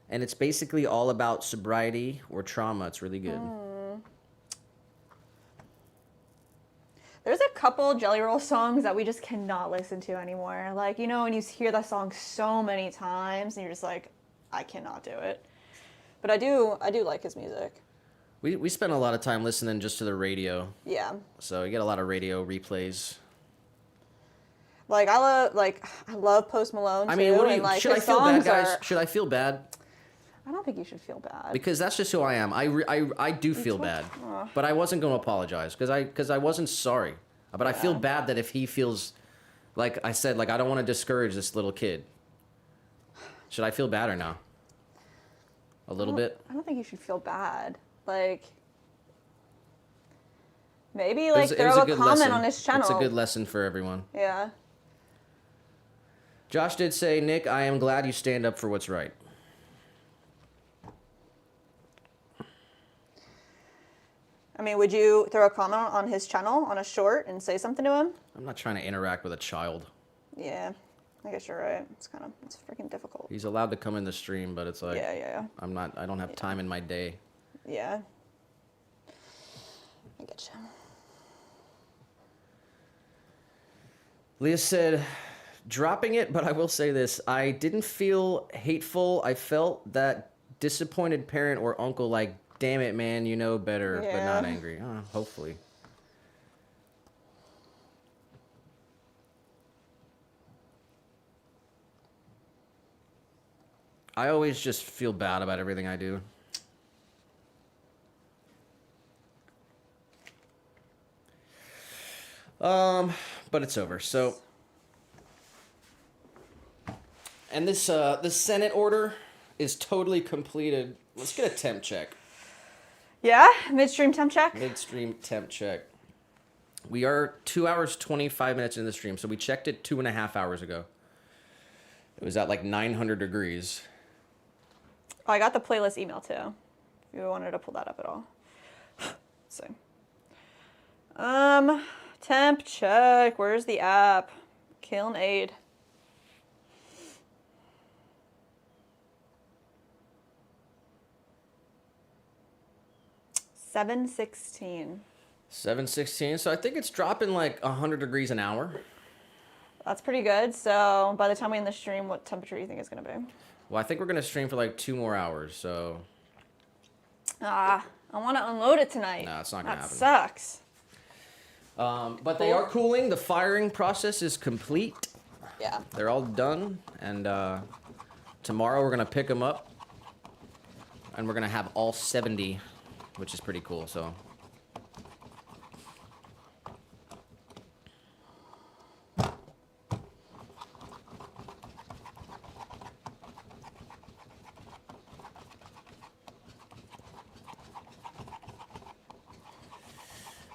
and it's basically all about sobriety or trauma. It's really good. There's a couple Jelly Roll songs that we just cannot listen to anymore. Like, you know, when you hear that song so many times, and you're just like, I cannot do it. But I do like his music. We spent a lot of time listening just to the radio. Yeah. So you get a lot of radio replays. Like I love Post Malone too. I mean, should I his feel bad, songs guys? Should I feel bad? I don't think you should feel bad. Because that's just who I am. I do feel bad, but I wasn't going to apologize because I wasn't sorry. But I feel bad that if he feels, like I said, like I don't want to discourage this little kid. Should I feel bad or no? A little bit. I don't think you should feel bad. Like maybe throw a comment lesson. on his channel. It's a good lesson for everyone. Yeah. Josh did say, Nick, I am glad you stand up for what's right. I mean, would you throw a comment on his channel on a short and say something to him? I'm not trying to interact with a child. Yeah, I guess you're right. It's freaking difficult. He's allowed to come in the stream, but it's like, yeah. I don't have time in my day. Yeah. I get you. Leah said, dropping it, but I will say this. I didn't feel hateful. I felt that disappointed parent or uncle like, damn it, man, you know better, but not angry. Hopefully. I always just feel bad about everything I do. But it's over. So, and this Senate order is totally completed. Let's get a temp check. Yeah, midstream temp check. Midstream temp check. We are 2 hours 25 minutes in the stream, so we checked it 2.5 hours ago. It was at like 900 degrees. Oh, I got the playlist email too. If you wanted to pull that up at all. So, temp check. Where's the app? Kiln aid. 7:16. 7:16. So I think it's dropping like 100 degrees an hour. That's pretty good. So by the time we end the stream, what temperature do you think it's going to be? Well, I think we're going to stream for like 2 more hours, so... I want to unload it tonight. No, it's not going to happen. That sucks. But they are cooling. The firing process is complete. Yeah. They're all done. And tomorrow we're going to pick them up. And we're going to have all 70, which is pretty cool, so...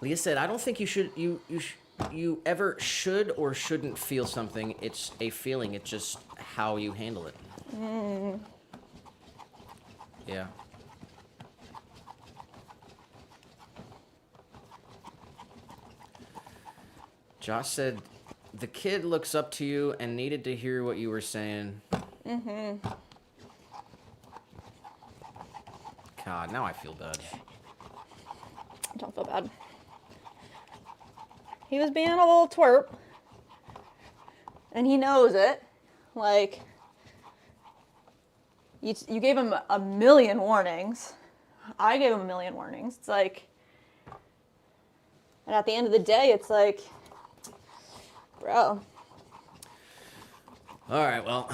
Leah said, "I don't think you ever should or shouldn't feel something. It's a feeling. It's just how you handle it." Yeah. Josh said, "The kid looks up to you and needed to hear what you were saying." God, now I feel bad. Don't feel bad. He was being a little twerp. And he knows it. Like, you gave him a million warnings. I gave him a million warnings. It's like, and at the end of the day, it's like, bro. All right, well.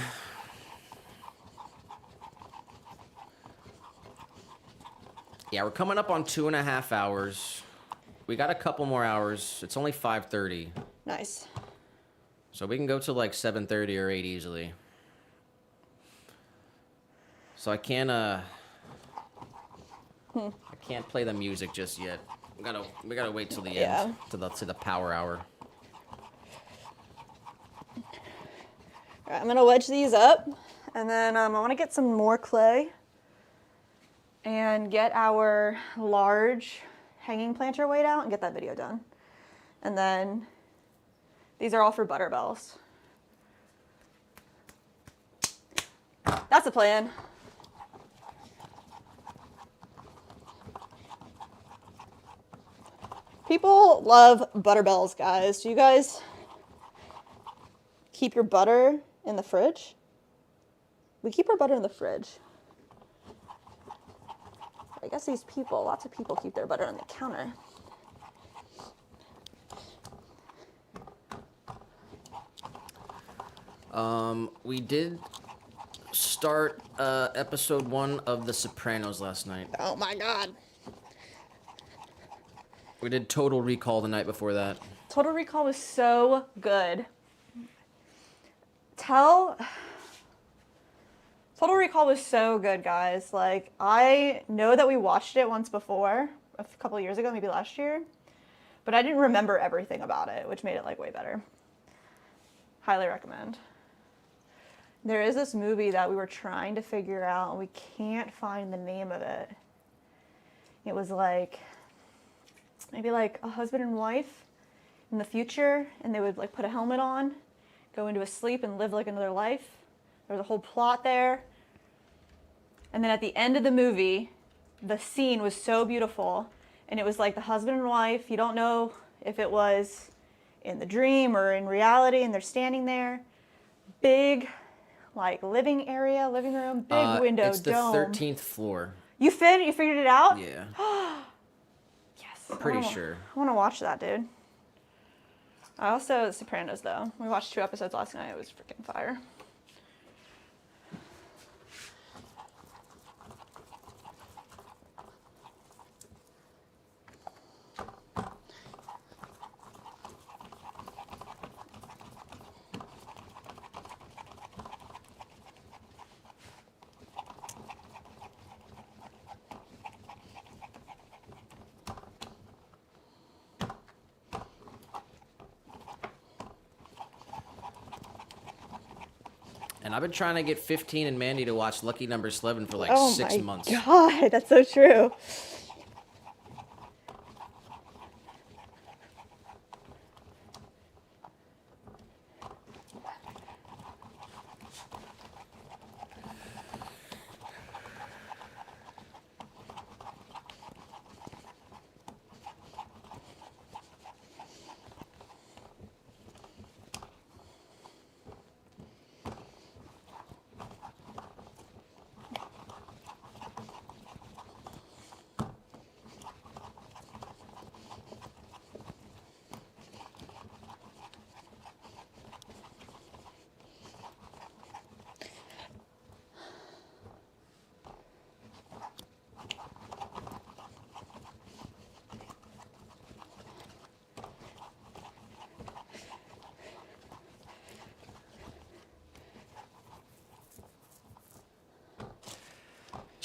Yeah, we're coming up on 2.5 hours. We got a couple more hours. It's only 5:30. Nice. So we can go to like 7:30 or 8 easily. So I can't play the music just yet. We gotta wait till the end, to the power hour. All right, I'm gonna wedge these up, and then I want to get some more clay and get our large hanging planter weighed out and get that video done. And then these are all for butter bells. That's the plan. People love butter bells, guys. Do you guys keep your butter in the fridge? We keep our butter in the fridge. I guess lots of people keep their butter on the counter. We did start episode 1 of The Sopranos last night. Oh my God. We did Total Recall the night before that. Total Recall was so good. Total Recall was so good, guys. Like, I know that we watched it once before, a couple of years ago, maybe last year, but I didn't remember everything about it, which made it like way better. Highly recommend. There is this movie that we were trying to figure out, and we can't find the name of it. It was like, maybe like a husband and wife in the future, and they would like put a helmet on, go into a sleep and live like another life. There was a whole plot there. And then at the end of the movie, the scene was so beautiful, and it was like the husband and wife. You don't know if it was in the dream or in reality, and they're standing there. Big, like living room, big window, it's the dome. 13th floor. You figured it out? Yeah. Yes. Pretty sure. I want to watch that, dude. I also, Sopranos, though. We watched 2 episodes last night. It was freaking fire. And I've been trying to get 15 and Mandy to watch Lucky Number 11 for like 6 months. Oh my God, that's so true.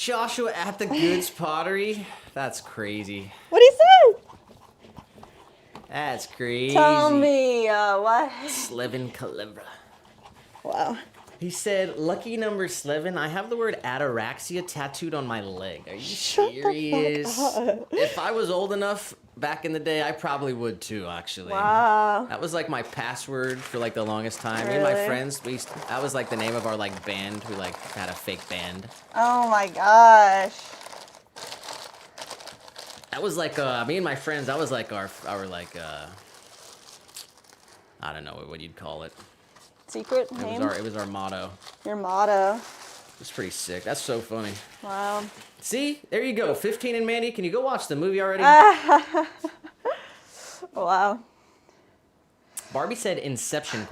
Joshua at the Goods Pottery? That's crazy. What'd he say? That's crazy. Tell me, what? Slevin Calibra. Wow. He said, lucky number 11, I have the word ataraxia tattooed on my leg. Are you Shut the fuck serious? up. If I was old enough back in the day, I probably would too, actually. Wow. That was like my password for like the longest time. Me and my Really? friends, that was like the name of our like band. We like had a fake band. Oh my gosh. That was like, me and my friends, that was like our like, I don't know what you'd call it. Secret name? It was our motto. Your motto. It's pretty sick. That's so funny. Wow. See? There you go. 15 and Mandy. Can you go watch the movie already? Wow. Barbie said Inception ?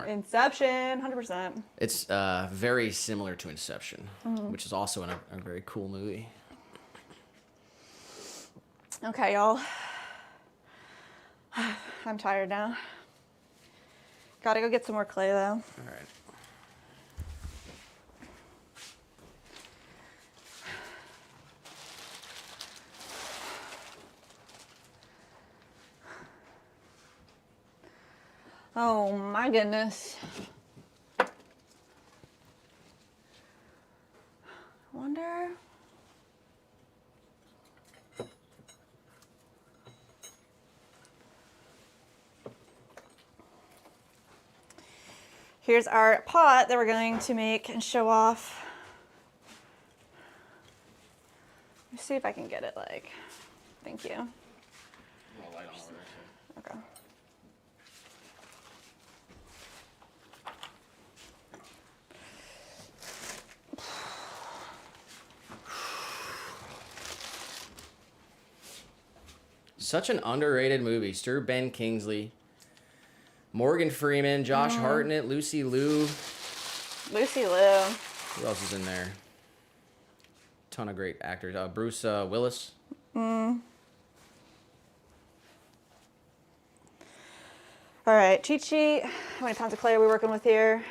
Inception, 100%. It's very similar to Inception, which is also a very cool movie. Okay, y'all. I'm tired now. Gotta go get some more clay, though. All right. Oh my goodness. Wonder. Here's our pot that we're going to make and show off. Let me see if I can get it like, thank you. Okay. Such an underrated movie. Sir Ben Kingsley, Morgan Freeman, Josh Hartnett, Lucy Liu. Lucy Liu. Who else is in there? Ton of great actors. Bruce Willis. All right, cheat sheet. How many pounds of clay are we working with here?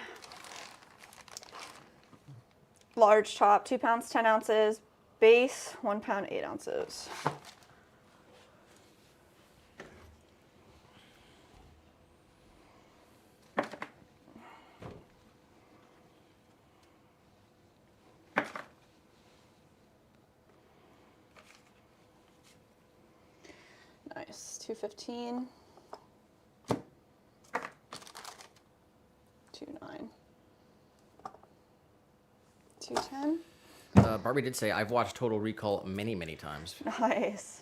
Large top, 2 pounds, 10 ounces. Base, 1 pound, 8 ounces. Nice, 215. 29. 210. Barbie did say, I've watched Total Recall many, many times. Nice.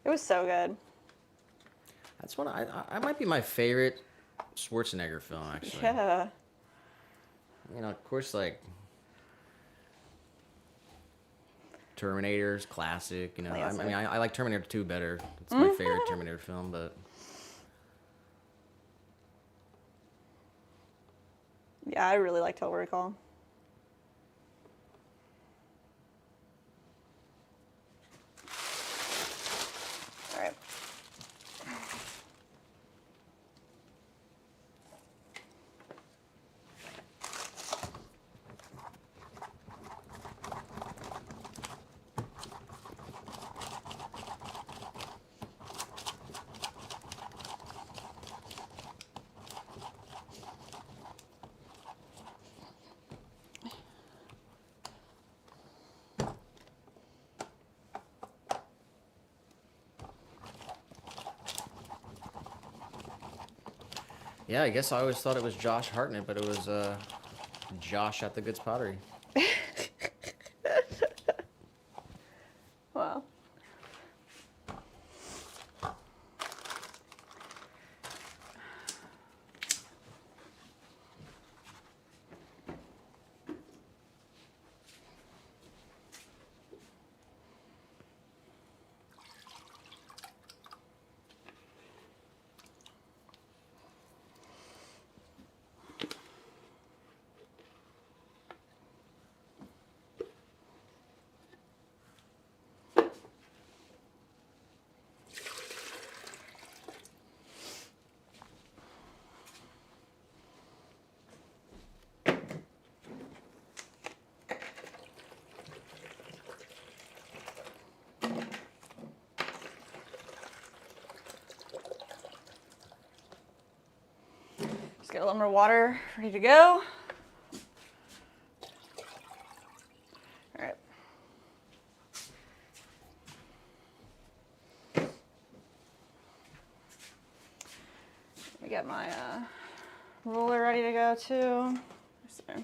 It was so good. That's one I might be my favorite Schwarzenegger film, actually. Yeah. You know, of course, like Terminator's classic. You know, Classic. I mean, I like Terminator 2 better. It's my favorite Terminator film, but Yeah, I really like Total Recall. All right. yeah, I guess I always thought it was Josh Hartnett, but it was Josh at the Goods Pottery. Wow. Get a little more water ready to go. All right. Let me get my ruler ready to go too. Sorry.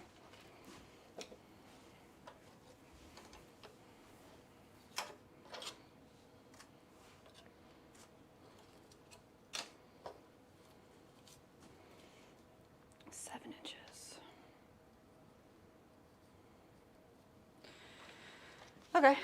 Okay.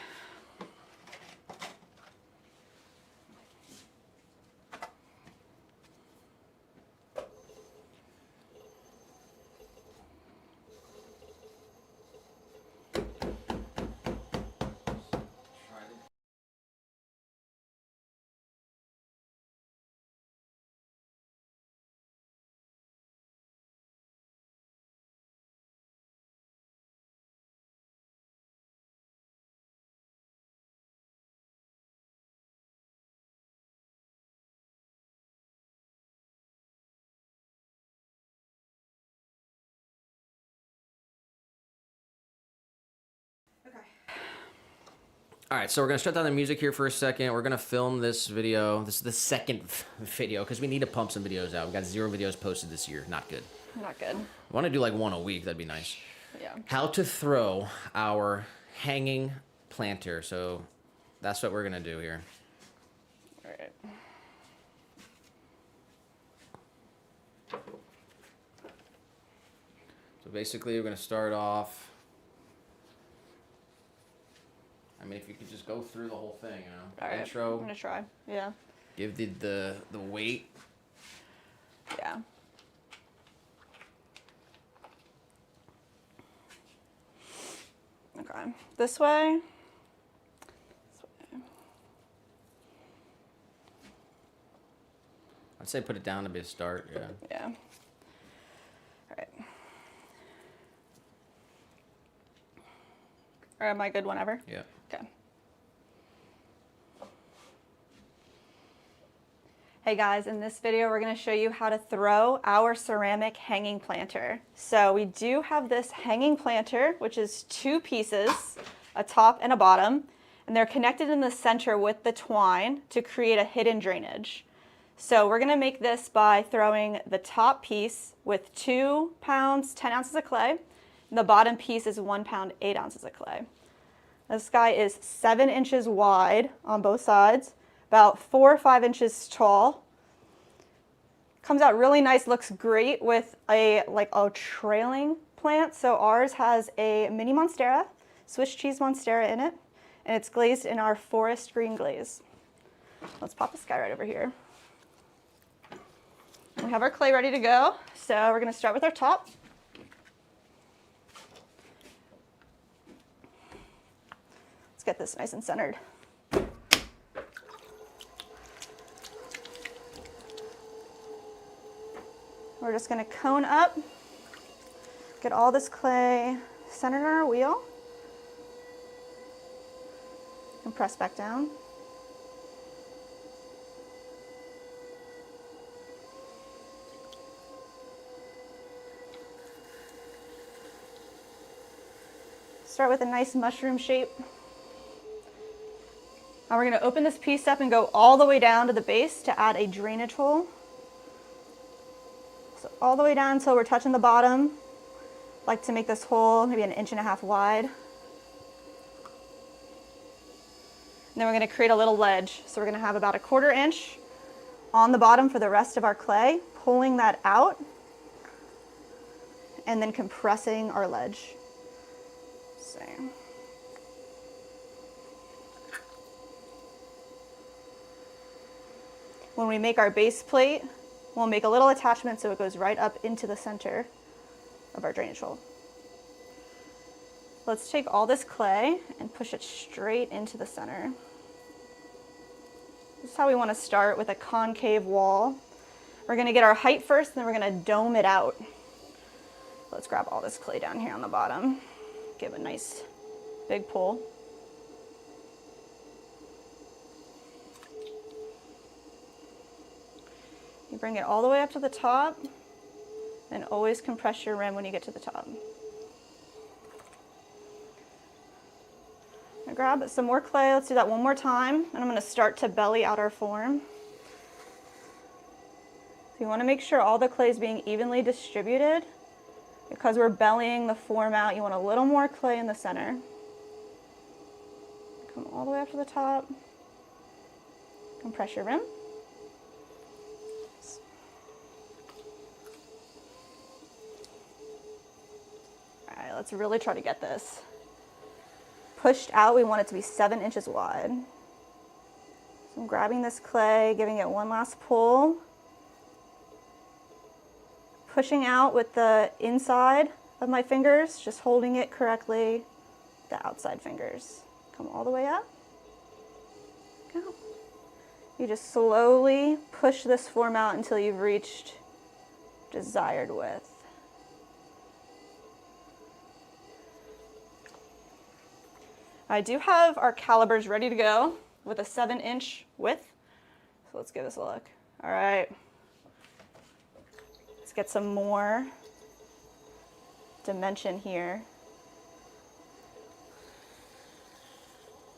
All right, so we're gonna shut down the music here for a second. We're gonna film this video. This is the second video because we need to pump some videos out. We got 0 videos posted this year. Not good. Not good. I want to do like 1 a week. That'd be nice. Yeah. How to throw our hanging planter. So that's what we're gonna do here. All right. So basically, we're gonna start off. I mean, if you could just go through the whole thing, you know. All right. Intro. I'm gonna try. Yeah. Give the weight. Yeah. Okay. This way. I'd say put it down to be a start. Yeah. Yeah. All right. Or am I good whenever? Yeah. Okay. Hey guys, in this video we're going to show you how to throw our ceramic hanging planter. So we do have this hanging planter, which is 2 pieces, a top and a bottom, and they're connected in the center with the twine to create a hidden drainage. So we're going to make this by throwing the top piece with 2 pounds, 10 ounces of clay, and the bottom piece is 1 pound, 8 ounces of clay. This guy is 7 inches wide on both sides, about 4 or 5 inches tall. Comes out really nice, looks great with a trailing plant. So ours has a mini monstera, Swiss cheese monstera in it, and it's glazed in our forest green glaze. Let's pop this guy right over here. We have our clay ready to go, so we're going to start with our top. Let's get this nice and centered. We're just going to cone up, get all this clay centered on our wheel, and press back down. Start with a nice mushroom shape. Now we're going to open this piece up and go all the way down to the base to add a drainage hole. So all the way down until we're touching the bottom. Like to make this hole maybe 1.5 inches wide. And then we're going to create a little ledge. So we're going to have about 1/4 inch on the bottom for the rest of our clay, pulling that out and then compressing our ledge. So. When we make our base plate, we'll make a little attachment so it goes right up into the center of our drainage hole. Let's take all this clay and push it straight into the center. This is how we want to start, with a concave wall. We're going to get our height first, and then we're going to dome it out. Let's grab all this clay down here on the bottom. Give a nice big pull. You bring it all the way up to the top, And always compress your rim when you get to the top. Now grab some more clay. Let's do that one more time. And I'm going to start to belly out our form. So you want to make sure all the clay is being evenly distributed. Because we're bellying the form out, you want a little more clay in the center. Come all the way up to the top. Compress your rim. All right, let's really try to get this pushed out. We want it to be 7 inches wide. So I'm grabbing this clay, giving it one last pull. Pushing out with the inside of my fingers, just holding it correctly, the outside fingers. Come all the way up. Go. You just slowly push this form out until you've reached desired width. I do have our calibers ready to go with a 7-inch width. So let's give this a look. All right. Let's get some more dimension here.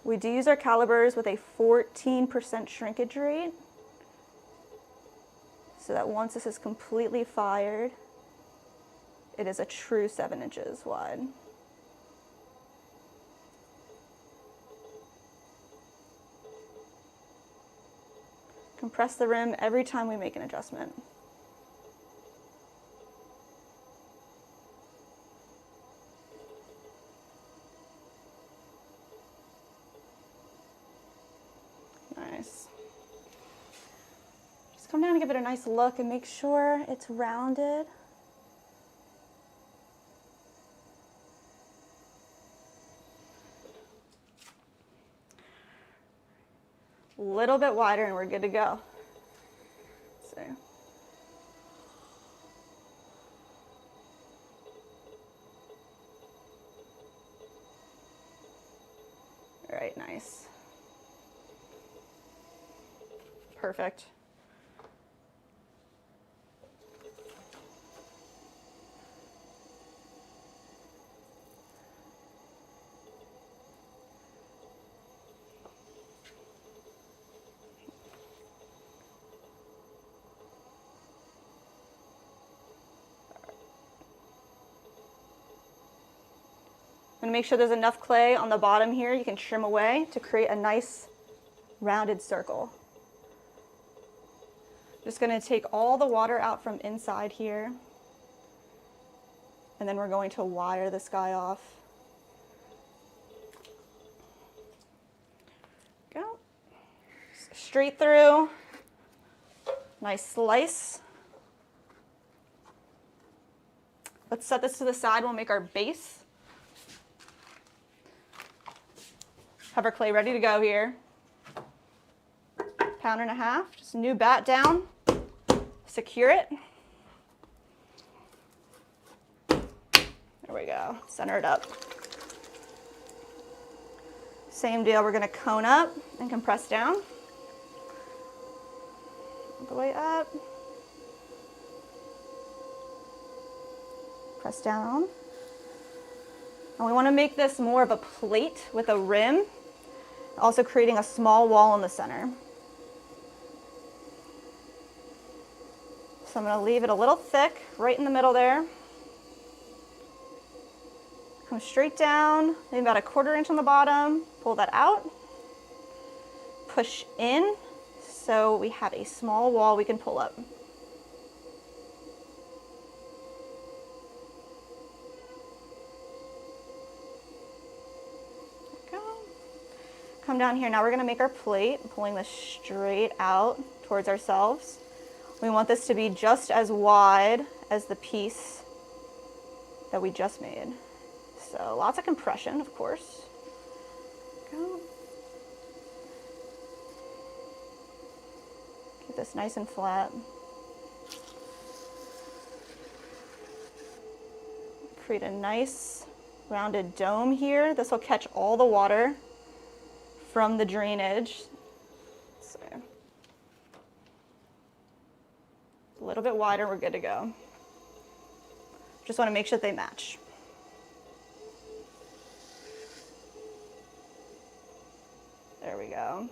We do use our calibers with a 14% shrinkage rate, so that once this is completely fired, it is a true 7 inches wide. Compress the rim every time we make an adjustment. Nice. Just come down and give it a nice look and make sure it's rounded. A little bit wider and we're good to go. So. All right, nice. Perfect. And make sure there's enough clay on the bottom here you can trim away to create a nice rounded circle. Just going to take all the water out from inside here, and then we're going to wire this guy off. Go. Straight through. Nice slice. Let's set this to the side. We'll make our base. Have our clay ready to go here. 1.5 pounds, just new bat down, secure it. There we go, center it up. Same deal, we're gonna cone up and compress down. All the way up. Press down. And we wanna make this more of a plate with a rim, also creating a small wall in the center. So I'm going to leave it a little thick, right in the middle there. Come straight down, maybe about 1/4 inch on the bottom, pull that out. Push in, so we have a small wall we can pull up. Go. Come down here, now we're going to make our plate, pulling this straight out towards ourselves. We want this to be just as wide as the piece that we just made. So lots of compression, of course. Go. Keep this nice and flat. Create a nice rounded dome here. This will catch all the water from the drainage. So. A little bit wider, we're good to go. Just want to make sure they match. There we go.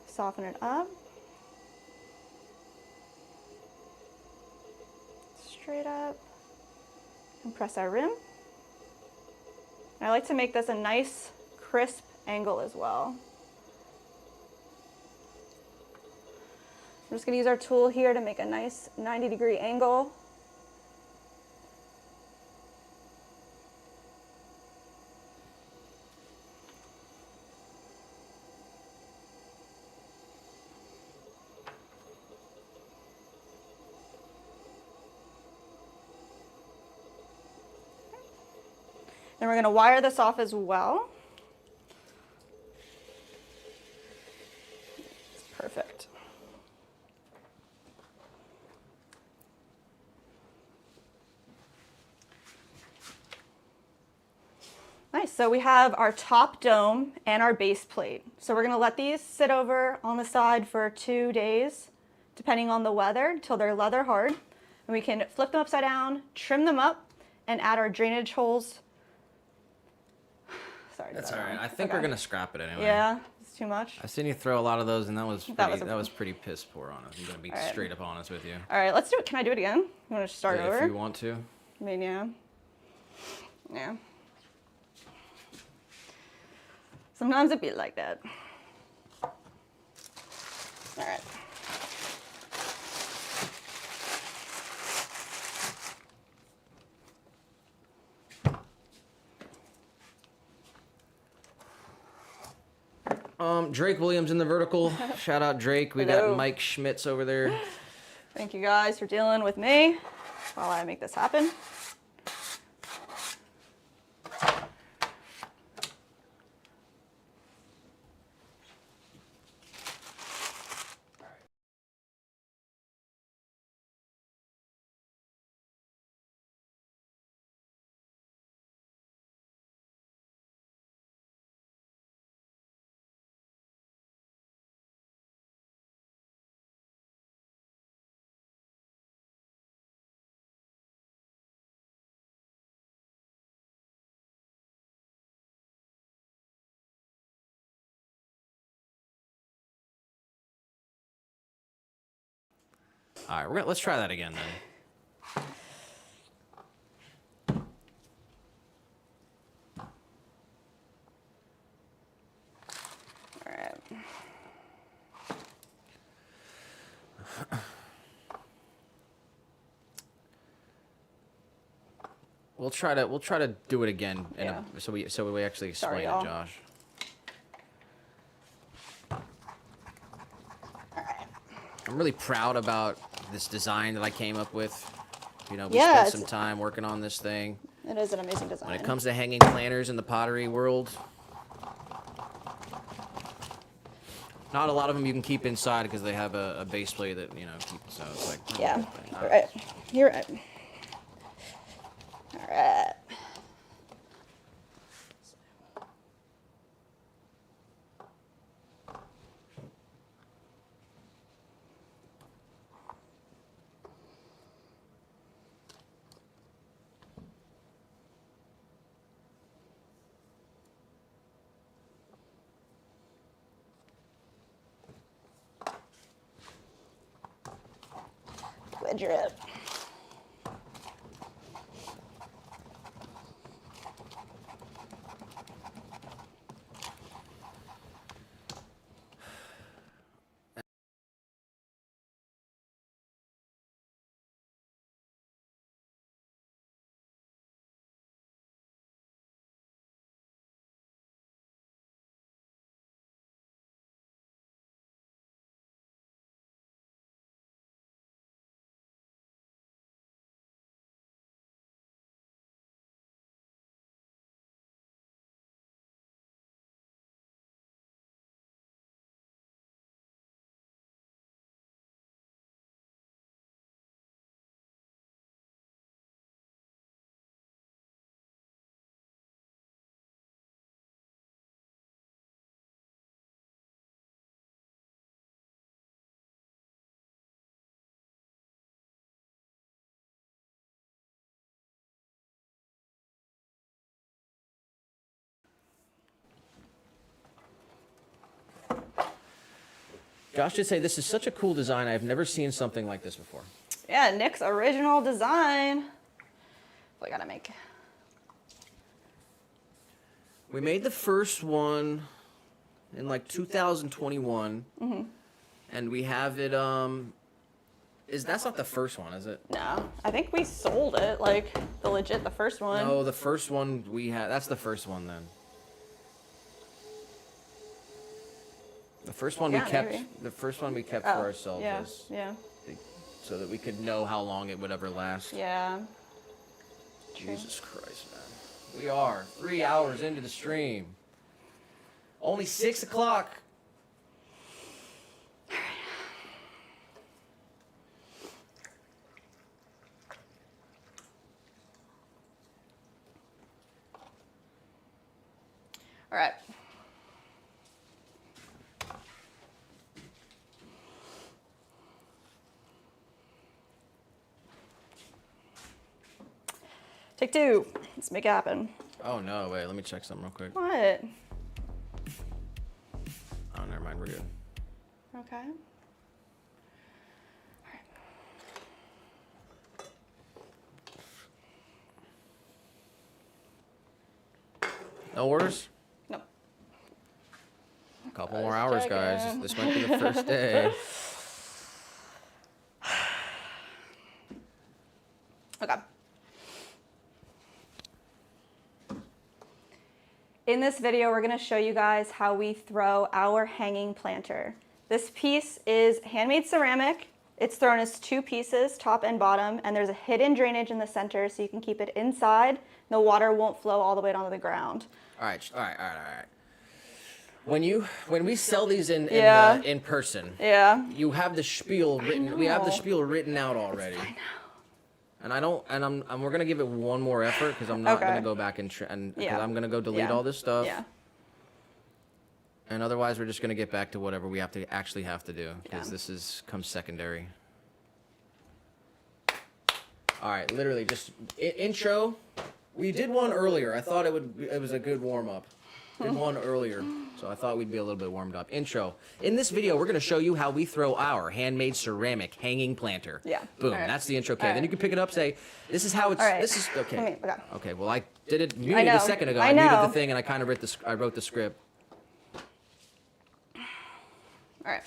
Soften it up. Straight up. And press our rim. And I like to make this a nice, crisp angle as well. I'm just going to use our tool here to make a nice 90-degree angle. And we're going to wire this off as well. It's perfect. Nice, so we have our top dome and our base plate. So we're going to let these sit over on the side for 2 days, depending on the weather, until they're leather hard. And we can flip them upside down, trim them up, and add our drainage holes. Sorry. That's all right. I think we're gonna scrap it anyway. Yeah, it's too much. I've seen you throw a lot of those, and that was pretty piss poor on us. I'm gonna be straight up honest with you. All right, let's do it. Can I do it again? You want to start over? If you want to. I mean, yeah. Yeah. Sometimes it be like that. All right. Drake Williams in the vertical. Shout out Drake. We got Mike Schmitz over there. Thank you guys for dealing with me while I make this happen. All right, let's try that again then. All right. We'll try to do it again, so we actually explain it, Josh. I'm really proud about this design that I came up with. You know, we spent some time working on this thing. It is an amazing design. When it comes to hanging planters in the pottery world, not a lot of them you can keep inside because they have a base plate that, you know, keeps, so it's like... Yeah, right. You're right. All right. Drip. Josh did say this is such a cool design. I've never seen something like this before. Yeah, Nick's original design. We gotta make. We made the first one in like 2021, and we have it. That's not the first one, is it? No, I think we sold it, like the first one. No, the first one we had. That's the first one then. The first one we kept. Maybe. The first one we kept Oh, for ourselves yeah, was yeah, so that we could know how long it would ever last. yeah. Jesus Christ, man. We are 3 hours into the stream. Only 6 o'clock. All right. Take two. Let's make it happen. Oh no, wait, let me check something real quick. What? Oh, never mind, we're good. Okay. No orders? No. A couple more hours, guys. This might be the first day. Okay. In this video, we're going to show you guys how we throw our hanging planter. This piece is handmade ceramic. It's thrown as two pieces, top and bottom, and there's a hidden drainage in the center so you can keep it inside. The water won't flow all the way down to the ground. All right. When we sell these in person, Yeah. you have the spiel written. We have the spiel written out already. I know. And we're gonna give it one more effort because I'm not Okay. gonna go back and because Yeah. I'm gonna go delete Yeah. all this stuff. Yeah. And otherwise, we're just gonna get back to whatever we have to do because Yeah. this comes secondary. All right, literally just intro. We did one earlier. I thought it was a good warm up. Did one earlier, so I thought we'd be a little bit warmed up. Intro. In this video, we're gonna show you how we throw our handmade ceramic hanging planter. Yeah. Boom. All right. That's the intro. Okay. All Then you right. can pick it up. Say, this is how it's. All right. This is okay. Okay. Okay. Well, I did it I muted know. a second ago. I I muted know. the thing and I kind of wrote the script. All right.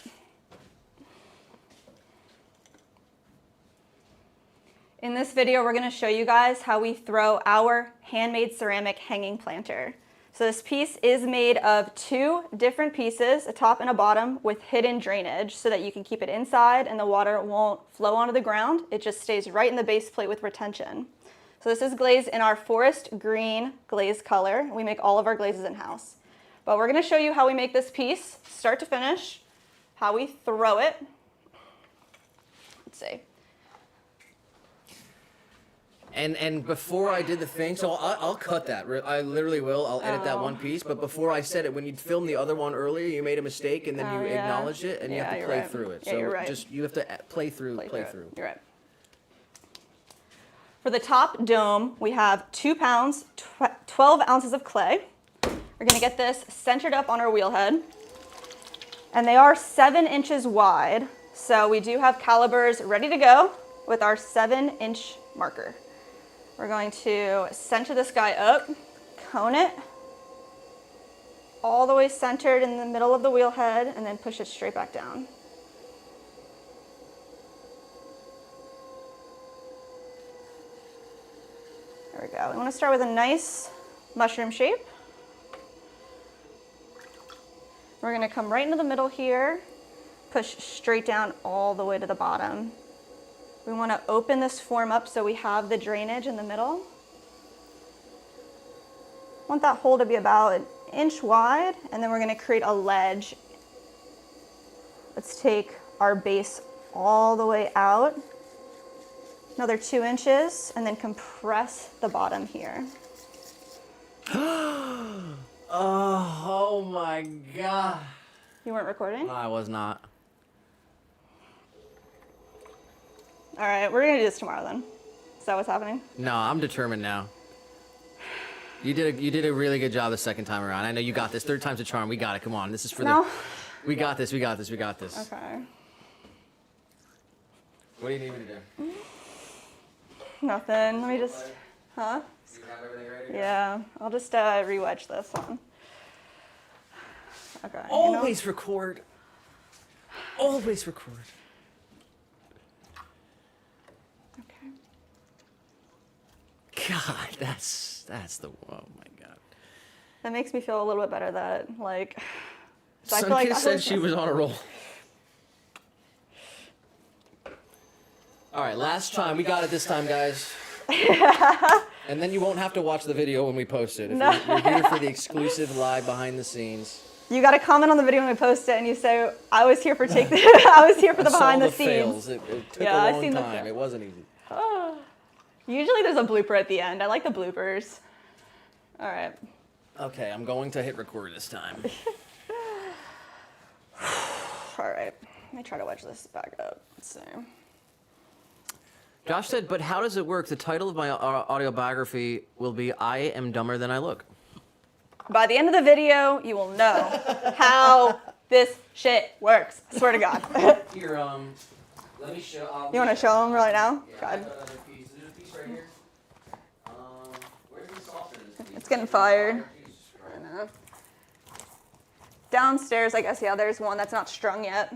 In this video, we're going to show you guys how we throw our handmade ceramic hanging planter. So this piece is made of two different pieces, a top and a bottom, with hidden drainage so that you can keep it inside and the water won't flow onto the ground. It just stays right in the base plate with retention. So this is glazed in our forest green glaze color. We make all of our glazes in-house. But we're going to show you how we make this piece, start to finish, how we throw it. Let's see. And before I did the thing, so I'll cut that. I literally will. I'll edit that one piece. But before I said it, when you filmed the other one earlier, you made a mistake and then you acknowledged it and you have to play through it. Yeah, so you're right. just you have to play through. You're right. For the top dome, we have 2 pounds, 12 ounces of clay. We're going to get this centered up on our wheel head. And they are 7 inches wide. So we do have calipers ready to go with our 7-inch marker. We're going to center this guy up, cone it, all the way centered in the middle of the wheel head, and then push it straight back down. There we go. We want to start with a nice mushroom shape. We're going to come right into the middle here, push straight down all the way to the bottom. We want to open this form up so we have the drainage in the middle. Want that hole to be about 1 inch wide, and then we're going to create a ledge. Let's take our base all the way out, another 2 inches, and then compress the bottom here. Oh my God. You weren't recording? I was not. All right, we're gonna do this tomorrow then. Is that what's happening? No, I'm determined now. You did a really good job the second time around. I know you got this. Third time's a charm. We got it. Come on. This is for No. We got this. We got this. We got this. Okay. What do you need me to do? Nothing. Let me just. Huh? You have everything ready? Yeah. I'll just re-wedge this one. Okay. Always record. Always record. Okay. God, that's the. Oh my God. That makes me feel a little bit better that like. So I Sun feel like Kiss said she was on a roll. All right, last time. We got it this time, guys. And then you won't have to watch the video when we post it. If you're here for the exclusive live behind the scenes. You got to comment on the video when we post it, and you say, "I was here for I was here for the behind the scenes." Fails. It took a long time. It wasn't easy. Usually there's a blooper at the end. I like the bloopers. All right. Okay, I'm going to hit record this time. All right. Let me try to wedge this back up. Let's see. Josh said, but how does it work? The title of my autobiography will be I Am Dumber Than I Look. By the end of the video, you will know how this shit works. I swear to God. Here, let me show. You want to show them right now? Yeah, God. I got another piece. There's a piece right here. Where's the saucer in this piece? It's getting fired. Jesus Christ. I know. Downstairs, I guess, yeah, there's one that's not strung yet.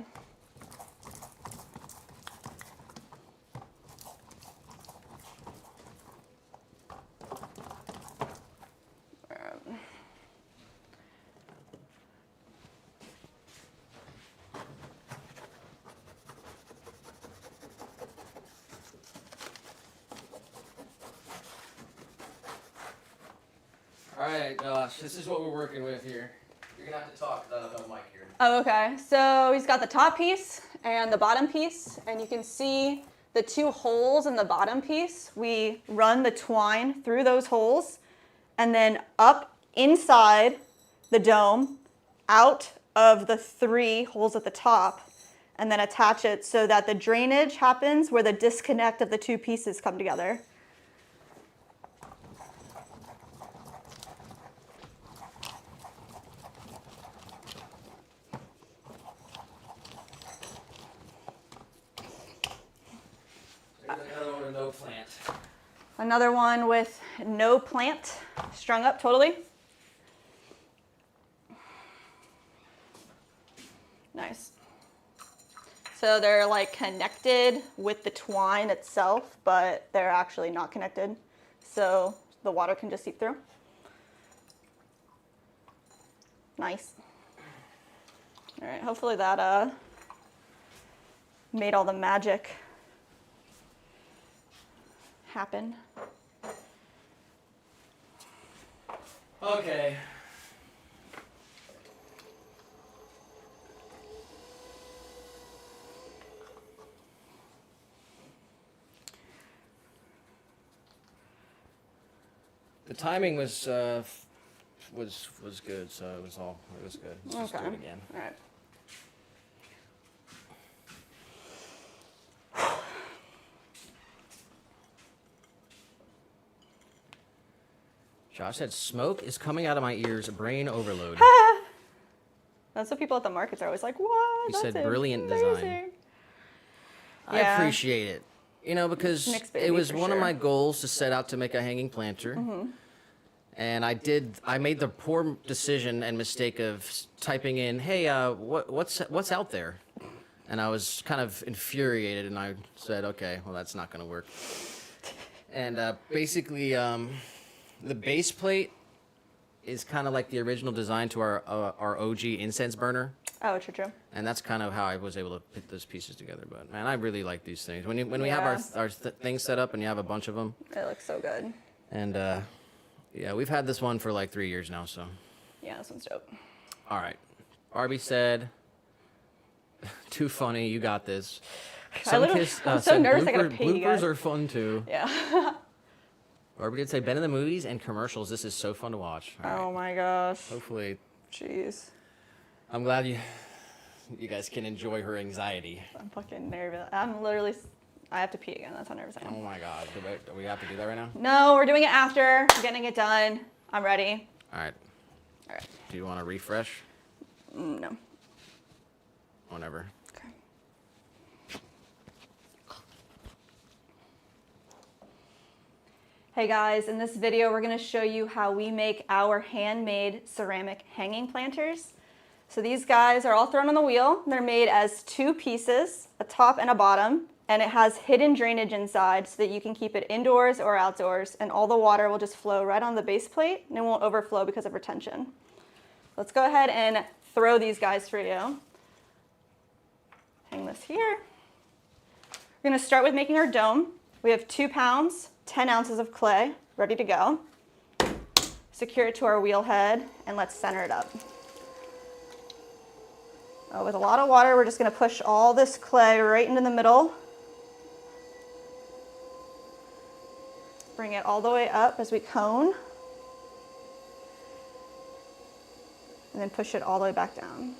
All right, Josh, this is what we're working with here. You're going to have to talk because I don't know mic here. Oh, okay. So he's got the top piece and the bottom piece, and you can see the two holes in the bottom piece. We run the twine through those holes and then up inside the dome, out of the 3 holes at the top, and then attach it so that the drainage happens where the disconnect of the 2 pieces come together. Another one with no plant. Another one with no plant, strung up totally. Nice. So they're like connected with the twine itself, but they're actually not connected. So the water can just seep through. Nice. All right, hopefully that made all the magic happen. Okay. The timing was good, so it was good. Let's just do it again. All right. Josh said, smoke is coming out of my ears, brain overload. That's what people at the markets are always like, what? He That's said, brilliant amazing. design. I Yeah. appreciate it. You know, because Mixed it baby was for one of sure. my goals to set out to make a hanging planter. And I made the poor decision and mistake of typing in, hey, what's out there? And I was kind of infuriated, and I said, okay, well, that's not going to work. And basically, the base plate is kind of like the original design to our OG incense burner. Oh, true. And that's kind of how I was able to put those pieces together. But man, I really like these things. When we have our things set up and you have a bunch of them. It looks so good. And yeah, we've had this one for like 3 years now. So. Yeah, this one's dope. All right. Barbie said, "Too funny. You got this." I'm so nervous. I gotta pay you guys. Bloopers are fun too. Yeah. Barbie did say, "Been in the movies and commercials. This is so fun to watch." All right. Oh my gosh. Hopefully. Jeez. I'm glad you guys can enjoy her anxiety. I'm fucking nervous. I have to pee again. That's how nervous I am. Oh my God. Do we have to do that right now? No, we're doing it after. We're getting it done. I'm ready. All right. All right. Do you want to refresh? No. whenever. Okay. Hey guys, in this video we're going to show you how we make our handmade ceramic hanging planters. So these guys are all thrown on the wheel. They're made as 2 pieces, a top and a bottom, and it has hidden drainage inside so that you can keep it indoors or outdoors, and all the water will just flow right on the base plate and it won't overflow because of retention. Let's go ahead and throw these guys for you. Hang this here. We're going to start with making our dome. We have 2 pounds, 10 ounces of clay ready to go. Secure it to our wheel head and let's center it up. With a lot of water, we're just going to push all this clay right into the middle. Bring it all the way up as we cone. And then push it all the way back down.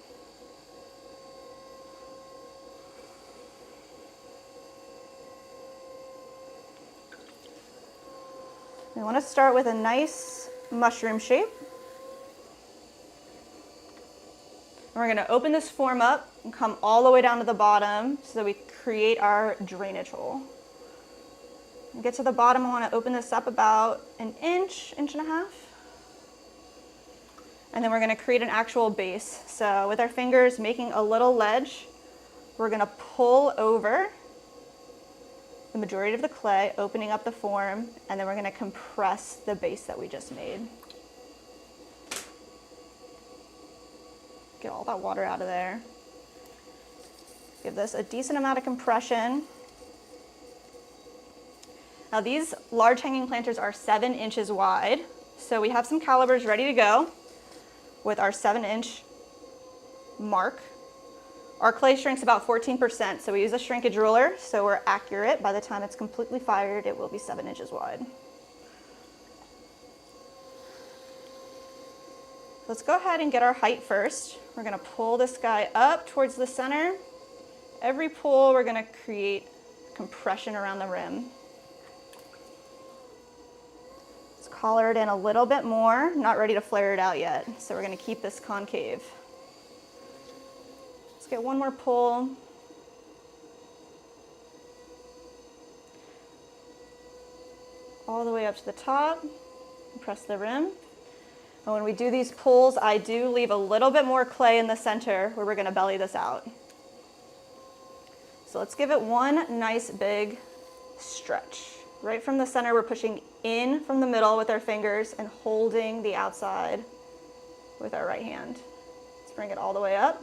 We want to start with a nice mushroom shape. And we're going to open this form up and come all the way down to the bottom so that we create our drainage hole. When we get to the bottom, I want to open this up about an inch, inch and a half. And then we're going to create an actual base. So with our fingers making a little ledge, we're going to pull over the majority of the clay, opening up the form, and then we're going to compress the base that we just made. Get all that water out of there. Give this a decent amount of compression. Now these large hanging planters are 7 inches wide, so we have some calibers ready to go with our 7-inch mark. Our clay shrinks about 14%, so we use a shrinkage ruler, so we're accurate. By the time it's completely fired, it will be 7 inches wide. Let's go ahead and get our height first. We're going to pull this guy up towards the center. Every pull, we're going to create compression around the rim. Let's collar it in a little bit more. Not ready to flare it out yet, so we're going to keep this concave. Let's get one more pull. All the way up to the top. Press the rim. And when we do these pulls, I do leave a little bit more clay in the center where we're going to belly this out. So let's give it one nice big stretch. Right from the center, we're pushing in from the middle with our fingers and holding the outside with our right hand. Let's bring it all the way up.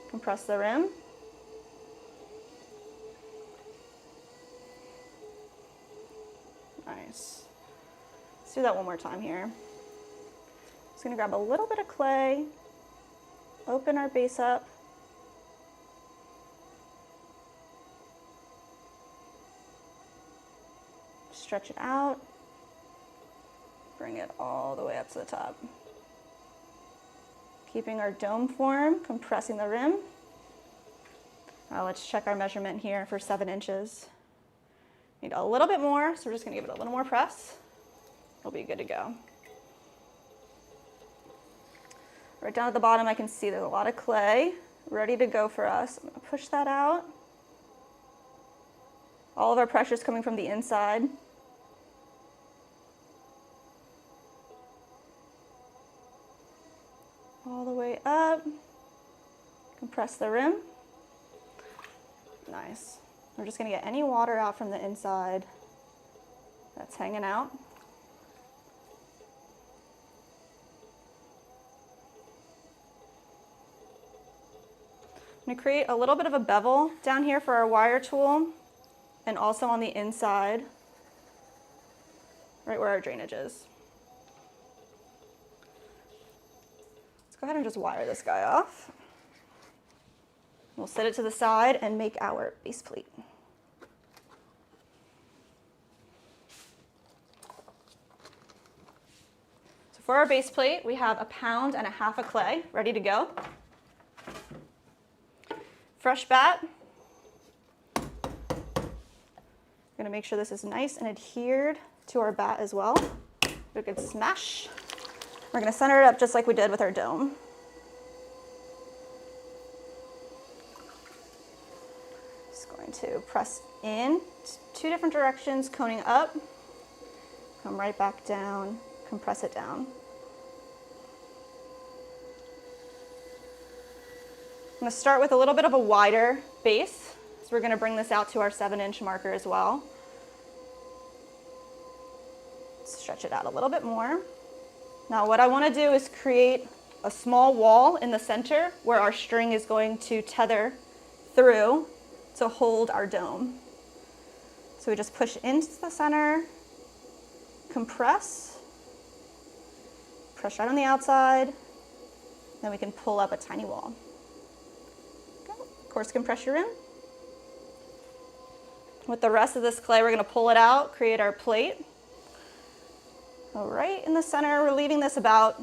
Compress the rim. Nice. Let's do that one more time here. Just going to grab a little bit of clay, open our base up, stretch it out, bring it all the way up to the top. Keeping our dome form, compressing the rim. Now let's check our measurement here for 7 inches. Need a little bit more, so we're just going to give it a little more press. It'll be good to go. Right down at the bottom, I can see there's a lot of clay ready to go for us. I'm going to push that out. All of our pressure is coming from the inside. All the way up. Compress the rim. Nice. We're just going to get any water out from the inside that's hanging out. I'm going to create a little bit of a bevel down here for our wire tool and also on the inside, right where our drainage is. Let's go ahead and just wire this guy off. We'll set it to the side and make our base plate. So for our base plate, we have 1.5 pounds of clay ready to go. Fresh bat. We're going to make sure this is nice and adhered to our bat as well. A good smash. We're going to center it up just like we did with our dome. going to press in 2 different directions, coning up, come right back down, compress it down. I'm going to start with a little bit of a wider base, so we're going to bring this out to our 7-inch marker as well. Stretch it out a little bit more. Now what I want to do is create a small wall in the center where our string is going to tether through to hold our dome. So we just push into the center, compress, press right on the outside, then we can pull up a tiny wall. Coarse compress your rim. With the rest of this clay, we're going to pull it out, create our plate. All right, in the center, we're leaving this about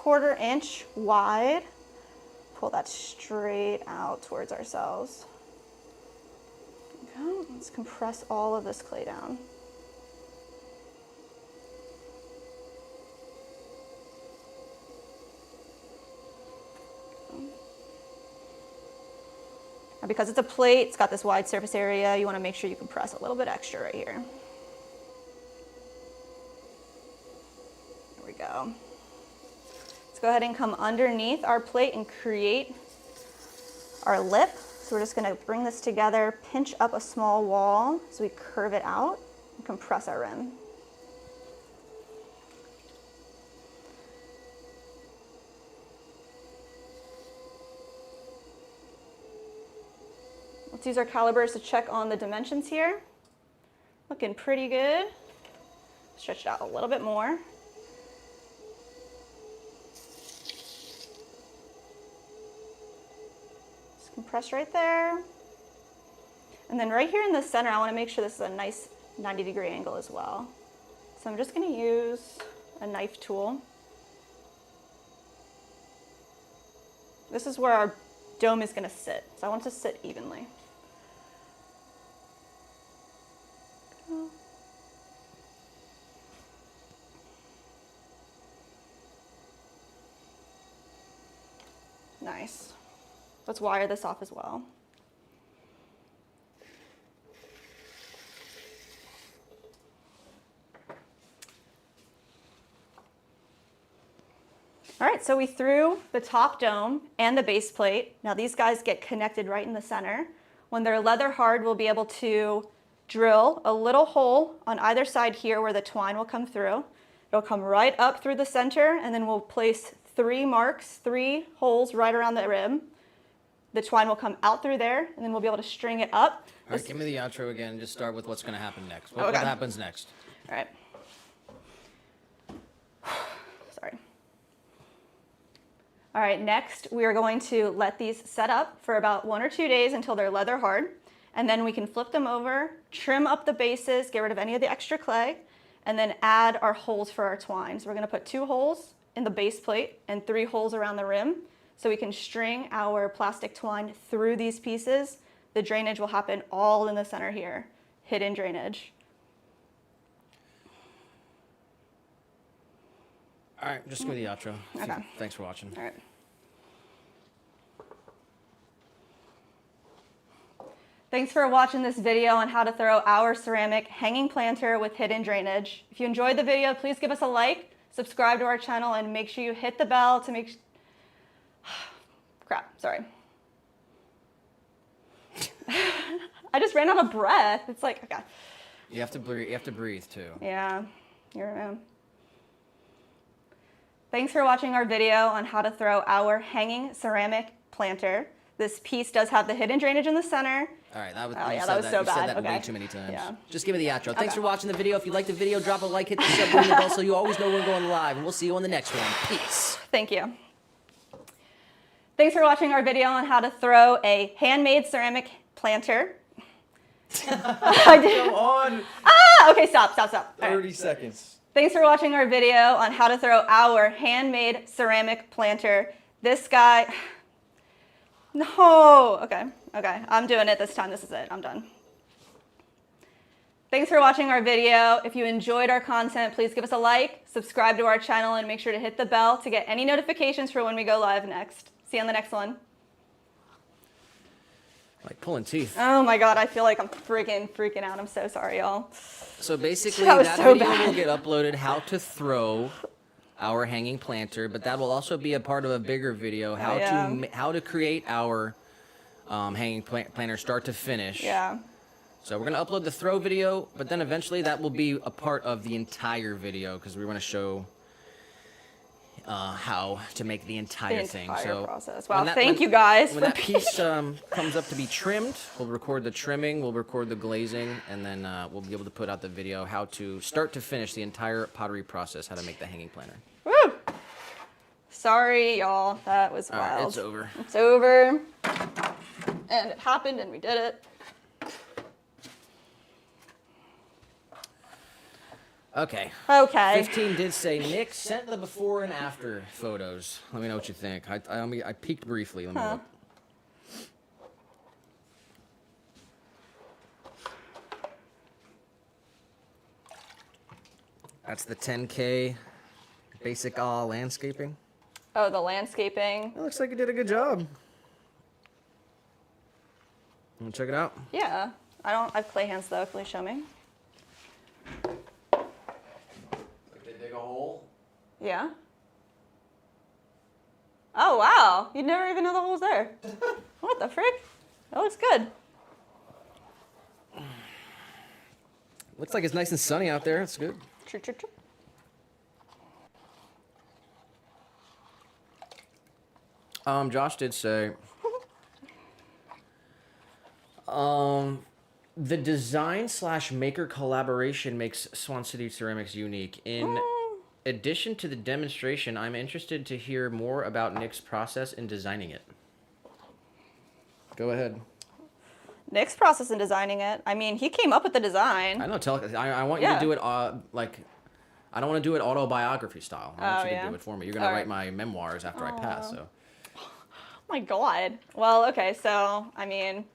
1/4 inch wide. Pull that straight out towards ourselves. Okay, let's compress all of this clay down. Now because it's a plate, it's got this wide surface area, you want to make sure you compress a little bit extra right here. There we go. Let's go ahead and come underneath our plate and create our lip. So we're just going to bring this together, pinch up a small wall so we curve it out and compress our rim. Let's use our calipers to check on the dimensions here. Looking pretty good. Stretch it out a little bit more. Just compress right there. And then right here in the center, I want to make sure this is a nice 90-degree angle as well. So I'm just going to use a knife tool. This is where our dome is going to sit. So I want it to sit evenly. Nice. Let's wire this off as well. All right, so we threw the top dome and the base plate. Now these guys get connected right in the center. When they're leather hard, we'll be able to drill a little hole on either side here where the twine will come through. It'll come right up through the center, and then we'll place 3 marks, 3 holes right around the rim. The twine will come out through there, and then we'll be able to string it up. All right, give me the outro again. Just start with what's going to happen next. What Okay. happens next? All right. Sorry. All right, next we are going to let these set up for about 1 or 2 days until they're leather hard. And then we can flip them over, trim up the bases, get rid of any of the extra clay, and then add our holes for our twine. So we're going to put 2 holes in the base plate and 3 holes around the rim so we can string our plastic twine through these pieces. The drainage will happen all in the center here, hidden drainage. All right, just give me the outro. Okay. Thanks for watching. All right. Thanks for watching this video on how to throw our ceramic hanging planter with hidden drainage. If you enjoyed the video, please give us a like, subscribe to our channel, and make sure you hit the bell to make... Crap, sorry. I just ran out of breath. It's like, okay. You have to breathe too. Yeah, you're a man. Thanks for watching our video on how to throw our hanging ceramic planter. This piece does have the hidden drainage in the center. All right, that was, Oh, you yeah, said that was so you said bad. that Okay. way too many times. Yeah. Just give me the outro. Thanks Okay. for watching the video. If you like the video, drop a like, hit the sub, ring the bell so you always know when we're going live. And we'll see you on the next one. Peace. Thank you. Thanks for watching our video on how to throw a handmade ceramic planter. I did. Go on. Okay, stop. All right. 30 seconds. Thanks for watching our video on how to throw our handmade ceramic planter. This guy, no, okay, I'm doing it this time. This is it, I'm done. Thanks for watching our video. If you enjoyed our content, please give us a like, subscribe to our channel, and make sure to hit the bell to get any notifications for when we go live next. See you on the next one. Like pulling teeth. Oh my god, I feel like I'm freaking out. I'm so sorry, y'all. So basically, That was that so video bad. will get uploaded, how to throw our hanging planter, but that will also be a part of a bigger video, how to create our hanging planter start to finish. Yeah. So we're going to upload the throw video, but then eventually that will be a part of the entire video because we want to show how to make the entire thing. So process. Wow, thank you guys. When that piece comes up to be trimmed, we'll record the trimming, we'll record the glazing, and then we'll be able to put out the video how to start to finish the entire pottery process, how to make the hanging planter. Woo! Sorry, y'all. That was wild. All right, it's over. It's over. And it happened, and we did it. Okay. Okay. 15 did say, Nick, sent the before and after photos. Let me know what you think. I peeked briefly. Let me look. That's the 10K basic landscaping. Oh, the landscaping. It looks like you did a good job. Want to check it out? Yeah. I have clay hands, though. Can you show me? Dig a hole. Yeah. Oh, wow. You'd never even know the hole's there. What the frick? That looks good. Looks like it's nice and sunny out there. It's good. True, true, true. Josh did say, the design/maker collaboration makes Swan City Ceramics unique. In addition to the demonstration, I'm interested to hear more about Nick's process in designing it. Go ahead. Nick's process in designing it. I mean, he came up with the design. I know. I want you to do it like, I don't want to do it autobiography style. I want you to do it for me. You're gonna write my memoirs after I pass. So. Oh my god. Well, okay. So I mean,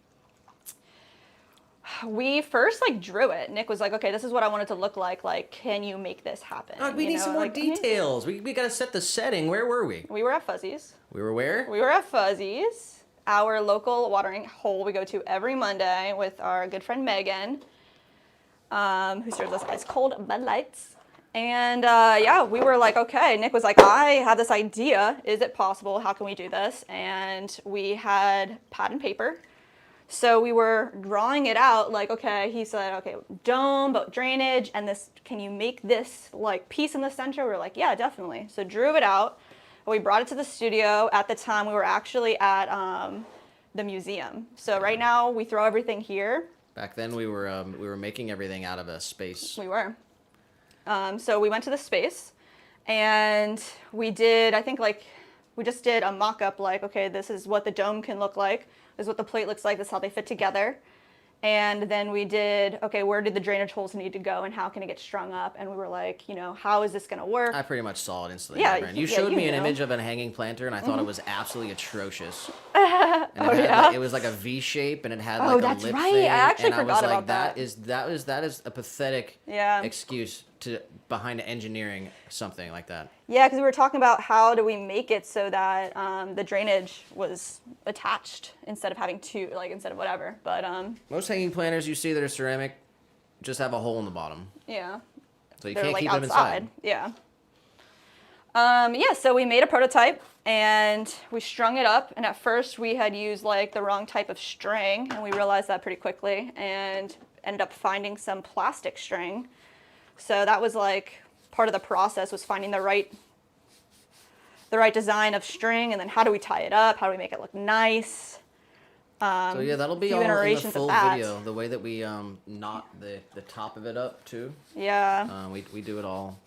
we first drew it. Nick was like, okay, this is what I want it to look like. Like, can you make this happen? We need some more details. We got to set the setting. Where were we? We were at Fuzzy's. We were where? We were at Fuzzy's, our local watering hole we go to every Monday with our good friend Megan, who serves us ice cold Bud Lights. And yeah, we were like, okay, Nick was like, I have this idea. Is it possible? How can we do this? And we had pad and paper. So we were drawing it out like, okay, he said, okay, dome, but drainage, and this, can you make this piece in the center? We were like, yeah, definitely. So drew it out. We brought it to the studio. At the time, we were actually at the museum. So right now, we throw everything here. Back then, we were making everything out of a space. We were. So we went to the space, and we did, I think we just did a mock-up okay, this is what the dome can look like. This is what the plate looks like. This is how they fit together. And then we did, okay, where did the drainage holes need to go and how can it get strung up? And we were like, how is this going to work? I pretty much saw it instantly. Yeah, you showed me an image of a hanging planter, and I thought it was absolutely atrocious. And it was like a V shape, and it had a that's lip right. thing. I actually and forgot I was like, about that. That is a pathetic excuse behind engineering something like that. Yeah, because we were talking about how do we make it so that the drainage was attached instead of having two, instead of whatever. But most hanging planters you see that are ceramic just have a hole in the bottom. Yeah. So you They're can't keep outside. them inside. Yeah. Yeah, so we made a prototype and we strung it up. And at first we had used the wrong type of string, and we realized that pretty quickly and ended up finding some plastic string. So that was part of the process, was finding the right design of string, and then how do we tie it up? How do we make it look nice? So yeah, that'll be all in the full video. The way that we knot the top of it up too. Yeah. We do it all.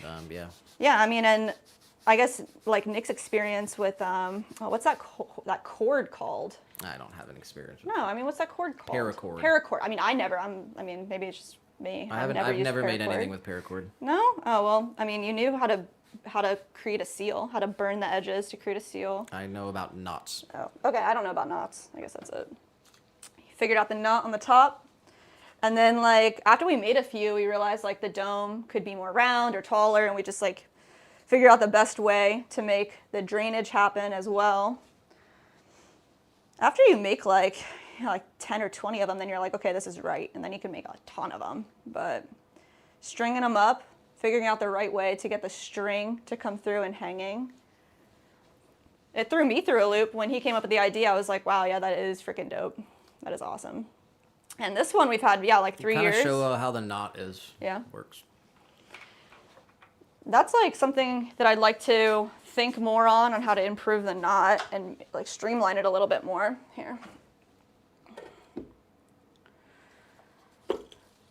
And yeah. Yeah, I mean, and I guess Nick's experience with what's that cord called? I don't have an experience with No, I mean, what's that cord called? Paracord. Paracord. I mean, I mean, maybe it's just me. I've never made anything with paracord. No? Oh, well, I mean, you knew how to create a seal, how to burn the edges to create a seal. I know about knots. Oh, okay. I don't know about knots. I guess that's it. Figured out the knot on the top. And then after we made a few, we realized the dome could be more round or taller, and we just figured out the best way to make the drainage happen as well. After you make like 10 or 20 of them, then you're like, okay, this is right. And then you can make a ton of them. But stringing them up, figuring out the right way to get the string to come through and hanging. It threw me through a loop. When he came up with the idea, I was like, wow, yeah, that is freaking dope. That is awesome. And this one we've had, like 3 years. Kind of show how the knot works. That's like something that I'd like to think more on how to improve the knot and like streamline it a little bit more. Here.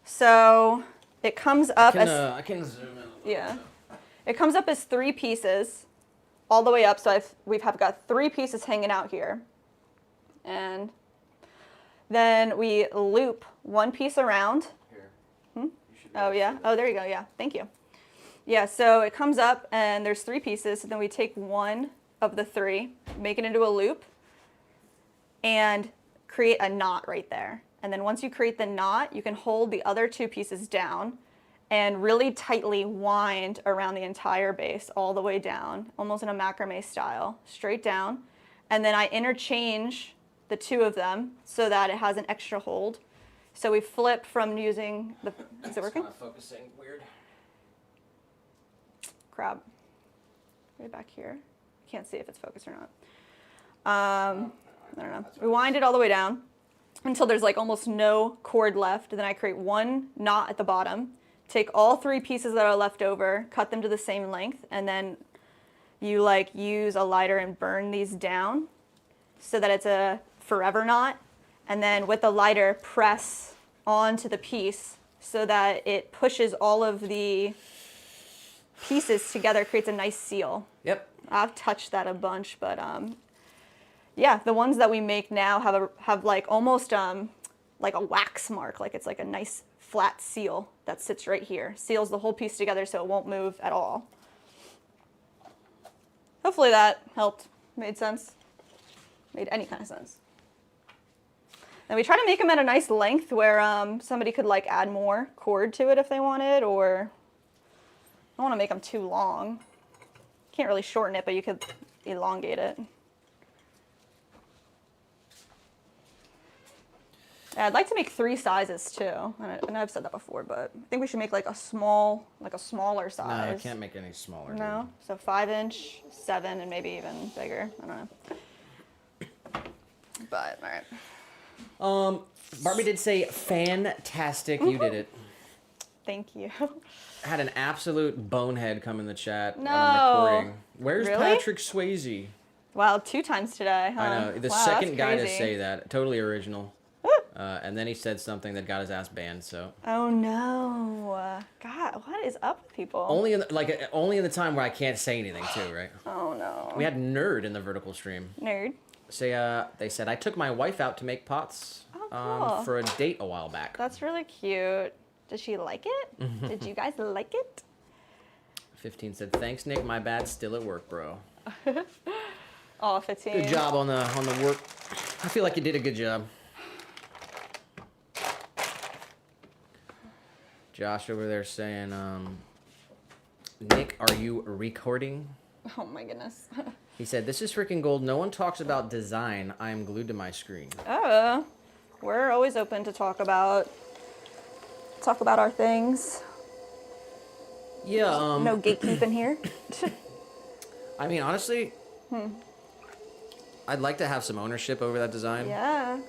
So it comes up I can zoom in. Yeah. It comes up as 3 pieces all the way up. So we've got 3 pieces hanging out here. And then we loop 1 piece around. Here. Oh, yeah. Oh, there you go. Yeah. Thank you. Yeah, so it comes up and there's 3 pieces. So then we take 1 of the 3, make it into a loop, and create a knot right there. And then once you create the knot, you can hold the other 2 pieces down and really tightly wind around the entire base all the way down, almost in a macrame style, straight down. And then I interchange the 2 of them so that it has an extra hold. So we flip from using the, is it working? It's kind of focusing weird. Crap. Right back here. Can't see if it's focused or not. I don't know. We wind it all the way down until there's like almost no cord left. And then I create 1 knot at the bottom, take all 3 pieces that are left over, cut them to the same length, and then you like use a lighter and burn these down so that it's a forever knot. And then with the lighter, press onto the piece so that it pushes all of the pieces together, creates a nice seal. Yep. I've touched that a bunch, but yeah, the ones that we make now have like almost like a wax mark, like it's like a nice flat seal that sits right here, seals the whole piece together so it won't move at all. Hopefully that helped, made sense, made any kind of sense. And we try to make them at a nice length where somebody could like add more cord to it if they wanted, or I don't want to make them too long. Can't really shorten it, but you could elongate it. Yeah, I'd like to make 3 sizes too, and I've said that before, but I think we should make like a smaller size. No, I can't make any smaller. No, so 5-inch, 7, and maybe even bigger. I don't know. But all right. Barbie did say fantastic. You did it. Thank you. Had an absolute bonehead come in the chat. No. Recording. Where's Really? Patrick Swayze? Wow, 2 times today, huh? I know. The Wow, second that's guy to crazy. say that. Totally original. And then he said something that got his ass banned. So. Oh no! God, what is up with people? Only in the time where I can't say anything too, right? Oh no. We had Nerd in the vertical stream. Nerd. They said I took my wife out to make pots cool. for a date a while back. That's really cute. Did she like it? Did you guys like it? 15 said thanks, Nick. My bad. Still at work, bro. Oh, 15. Good job on the work. I feel like you did a good job. Josh over there saying, Nick, are you recording? Oh my goodness. He said, this is freaking gold. No one talks about design. I am glued to my screen. Oh, we're always open to talk about our things. Yeah. No gatekeeping here. I mean, honestly, I'd like to have some ownership over that design. Yeah.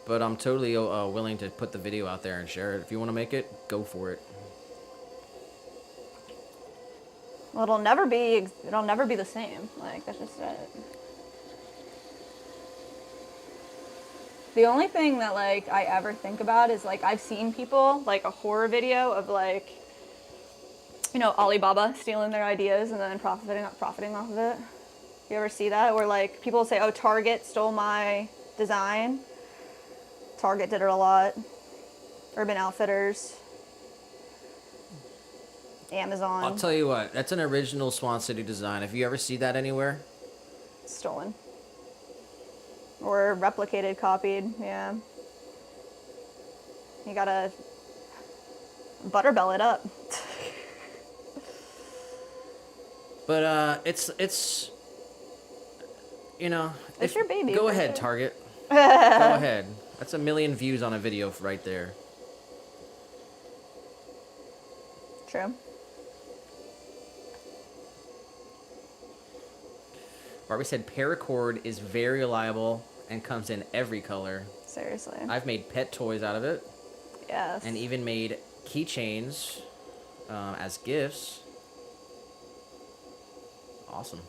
But I'm totally willing to put the video out there and share it. If you want to make it, go for it. Well, it'll never be the same. Like, that's just it. The only thing that like I ever think about is like I've seen people like a horror video of like, you know, Alibaba stealing their ideas and then profiting off of it. You ever see that? Where like people say, "Oh, Target stole my design." Target did it a lot. Urban Outfitters. Amazon. I'll tell you what, that's an original Swan City design. If you ever see that anywhere, Stolen. Or replicated, copied, yeah. You gotta butterbell it up. but it's you know, It's your baby, Go for ahead, sure. Target. Go ahead. That's 1 million views on a video right there. True. Barbie said paracord is very reliable and comes in every color. Seriously. I've made pet toys out of it. Yes. And even made keychains as gifts. Awesome.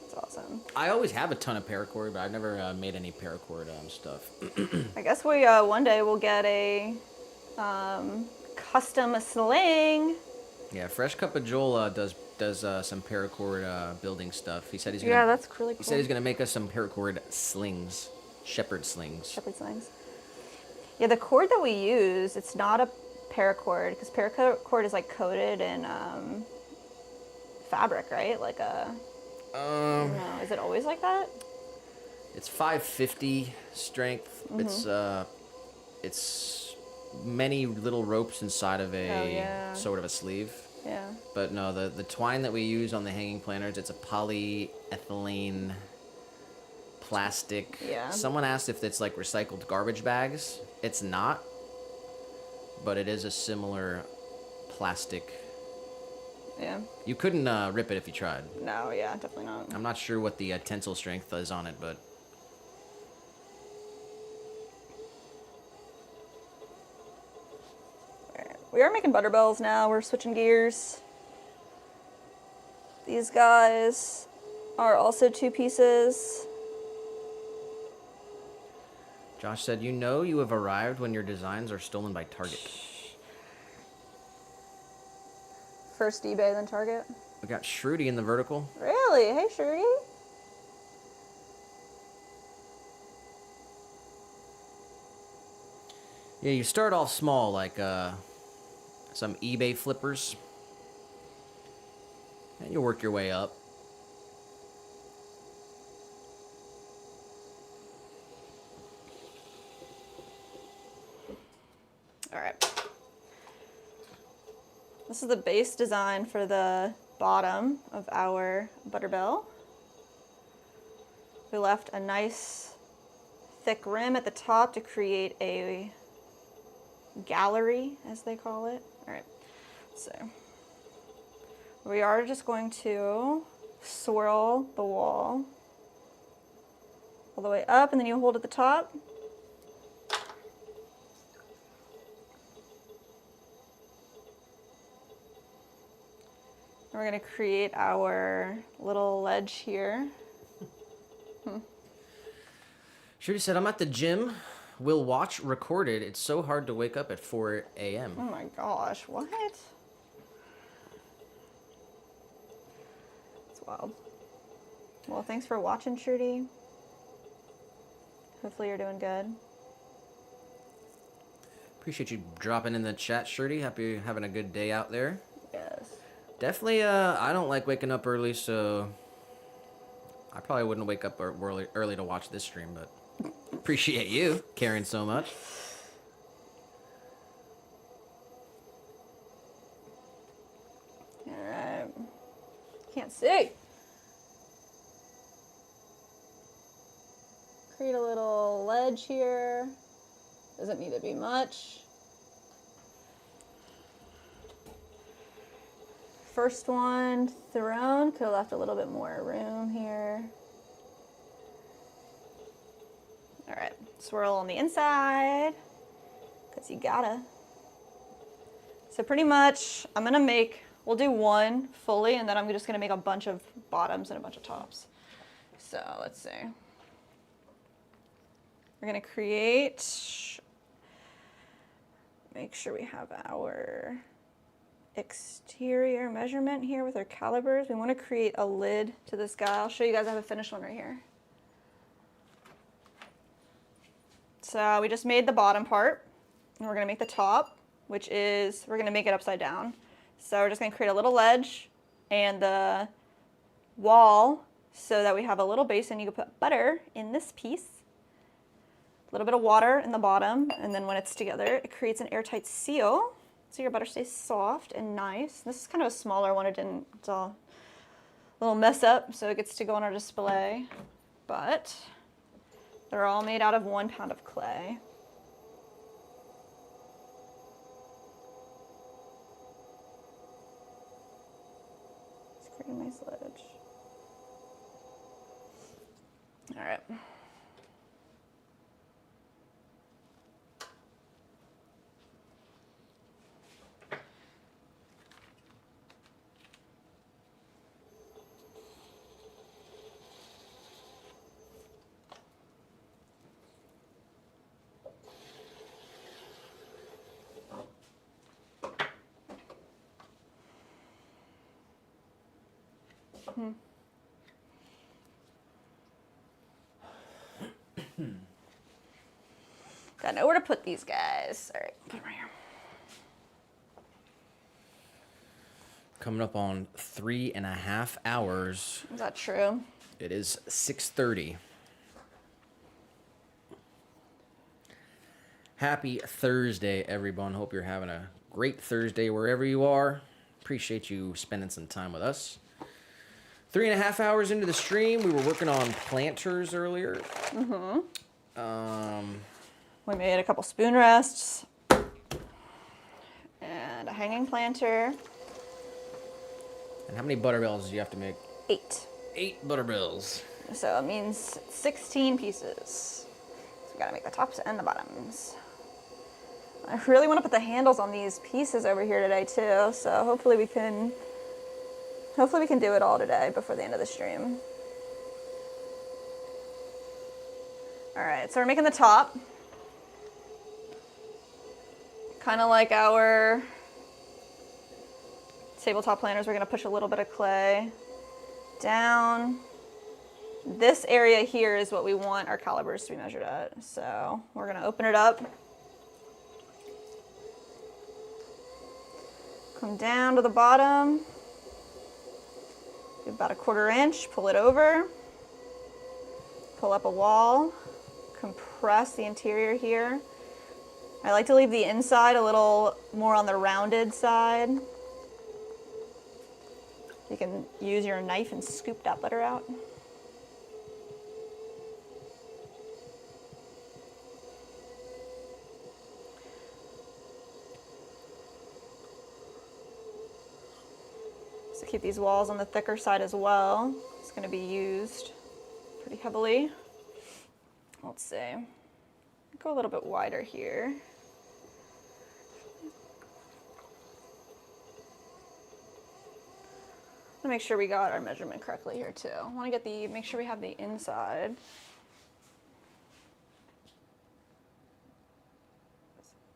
That's awesome. I always have a ton of paracord, but I've never made any paracord stuff. I guess we one day we'll get a custom sling. Yeah, Fresh Cup of Joel does some paracord building stuff. He said he's gonna. Yeah, that's really cool. He said he's gonna make us some paracord slings, shepherd slings. Shepherd slings. Yeah, the cord that we use, it's not a paracord because paracord is like coated in fabric, right? Like a. I don't know. Is it always like that? It's 550 strength. It's many little ropes inside of a sort of a sleeve. Yeah. But no, the twine that we use on the hanging planters, it's a polyethylene plastic. Yeah. Someone asked if it's like recycled garbage bags. It's not, but it is a similar plastic. Yeah. You couldn't rip it if you tried. No, yeah, definitely not. I'm not sure what the tensile strength is on it, but... We are making butter bells now. We're switching gears. These guys are also 2 pieces. Josh said, you know you have arrived when your designs are stolen by Target. First eBay, then Target. We got Shruti in the vertical. Really? Hey, Shruti. Yeah, you start off small, like some eBay flippers. And you'll work your way up. All right. This is the base design for the bottom of our butter bell. We left a nice thick rim at the top to create a gallery, as they call it. All right, so we are just going to swirl the wall all the way up, and then you hold at the top. We're going to create our little ledge here. Shruti said, I'm at the gym. We'll watch recorded. It's so hard to wake up at 4 a.m. Oh my gosh, what? It's wild. Well, thanks for watching, Shruti. Hopefully you're doing good. Appreciate you dropping in the chat, Shruti. Happy you're having a good day out there. Yes. Definitely, I don't like waking up early, so I probably wouldn't wake up early to watch this stream, but appreciate you caring so much. All right. Can't see. Create a little ledge here. Doesn't need to be much. First one thrown, could have left a little bit more room here. All right, swirl on the inside, because you gotta. So pretty much, we'll do one fully, and then I'm just gonna make a bunch of bottoms and a bunch of tops. So let's see. We're gonna make sure we have our exterior measurement here with our calipers. We want to create a lid to this guy. I'll show you guys. I have a finished one right here. So we just made the bottom part, and we're going to make the top, which is, we're going to make it upside down. So we're just going to create a little ledge and the wall so that we have a little basin. You can put butter in this piece, a little bit of water in the bottom, and then when it's together, it creates an airtight seal. So your butter stays soft and nice. This is kind of a smaller one. It's all a little mess up, so it gets to go on our display. But They're all made out of 1 pound of clay. Let's create a nice ledge. All right. Gotta know where to put these guys. All right, put them right here. Coming up on 3.5 hours. Is that true? It is 6:30. Happy Thursday, everyone. Hope you're having a great Thursday wherever you are. Appreciate you spending some time with us. 3.5 hours into the stream, we were working on planters earlier. Mm-hmm. We made a couple spoon rests and a hanging planter. And how many butterbells do you have to make? 8. 8 butterbells. So it means 16 pieces. So we gotta make the tops and the bottoms. I really want to put the handles on these pieces over here today too. So hopefully we can do it all today before the end of the stream. All right, so we're making the top. Kind of like our tabletop planters, we're gonna push a little bit of clay down. This area here is what we want our calibers to be measured at. So we're gonna open it up. Come down to the bottom. Do about 1/4 inch, pull it over. Pull up a wall. Compress the interior here. I like to leave the inside a little more on the rounded side. You can use your knife and scoop that butter out. So keep these walls on the thicker side as well. It's going to be used pretty heavily. Let's see. Go a little bit wider here. Make sure we got our measurement correctly here too. I want to make sure we have the inside.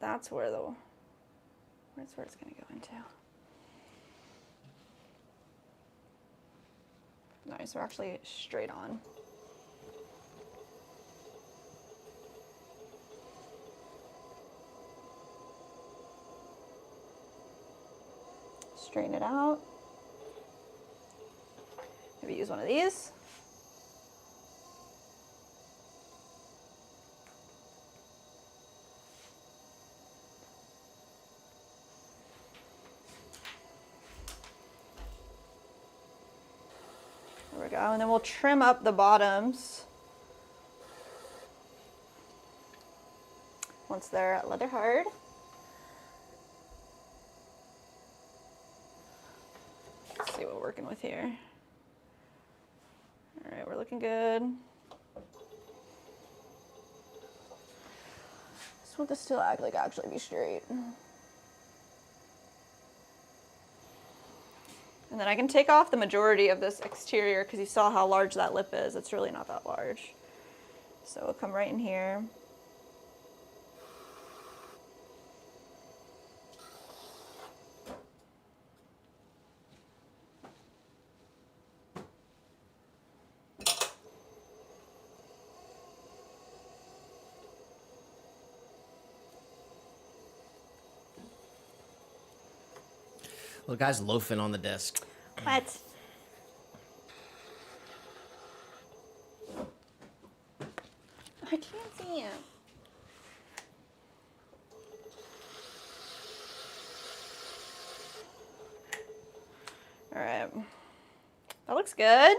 That's where it's going to go into. Nice, we're actually straight on. Straighten it out. Maybe use one of these. There we go, and then we'll trim up the bottoms once they're leather hard. Let's see what we're working with here. All right, we're looking good. Just want this to actually be straight. And then I can take off the majority of this exterior because you saw how large that lip is. It's really not that large. So we'll come right in here. The guy's loafing on the desk. What? I can't see him. All right. That looks good.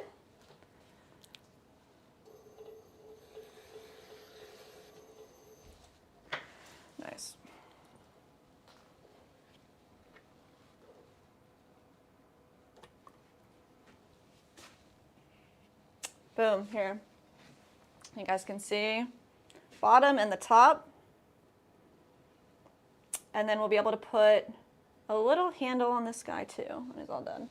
Boom, here. You guys can see bottom and the top. And then we'll be able to put a little handle on this guy too when it's all done.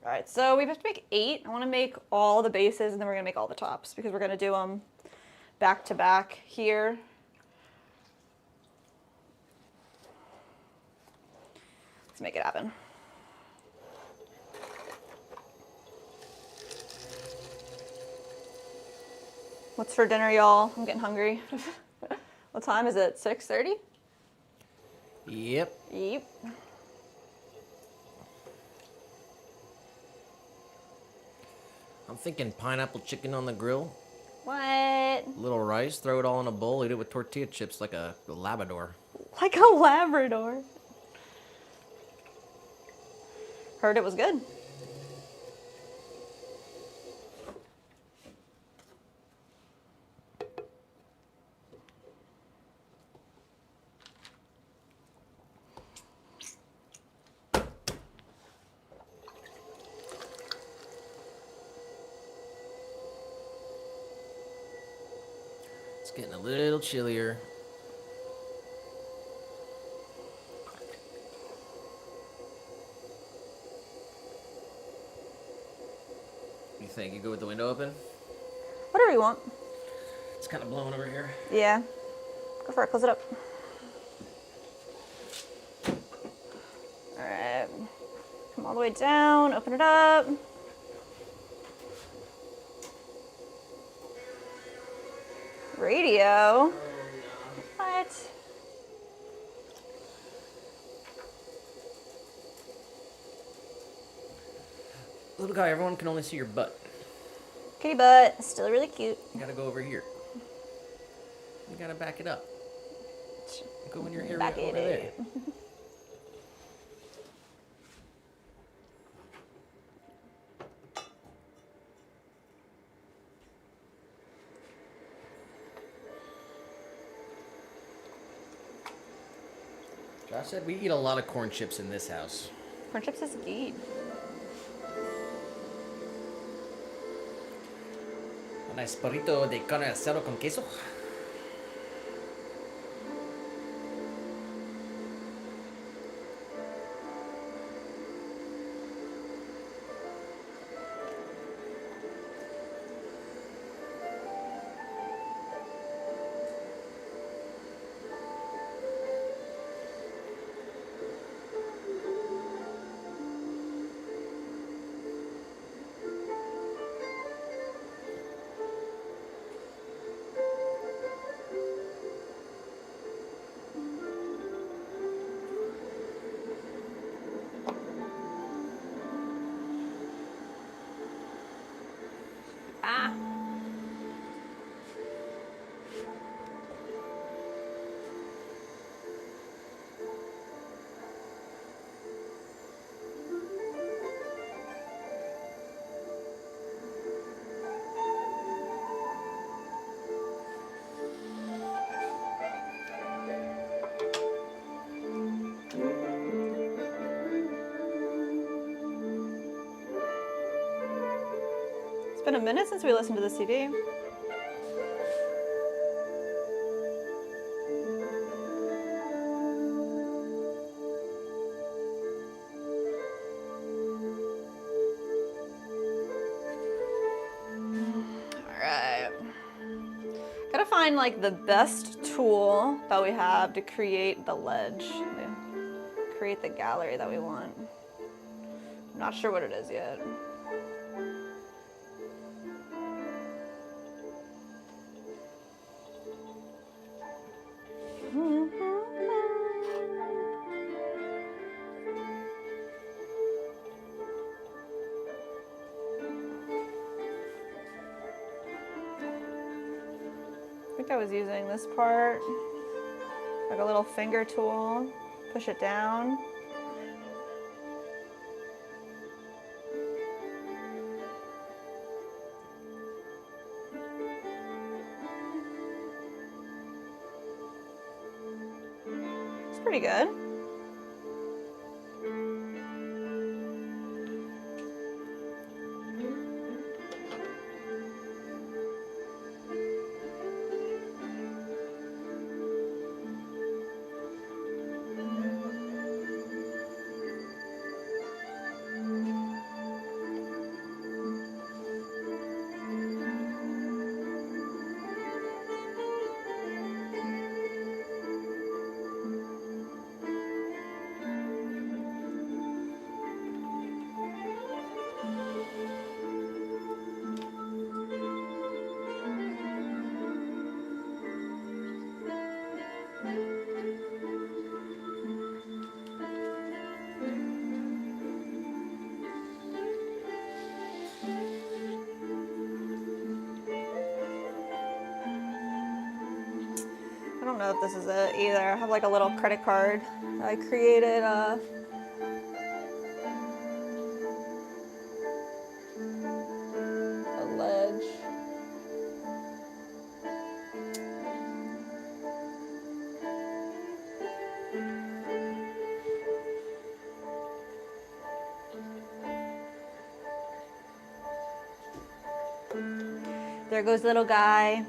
All right, so we have to make 8. I want to make all the bases and then we're going to make all the tops because we're going to do them back to back here. Let's make it happen. What's for dinner, y'all? I'm getting hungry. What time is it? 6:30? Yep. Yep. I'm thinking pineapple chicken on the grill. What? A little rice, throw it all in a bowl, eat it with tortilla chips like a Labrador. Like a Labrador. Heard it was good. It's getting a little chillier. You think you go with the window open? Whatever you want. It's kind of blowing over here. Yeah. Go for it. Close it up. All right. Come all the way down. Open it up. Radio? What? Little guy, everyone can only see your butt. Kitty butt. Still really cute. You gotta go over here. You gotta back it up. Go in your area Back over it there. Josh said we eat a lot of corn chips in this house. Corn chips is good. A nice burrito de carne asada con queso. Ah. It's been a minute since we listened to the CD. Alright. Gotta find like the best tool that we have to create the ledge, to create the gallery that we want. I'm not sure what it is yet. I think I was using this part, like a little finger tool, push it down. It's pretty good. if this is it either. I have like a little credit card that I created. A ledge. There goes little guy.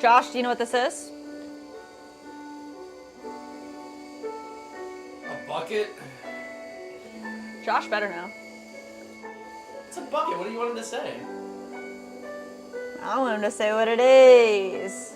Josh, do you know what this is? A bucket? Josh better know. It's a bucket. What do you want him to say? I want him to say what it is.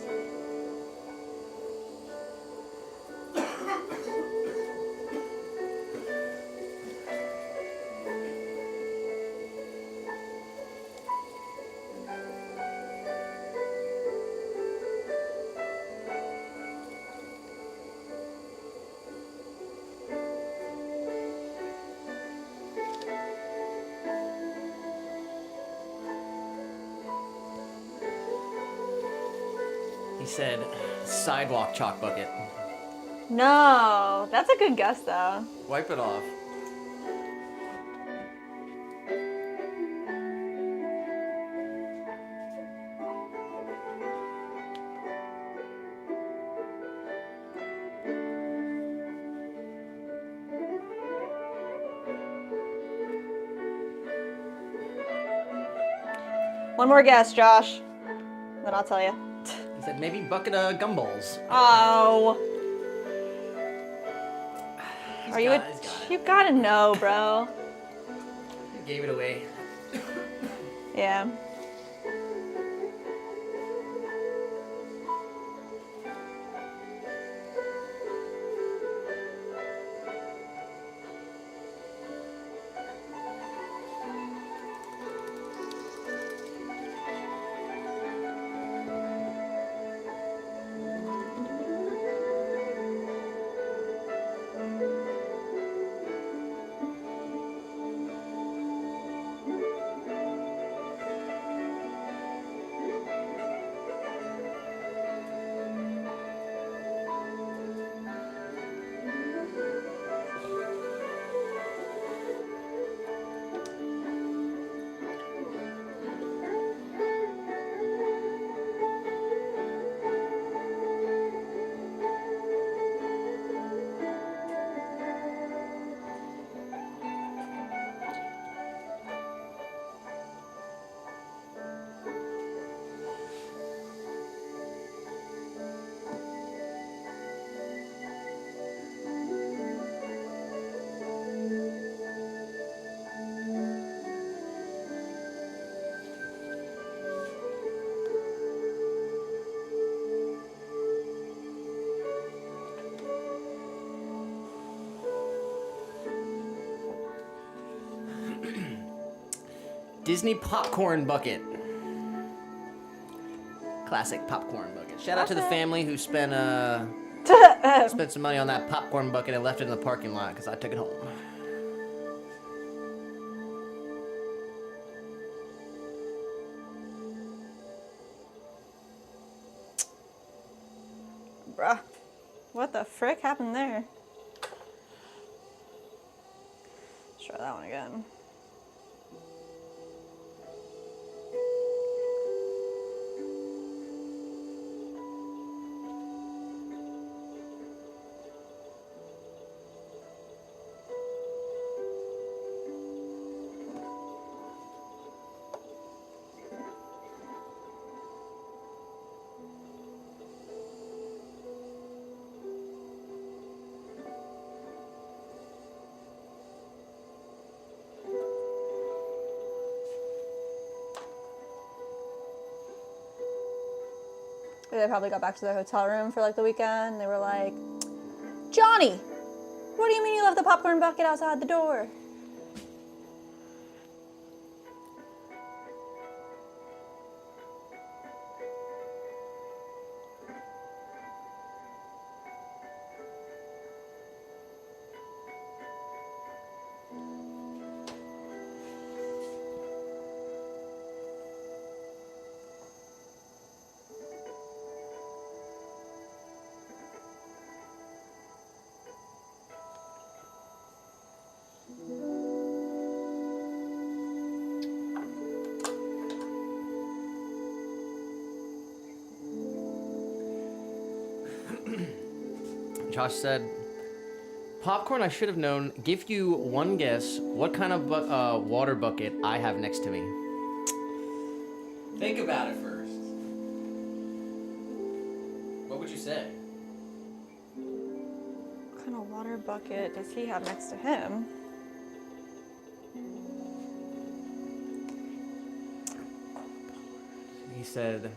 He said sidewalk chalk bucket. No, that's a good guess though. Wipe it off. One more guess, Josh. Then I'll tell you. He said maybe bucket of gumballs. Oh. He's Are you? got it, he's got it. You gotta know, bro. He gave it away. Yeah. Disney popcorn bucket. Classic popcorn bucket. Shout out to the family who spent some money on that popcorn bucket and left it in the parking lot because I took it home. Bruh. What the frick happened there? Let's try that one again. They probably got back to their hotel room for like the weekend. They were like, Johnny, what do you mean you left the popcorn bucket outside the door? Josh said, popcorn I should have known. Give you one guess what kind of water bucket I have next to me. Think about it first. What would you say? What kind of water bucket does he have next to him? He said,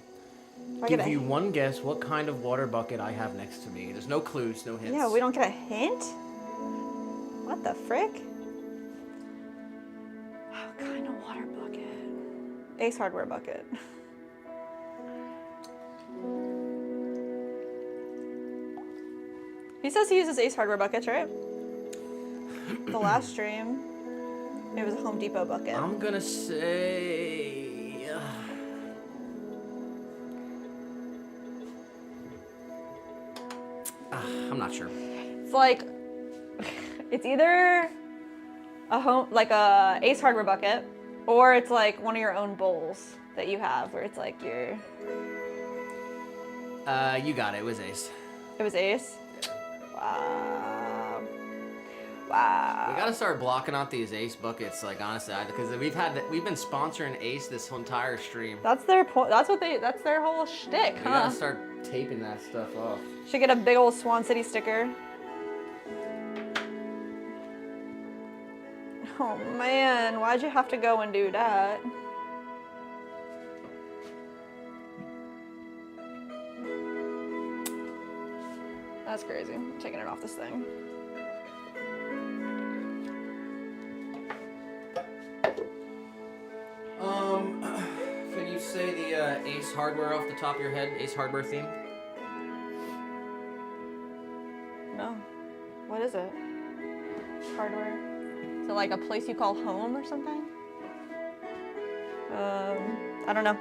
I give get a you one guess what kind of water bucket I have next to me. There's no clues, no hints. Yeah, we don't get a hint? What the frick? What kind of water bucket? Ace Hardware bucket. He says he uses Ace Hardware buckets, right? The last stream, it was a Home Depot bucket. I'm gonna say... I'm not sure. It's like, it's either a home, like a Ace Hardware bucket, or it's like one of your own bowls that you have, where it's like your... You got it. It was Ace. It was Ace? Wow. Wow. We gotta start blocking out these Ace buckets, like honestly, because we've been sponsoring Ace this whole entire stream. That's their point. That's their whole shtick, We huh? gotta start taping that stuff off. Should get a big old Swan City sticker. Oh man, why'd you have to go and do that? That's crazy. I'm taking it off this thing. Can you say the Ace Hardware off the top of your head? Ace Hardware theme? No. What is it? Hardware. Is it like a place you call home or something? I don't know.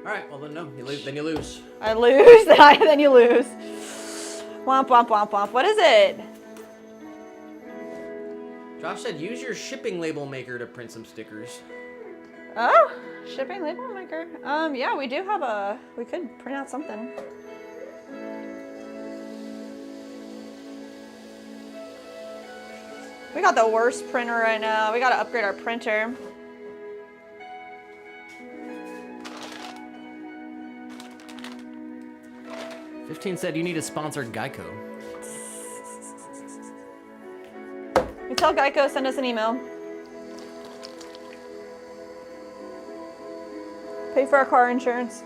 All right, well then no, then you lose. I lose, then you lose. Womp womp womp womp. What is it? Josh said use your shipping label maker to print some stickers. Oh, shipping label maker. Yeah, we do have we could print out something. We got the worst printer right now. We gotta upgrade our printer. $15 said you need a sponsored Geico. You tell Geico, send us an email. Pay for our car insurance.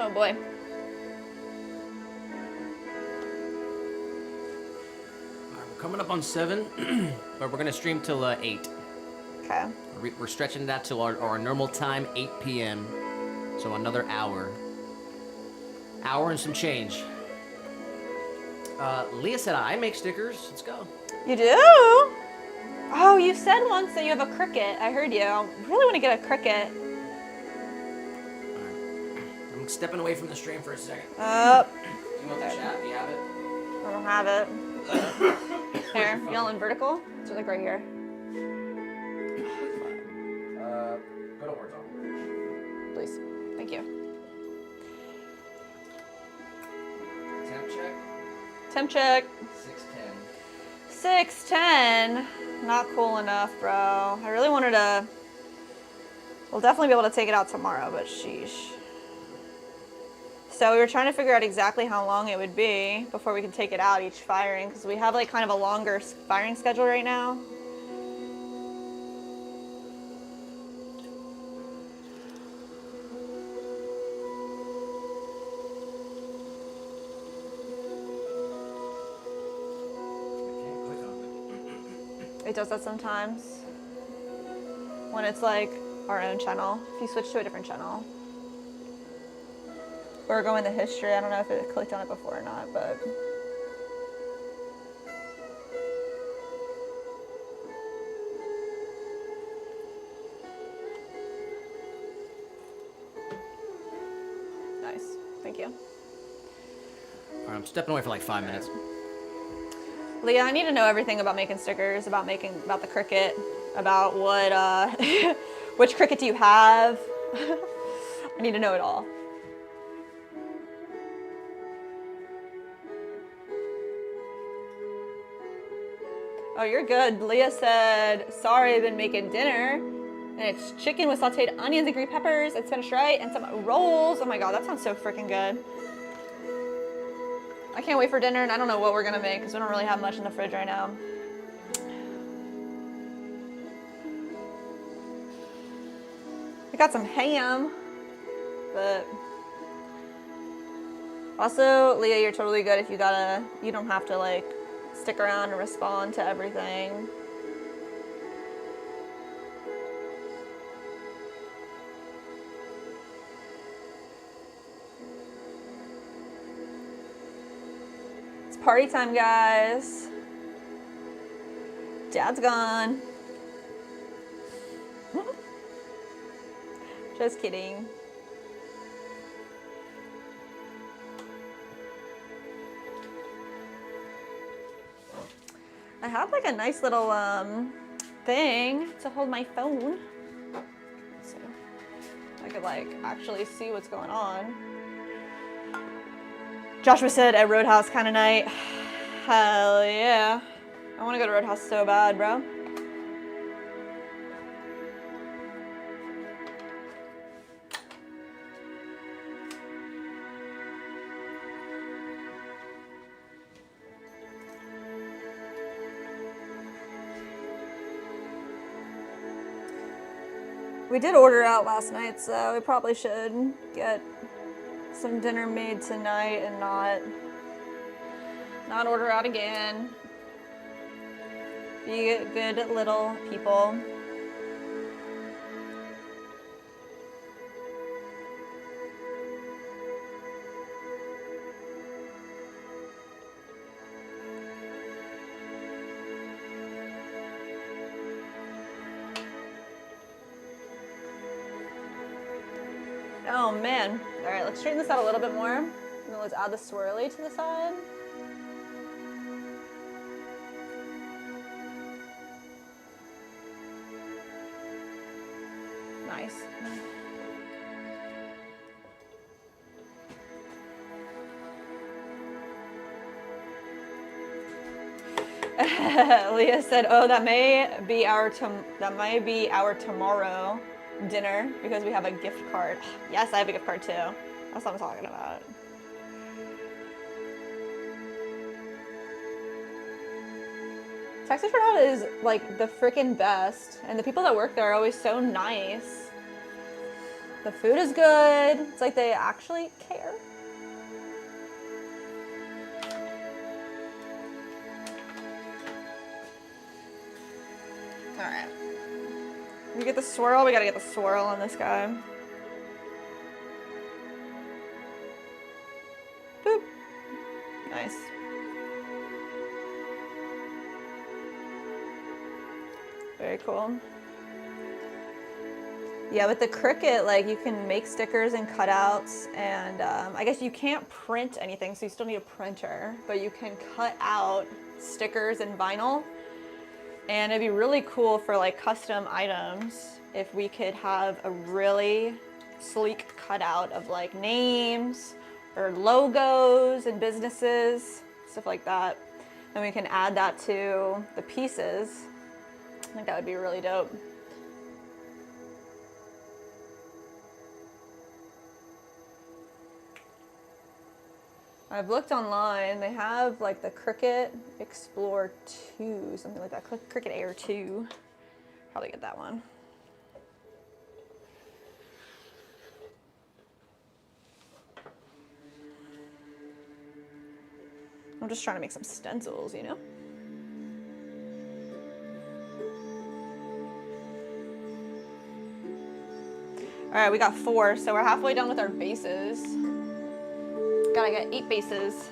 Oh boy. We're coming up on 7, but we're gonna stream till 8. Okay. We're stretching that till our normal time, 8 p.m. So another hour. Hour and some change. Leah said I make stickers. Let's go. You do? Oh, you said once that you have a Cricut. I heard you. I really want to get a Cricut. I'm stepping away from the stream for a second. Oh. You want the chat? Do you have it? I don't have it. Here, you all in vertical? It's like right here. Go to horizontal. Please. Thank you. Temp check. Temp check. 610. 610. Not cool enough, bro. I really wanted to... We'll definitely be able to take it out tomorrow, but sheesh. So we were trying to figure out exactly how long it would be before we could take it out each firing, because we have like kind of a longer firing schedule right now. It does that sometimes when it's like our own channel. If you switch to a different channel or go in the history, I don't know if it clicked on it before or not, but nice. Thank you. All right, I'm stepping away for like 5 minutes. Leah, I need to know everything about making stickers, about the Cricut, about what, which Cricut do you have? I need to know it all. Oh, you're good. Leah said, sorry, I've been making dinner. And it's chicken with sauteed onions and green peppers and Spanish rice and some rolls. Oh my God, that sounds so freaking good. I can't wait for dinner, and I don't know what we're gonna make because we don't really have much in the fridge right now. I got some ham, but also, Leah, you're totally good if you don't have to like stick around and respond to everything. Party time, guys. Dad's gone. Just kidding. I have like a nice little thing to hold my phone, so I could like actually see what's going on. Joshua said at Roadhouse kind of night. Hell yeah. I want to go to Roadhouse so bad, bro. We did order out last night, so we probably should get some dinner made tonight and not order out again. Be good little people. Oh man. All right, let's straighten this out a little bit more. And then let's add the swirly to the side. Nice. Leah said, "Oh, that may be our tomorrow dinner because we have a gift card." Yes, I have a gift card too. That's what I'm talking about. Texas Roadhouse is like the freaking best, and the people that work there are always so nice. The food is good. It's like they actually care. All right. You get the swirl? We gotta get the swirl on this guy. Boop. Nice. Very cool. Yeah, with the Cricut, like, you can make stickers and cutouts, and I guess you can't print anything, so you still need a printer, but you can cut out stickers and vinyl, and it'd be really cool for like custom items if we could have a really sleek cutout of like names or logos and businesses, stuff like that, and we can add that to the pieces. I think that would be really dope. I've looked online, they have like the Cricut Explore 2, something like that, Cricut Air 2. Probably get that one. I'm just trying to make some stencils, you know? All right, we got 4, so we're halfway done with our bases. Gotta get 8 bases.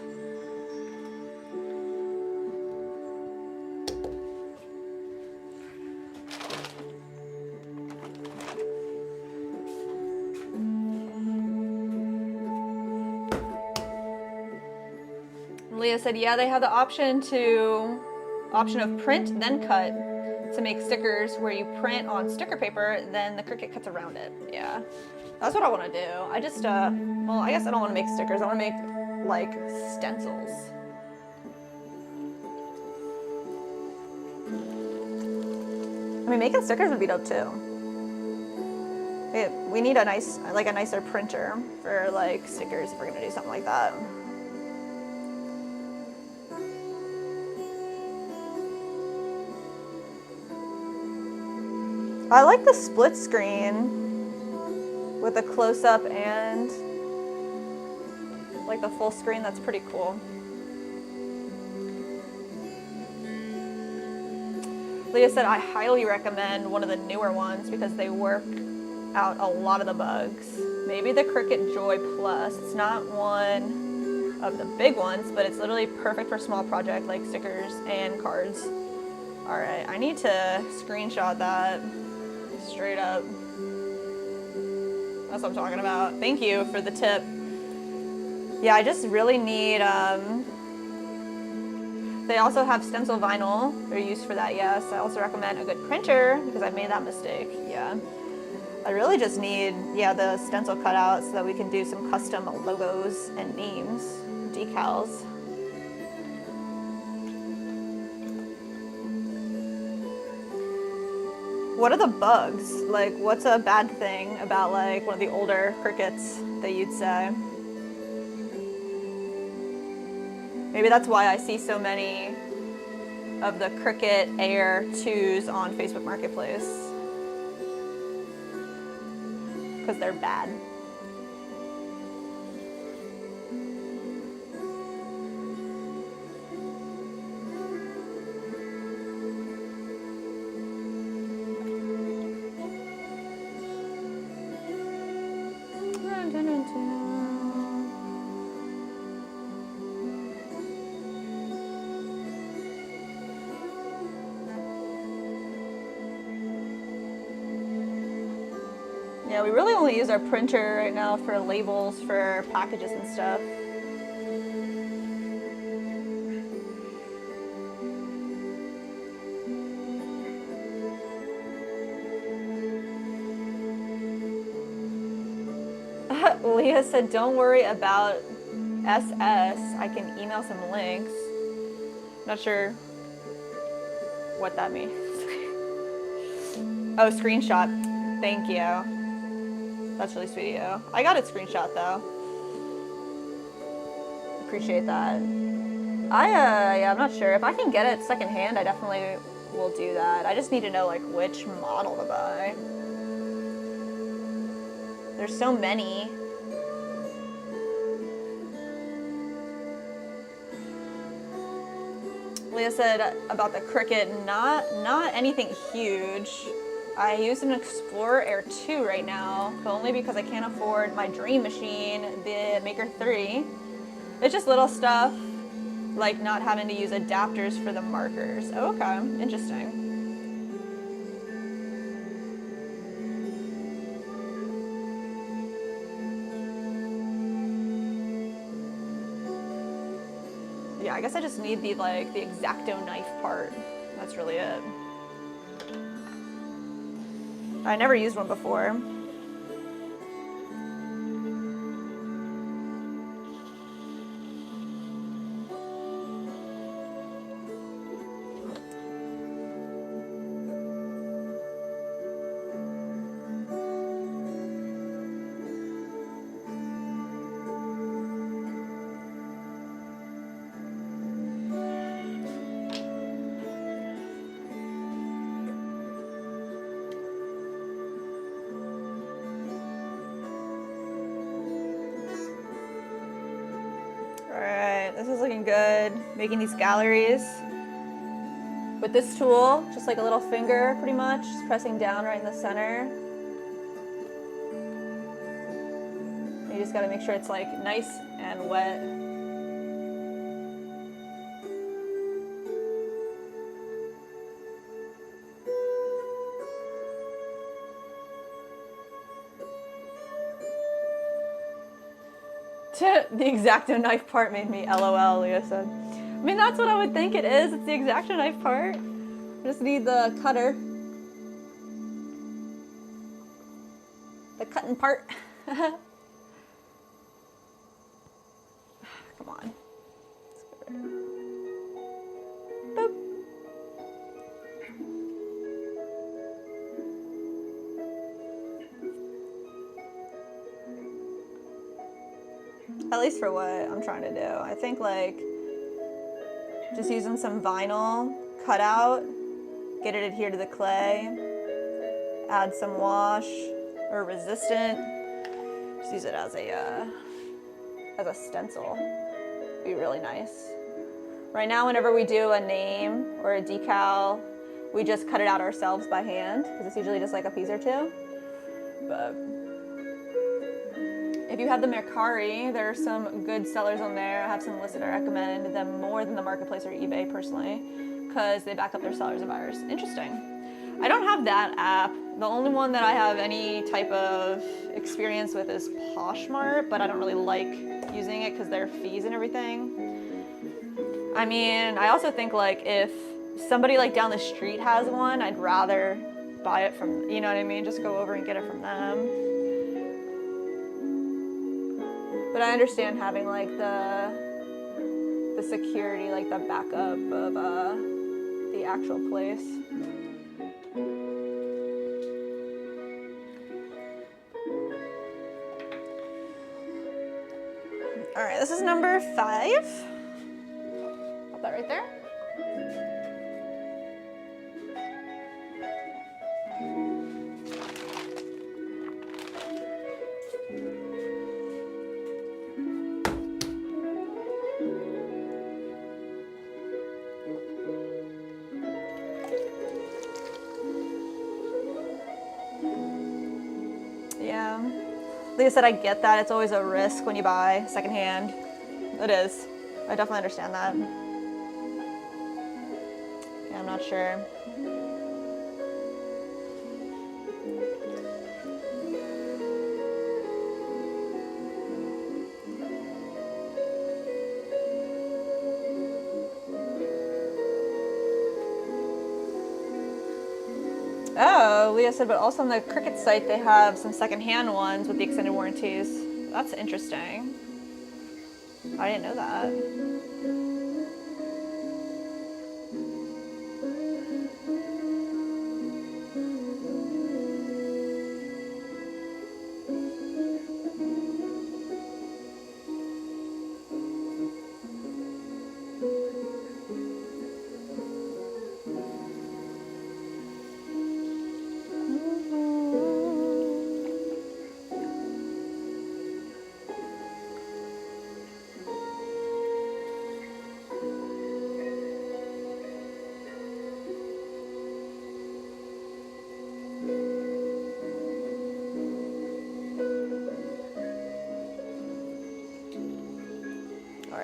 Leah said, yeah, they have the option of print then cut to make stickers where you print on sticker paper, then the Cricut cuts around it. Yeah, that's what I want to do. I just, well, I guess I don't want to make stickers. I want to make like stencils. I mean, making stickers would be dope too. We need a nicer printer for like stickers if we're gonna do something like that. I like the split screen with a close-up and like the full screen. That's pretty cool. Leah said, I highly recommend one of the newer ones because they work out a lot of the bugs. Maybe the Cricut Joy Plus. It's not one of the big ones, but it's literally perfect for a small project like stickers and cards. All right, I need to screenshot that. Straight up. That's what I'm talking about. Thank you for the tip. Yeah, I just really need, they also have stencil vinyl. They're used for that, yes. I also recommend a good printer because I've made that mistake, yeah. I really just need, yeah, the stencil cutouts so that we can do some custom logos and names, decals. What are the bugs? Like, what's a bad thing about like one of the older Cricuts that you'd say? Maybe that's why I see so many of the Cricut Air 2s on Facebook Marketplace. Because they're bad. Yeah, we really only use our printer right now for labels for packages and stuff. Leah said, don't worry about SS. I can email some links. Not sure what that means. Oh, screenshot. Thank you. That's really sweet of you. I got it screenshot though. Appreciate that. Yeah, I'm not sure. If I can get it secondhand, I definitely will do that. I just need to know like which model to buy. There's so many. Leah said about the Cricut, not anything huge. I use an Explorer Air 2 right now, but only because I can't afford my dream machine, the Maker 3. It's just little stuff, like not having to use adapters for the markers. Oh, okay, interesting. Yeah, I guess I just need the X-Acto knife part. That's really it. I never used one before. Alright, this is looking good. Making these galleries with this tool, just like a little finger pretty much, just pressing down right in the center. You just gotta make sure it's like nice and wet. The X-Acto knife part made me LOL, Leah said. I mean, that's what I would think it is. It's the X-Acto knife part. I just need the cutter. The cutting part. Come on. Boop. At least for what I'm trying to do. I think like just using some vinyl cutout, get it adhered to the clay, add some wash or resistant, just use it as a stencil. Be really nice. Right now, whenever we do a name or a decal, we just cut it out ourselves by hand because it's usually just like a piece or two. But if you have the Mercari, there are some good sellers on there. I have some listed. I recommend them more than the Marketplace or eBay personally because they back up their sellers and buyers. Interesting. I don't have that app. The only one that I have any type of experience with is Poshmark, but I don't really like using it because their fees and everything. I mean, I also think like if somebody like down the street has one, I'd rather buy it from, you know what I mean? Just go over and get it from them. But I understand having like the security, like the backup of the actual place. All right, this is number 5. Put that right there. Yeah. Like I said, I get that. It's always a risk when you buy secondhand. It is. I definitely understand that. Yeah, I'm not sure. Oh, Leah said, but also on the Cricut site, they have some secondhand ones with the extended warranties. That's interesting. I didn't know that.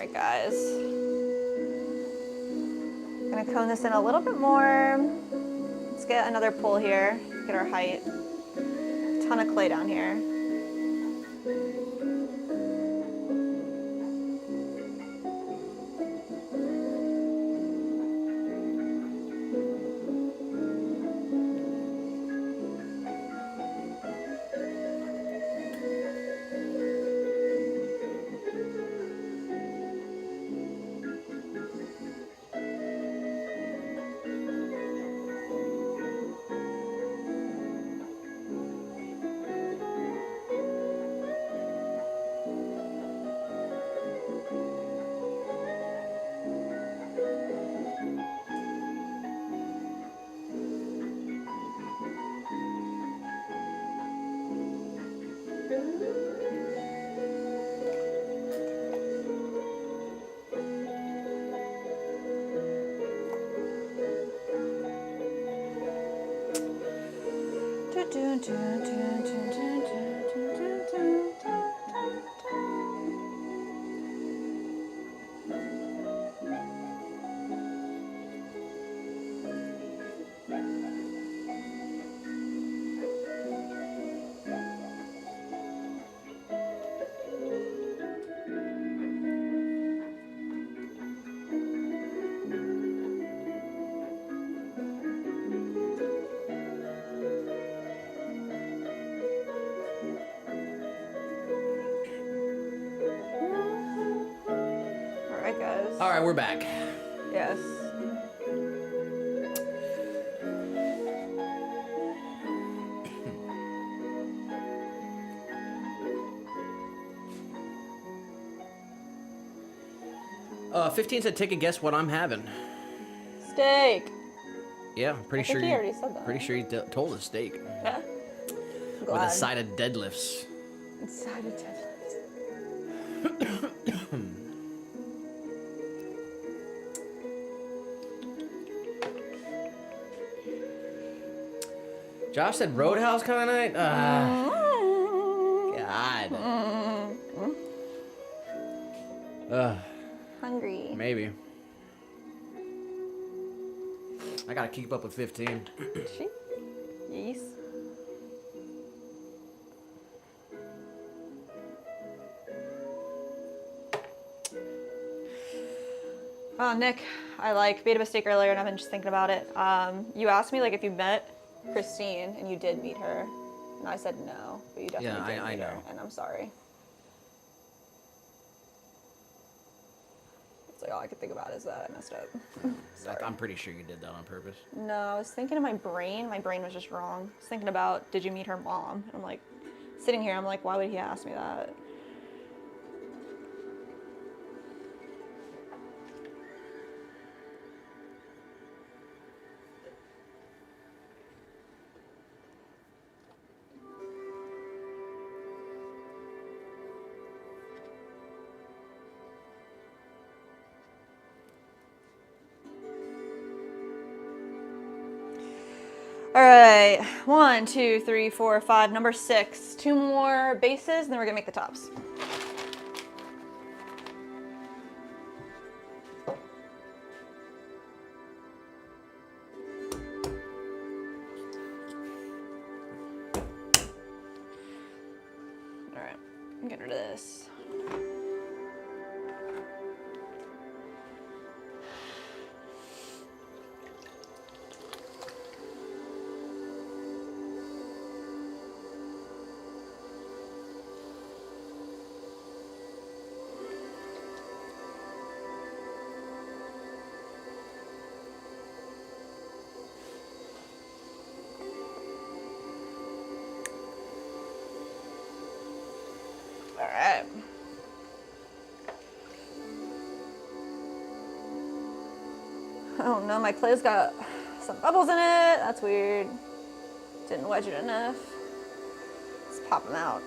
right, guys. I'm gonna cone this in a little bit more. Let's get another pull here, get our height. A ton of clay down here. Alright, guys. Alright, we're back. Yes. 15 said, take a guess what I'm having. Steak. Yeah, I'm pretty I sure think he you already said that. Pretty sure you told us steak. Yeah. With a side of deadlifts. Side of deadlifts. Josh said Roadhouse kind of night. God. Hungry. Maybe. I gotta keep up with 15. She? Yes. Oh, Nick, I made a mistake earlier and I've been just thinking about it. You asked me if you met Christine and you did meet her, and I said no, but you definitely did meet her, and I'm sorry. It's all I could think about is that I messed up. Sorry. I'm pretty sure you did that on purpose. No, I was thinking in my brain was just wrong. I was thinking about, did you meet her mom? And I'm sitting here, I'm why would he ask me that? All right, 1, 2, 3, 4, 5, number 6. 2 more bases, and then we're gonna make the tops. All right, I'm getting rid of this. All right. Oh no, my clay's got some bubbles in it. That's weird. Didn't wedge it enough. Let's pop them out.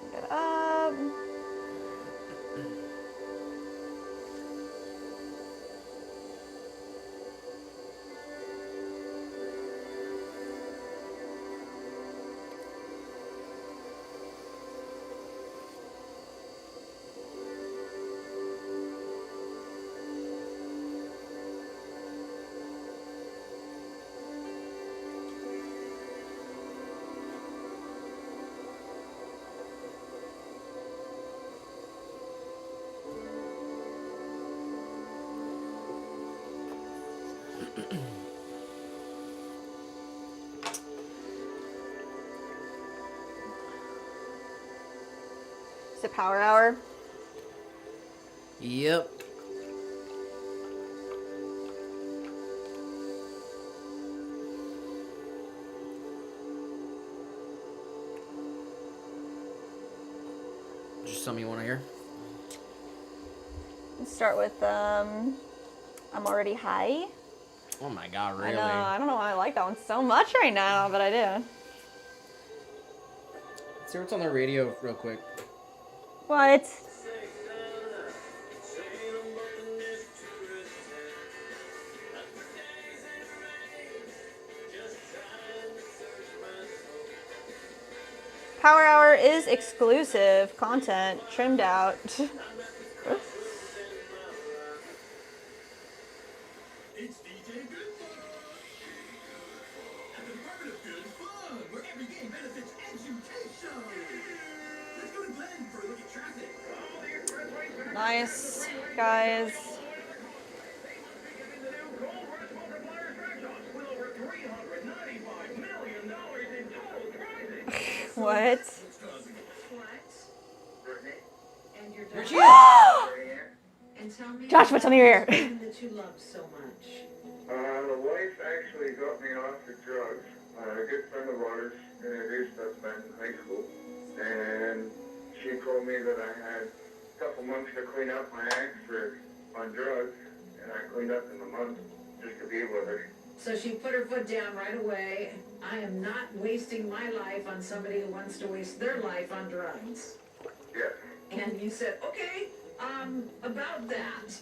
Bring it up. Is it power hour? Yep. Just something you want to hear? Let's start with I'm already high. Oh my god, really? I know. I don't know why I like that one so much right now, but I do. Let's hear what's on the radio real quick. What? Power Hour is exclusive content, trimmed out. It's DJ Good Fun at the Department of Good Fun, where every game benefits education. Let's go to Glenn for a look at traffic. Nice, guys. What? Here she is! And tell me Josh, what's on your ear? that you love so much. The wife actually got me off the drugs. A good friend of ours introduced us back in high school, and she told me that I had a couple months to clean up my act on drugs, and I cleaned up in a month just to be with her. So she put her foot down right away. I am not wasting my life on somebody who wants to waste their life on drugs. Yes. And you said, okay, about that.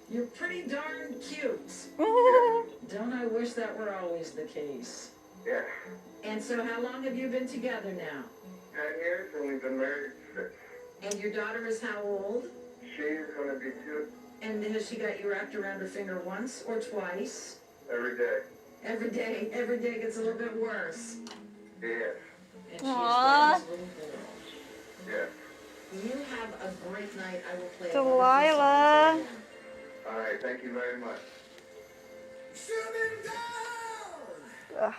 You're pretty darn cute. Don't I wish that were always the case? Yes. And so how long have you been together now? 10 years, and we've been married 6. And your daughter is how old? She's going to be 2 And has she got you wrapped around her finger once or twice? every day. Every day gets a little bit worse. Yes. And she is Aww. Daddy's little girl. Yes. You have a great night. I will play Delilah. a wonderful song for you. All right, thank you very much. Shut him down! Ugh.